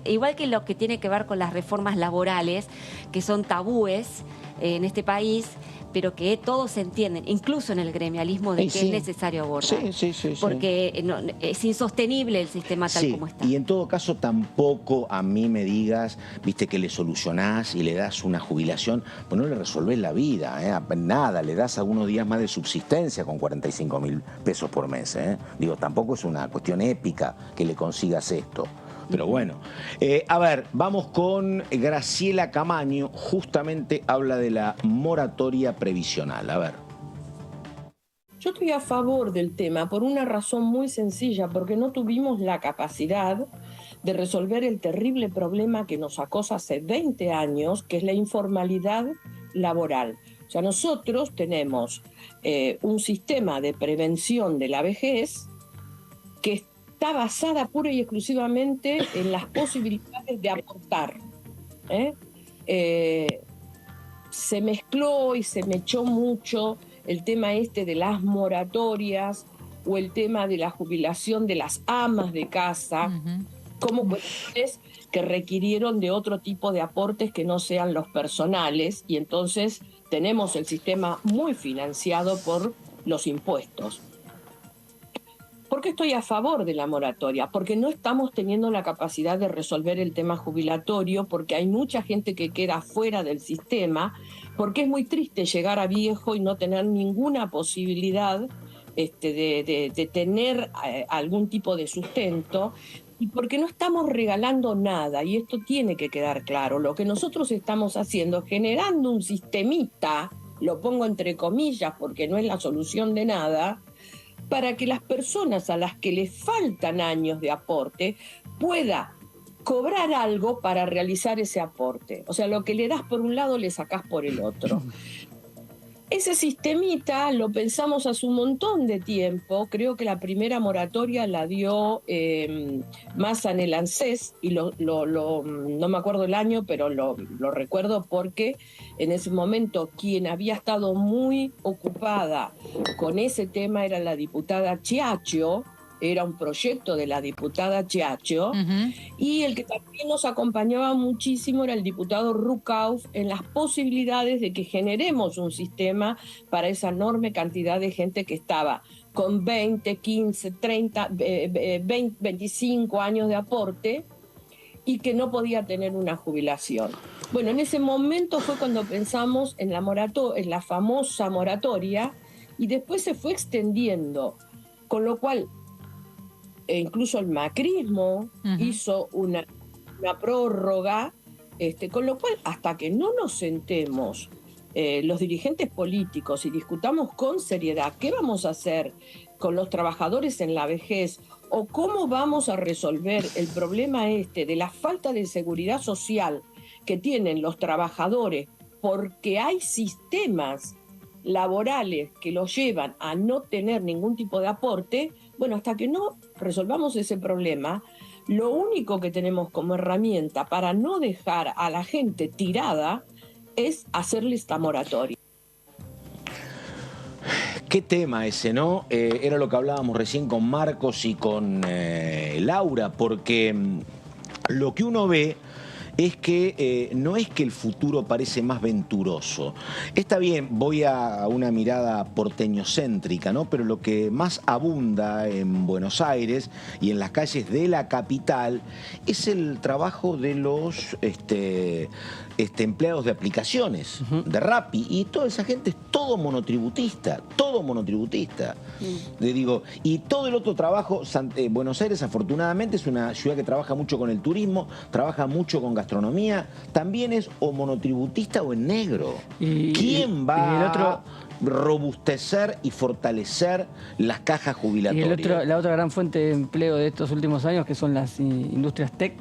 igual que lo que tiene que ver con las reformas laborales, que son tabúes en este país, pero que todos entienden, incluso en el gremialismo, de que es necesario abordar. Porque es insostenible el sistema tal como está. Y en todo caso tampoco a mí me digas, viste, que le solucionás y le das una jubilación, pues no le resolvés la vida, nada, le das algunos días más de subsistencia con 45.000 pesos por mes. Digo, tampoco es una cuestión épica que le consigas esto. Pero bueno, a ver, vamos con Graciela Camaño, justamente habla de la moratoria previsional. A ver. Yo estoy a favor del tema por una razón muy sencilla, porque no tuvimos la capacidad de resolver el terrible problema que nos acosa hace 20 años, que es la informalidad laboral. O sea, nosotros tenemos un sistema de prevención de la vejez que está basada pura y exclusivamente en las posibilidades de aportar. Se mezcló y se mechó mucho el tema de las moratorias o el tema de la jubilación de las amas de casa, como cuestiones que requirieron de otro tipo de aportes que no sean los personales, y entonces tenemos el sistema muy financiado por los impuestos. ¿Por qué estoy a favor de la moratoria? Porque no estamos teniendo la capacidad de resolver el tema jubilatorio, porque hay mucha gente que queda fuera del sistema, porque es muy triste llegar a viejo y no tener ninguna posibilidad de tener algún tipo de sustento, y porque no estamos regalando nada, y esto tiene que quedar claro. Lo que nosotros estamos haciendo, generando un sistemita, lo pongo entre comillas porque no es la solución de nada, para que las personas a las que les faltan años de aporte pueda cobrar algo para realizar ese aporte. O sea, lo que le das por un lado le sacás por el otro. Ese sistemita lo pensamos hace un montón de tiempo. Creo que la primera moratoria la dio Massa en el ANSES, y no me acuerdo el año, pero lo recuerdo porque en ese momento quien había estado muy ocupada con ese tema era la diputada Chiacho. Era un proyecto de la diputada Chiacho, y el que también nos acompañaba muchísimo era el diputado Rucauf en las posibilidades de que generemos un sistema para esa enorme cantidad de gente que estaba con 20, 15, 30, 20, 25 años de aporte y que no podía tener una jubilación. Bueno, en ese momento fue cuando pensamos en la famosa moratoria, y después se fue extendiendo, con lo cual incluso el macrismo hizo una prórroga, con lo cual hasta que no nos sentemos los dirigentes políticos y discutamos con seriedad qué vamos a hacer con los trabajadores en la vejez, o cómo vamos a resolver el problema de la falta de seguridad social que tienen los trabajadores, porque hay sistemas laborales que los llevan a no tener ningún tipo de aporte. Bueno, hasta que no resolvamos ese problema, lo único que tenemos como herramienta para no dejar a la gente tirada es hacerle esta moratoria. Qué tema ese, ¿no? Era lo que hablábamos recién con Marcos y con Laura, porque lo que uno ve es que no es que el futuro parece más venturoso. Está bien, voy a una mirada porteñocéntrica, ¿no? Pero lo que más abunda en Buenos Aires y en las calles de la capital es el trabajo de los empleados de aplicaciones, de Rappi, y toda esa gente es todo monotributista, todo monotributista. Le digo, y todo el otro trabajo, Buenos Aires afortunadamente es una ciudad que trabaja mucho con el turismo, trabaja mucho con gastronomía, también es o monotributista o en negro. ¿Quién va a robustecer y fortalecer las cajas jubilatorias? Y la otra gran fuente de empleo de estos últimos años, que son las industrias tech,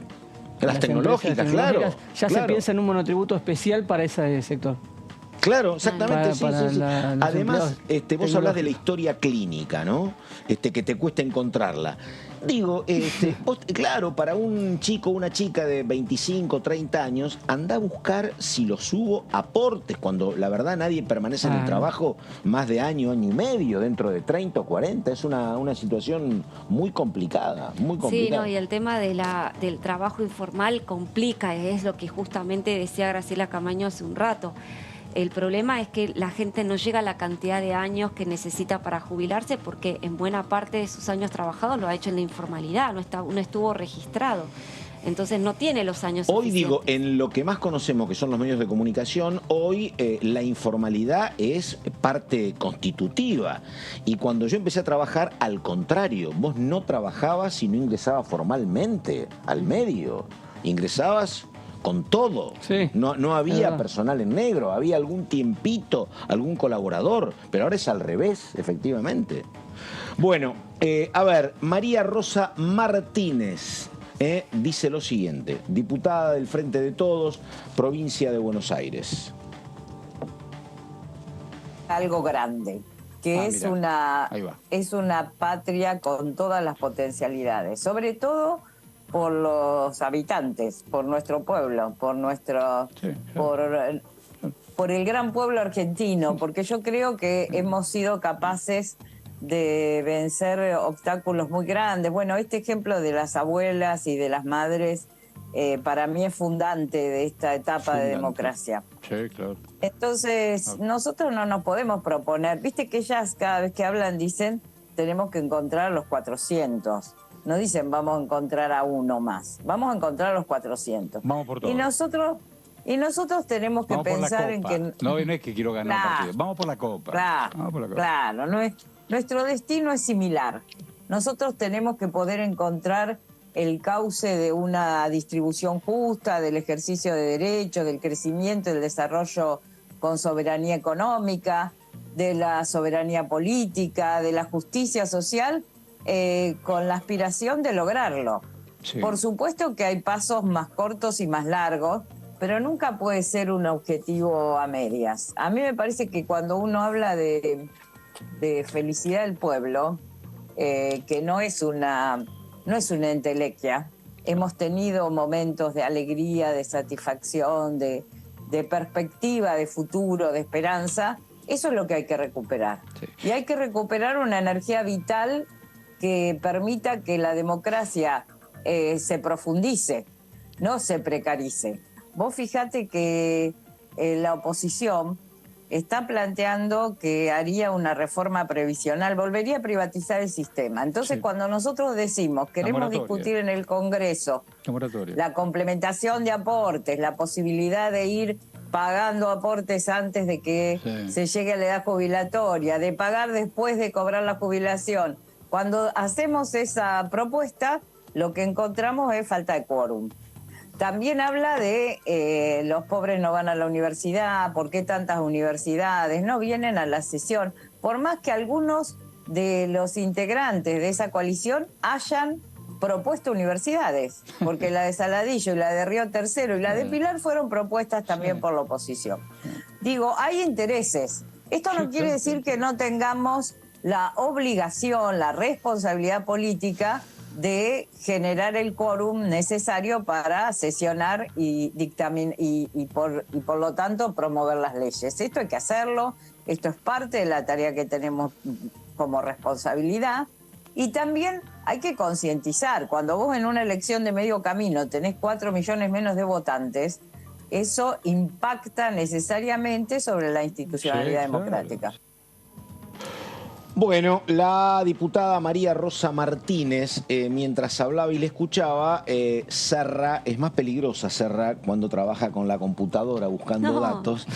las tecnológicas, claro. Ya se piensa en un monotributo especial para ese sector. Claro, exactamente. Sí. Además, vos hablás de la tecnológicos. historia clínica, ¿no? Que te cuesta encontrarla. Digo, vos, claro, para un chico o una chica de 25, 30 años, anda a buscar, si los hubo, aportes, cuando la verdad nadie permanece en el trabajo más de año y medio, dentro de 30 o 40. Es una situación muy complicada, muy complicada. Sí, no, y el tema del trabajo informal complica, es lo que justamente decía Graciela Camaño hace un rato. El problema es que la gente no llega a la cantidad de años que necesita para jubilarse, porque en buena parte de sus años trabajados lo ha hecho en la informalidad, no estuvo registrado. Entonces no tiene los años Hoy suficientes. digo, en lo que más conocemos, que son los medios de comunicación, hoy la informalidad es parte constitutiva. Y cuando yo empecé a trabajar, al contrario, vos no trabajabas si no ingresabas formalmente al medio. Ingresabas con todo. Sí, no había personal en negro, había algún tiempito, algún colaborador, pero ahora es al revés, efectivamente. Bueno, a ver, María Rosa Martínez dice lo siguiente, diputada del Frente de Todos, provincia de Buenos Aires. Algo grande, que es una patria con todas las potencialidades, sobre todo por los habitantes, por nuestro pueblo, por el gran pueblo argentino, porque yo creo que hemos sido capaces de vencer obstáculos muy grandes. Bueno, este ejemplo de las abuelas y de las madres para mí es fundante de esta etapa de democracia. Sí, claro. Entonces, nosotros no nos podemos proponer, viste que ellas cada vez que hablan dicen tenemos que encontrar los 400. No dicen vamos a encontrar a uno más, vamos a encontrar a los 400. Vamos por todo. Y nosotros tenemos que vamos pensar en que... No es que quiero ganar partido, vamos por la Copa. Claro, nuestro destino es similar. Nosotros tenemos que poder encontrar el cauce de una distribución justa, del ejercicio de derechos, del crecimiento, del desarrollo con soberanía económica, de la soberanía política, de la justicia social, con la aspiración de lograrlo. Sí. Por supuesto que hay pasos más cortos y más largos, pero nunca puede ser un objetivo a medias. A mí me parece que cuando uno habla de felicidad del pueblo, que no es una entelequia, hemos tenido momentos de alegría, de satisfacción, de perspectiva, de futuro, de esperanza. Eso es lo que hay que recuperar. Sí. Y hay que recuperar una energía vital que permita que la democracia se profundice, no se precarice. Vos fijate que la oposición está planteando que haría una reforma previsional, volvería a privatizar el sistema. Entonces, sí, cuando nosotros decimos, queremos discutir en el Congreso la complementación de aportes, la posibilidad de ir pagando aportes antes de que se llegue a la edad jubilatoria, de pagar después de cobrar la jubilación, cuando hacemos esa propuesta, lo que encontramos es falta de quórum. También habla de los pobres no van a la universidad, ¿por qué tantas universidades no vienen a la sesión? Por más que algunos de los integrantes de esa coalición hayan propuesto universidades, porque la de Saladillo y la de Río Tercero y la de Pilar fueron propuestas también por la oposición. Digo, hay intereses. Esto no quiere decir que no tengamos la obligación, la responsabilidad política de generar el quórum necesario para sesionar y por lo tanto promover las leyes. Esto hay que hacerlo, esto es parte de la tarea que tenemos como responsabilidad. Y también hay que concientizar, cuando vos en una elección de medio camino tenés 4 millones menos de votantes, eso impacta necesariamente sobre la institucionalidad democrática. Bueno, la diputada María Rosa Martínez, mientras hablaba y le escuchaba, Serra, es más peligrosa Serra cuando trabaja con la computadora buscando datos.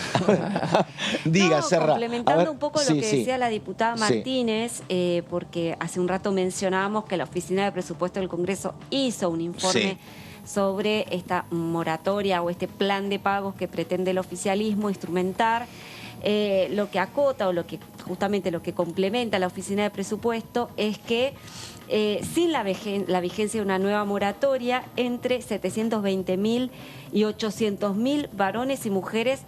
Diga, Serra. Complementando un poco lo que decía la diputada Martínez, porque hace un rato mencionábamos que la Oficina de Presupuesto del Congreso hizo un informe sobre esta moratoria o este plan de pagos que pretende el oficialismo instrumentar. Lo que acota o justamente lo que complementa la Oficina de Presupuesto es que sin la vigencia de una nueva moratoria, entre 720.000 y 800.000 varones y mujeres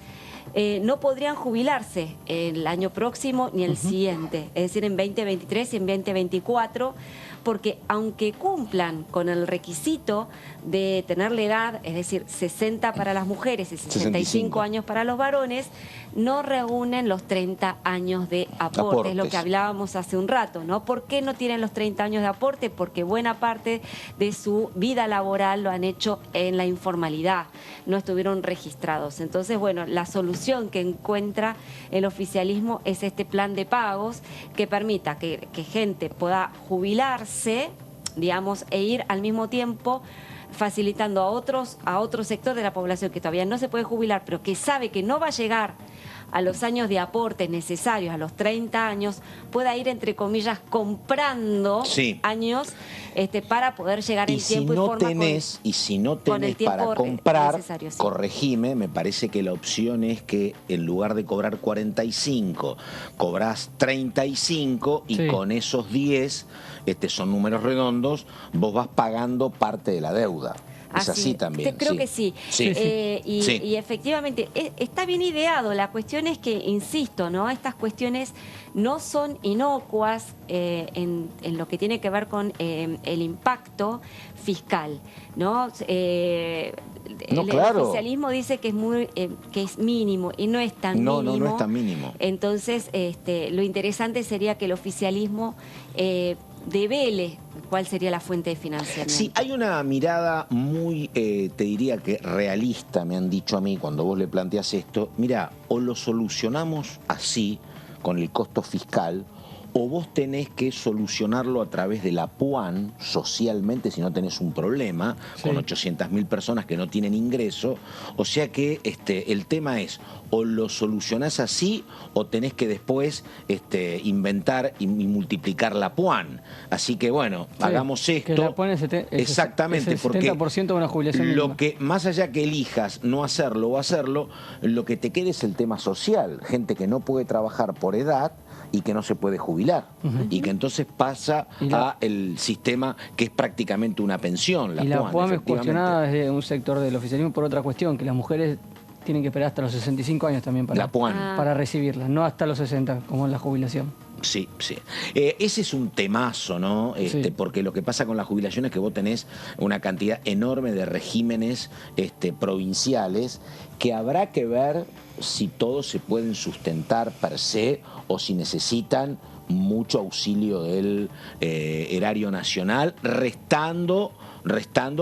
no podrían jubilarse el año próximo ni el siguiente, es decir, en 2023 y en 2024, porque aunque cumplan con el requisito de tener la edad, es decir, 60 para las mujeres y 65 años para los varones, no reúnen los 30 años de aporte, es lo que hablábamos hace un rato, ¿no? ¿Por qué no tienen los 30 años de aporte? Porque buena parte de su vida laboral lo han hecho en la informalidad, no estuvieron registrados. Entonces, bueno, la solución que encuentra el oficialismo es este plan de pagos que permita que gente pueda jubilarse, digamos, e ir al mismo tiempo facilitando a otro sector de la población que todavía no se puede jubilar, pero que sabe que no va a llegar a los años de aporte necesarios, a los 30 años, pueda ir, entre comillas, comprando años para poder llegar en tiempo y forma. Y si no tenés para comprar, corregime, me parece que la opción es que en lugar de cobrar 45, cobrás 35 y con esos 10, son números redondos, vos vas pagando parte de la deuda. Es así también. Creo que sí. Y efectivamente está bien ideado. La cuestión es que, insisto, ¿no? Estas cuestiones no son inocuas en lo que tiene que ver con el impacto fiscal, ¿no? El oficialismo dice que es mínimo y no es tan mínimo. No es tan mínimo. Entonces, lo interesante sería que el oficialismo devele cuál sería la fuente de financiamiento. Sí, hay una mirada muy, te diría que realista, me han dicho a mí cuando vos le planteás esto. Mirá, o lo solucionamos así, con el costo fiscal, o vos tenés que solucionarlo a través de la PUAN socialmente si no tenés un problema, con 800.000 personas que no tienen ingreso. O sea que el tema es, o lo solucionás así o tenés que después inventar y multiplicar la PUAN. Así que bueno, hagamos esto. Que la PUAN exactamente, es el 70% de una jubilación lo mínima. que, más allá que elijas no hacerlo o hacerlo, lo que te quede es el tema social. Gente que no puede trabajar por edad y que no se puede jubilar, y que entonces pasa a el sistema que es prácticamente una pensión. La PUAN es cuestionada desde un sector del oficialismo por otra cuestión, que las mujeres tienen que esperar hasta los 65 años también para recibirlas, no hasta los 60, como en la jubilación. Sí, sí. Ese es un temazo, ¿no? Porque lo que pasa con la jubilación es que vos tenés una cantidad enorme de regímenes provinciales que habrá que ver si todos se pueden sustentar per se o si necesitan mucho auxilio del erario nacional, restando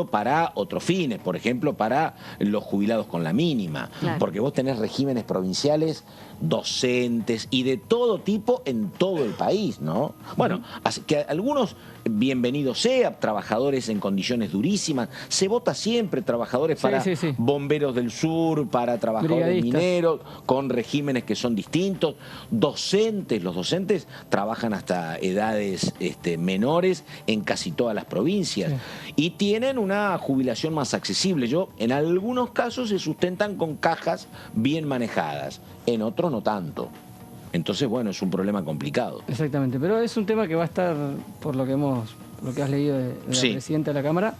para otros fines, por ejemplo, para los jubilados con la mínima. Claro. Porque vos tenés regímenes provinciales, docentes y de todo tipo en todo el país, ¿no? Bueno, así que algunos, bienvenidos sea, trabajadores en condiciones durísimas, se vota siempre, trabajadores para bomberos del sur, para trabajadores mineros, con regímenes que son distintos, docentes, los docentes trabajan hasta edades menores en casi todas las provincias y tienen una jubilación más accesible. En algunos casos se sustentan con cajas bien manejadas, en otros no tanto. Entonces, bueno, es un problema complicado. Exactamente, pero es un tema que va a estar, por lo que has leído de la presidenta de la Cámara,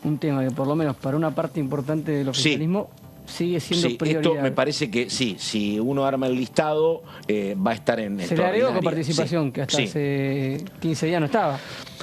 un tema que por lo menos para una parte importante del oficialismo sigue siendo prioridad. Esto me parece que si uno arma el listado, va a estar en se le agregó con participación, que hasta hace 15 días no estaba.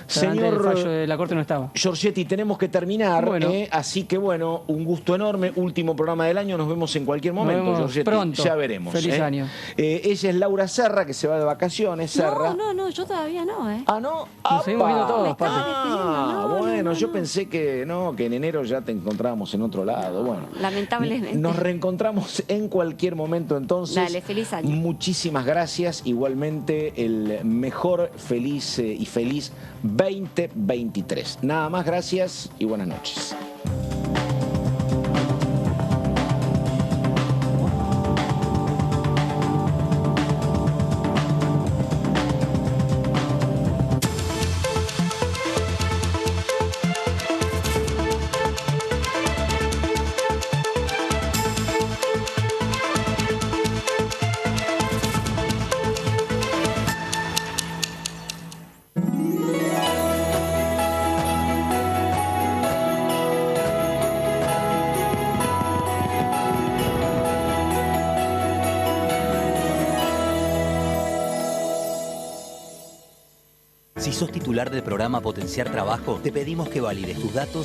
Señor, el fallo de la Corte no estaba. Giorgetti, tenemos que terminar, así que bueno, un gusto enorme, último programa del año, nos vemos en cualquier momento, Giorgetti. Pronto. Ya veremos. Feliz año. Ella es Laura Serra, que se va de vacaciones. Serra. No, yo todavía no, Ah, ¿no? Nos seguimos viendo todos, bueno, yo pensé que en enero ya te encontrábamos en otro lado. Bueno, lamentablemente. Nos reencontramos en cualquier momento entonces. Dale, feliz año. Muchísimas gracias. Igualmente el mejor feliz 2023. Nada más, gracias y buenas noches. Si sos titular del programa Potenciar Trabajo, te pedimos que valides tus datos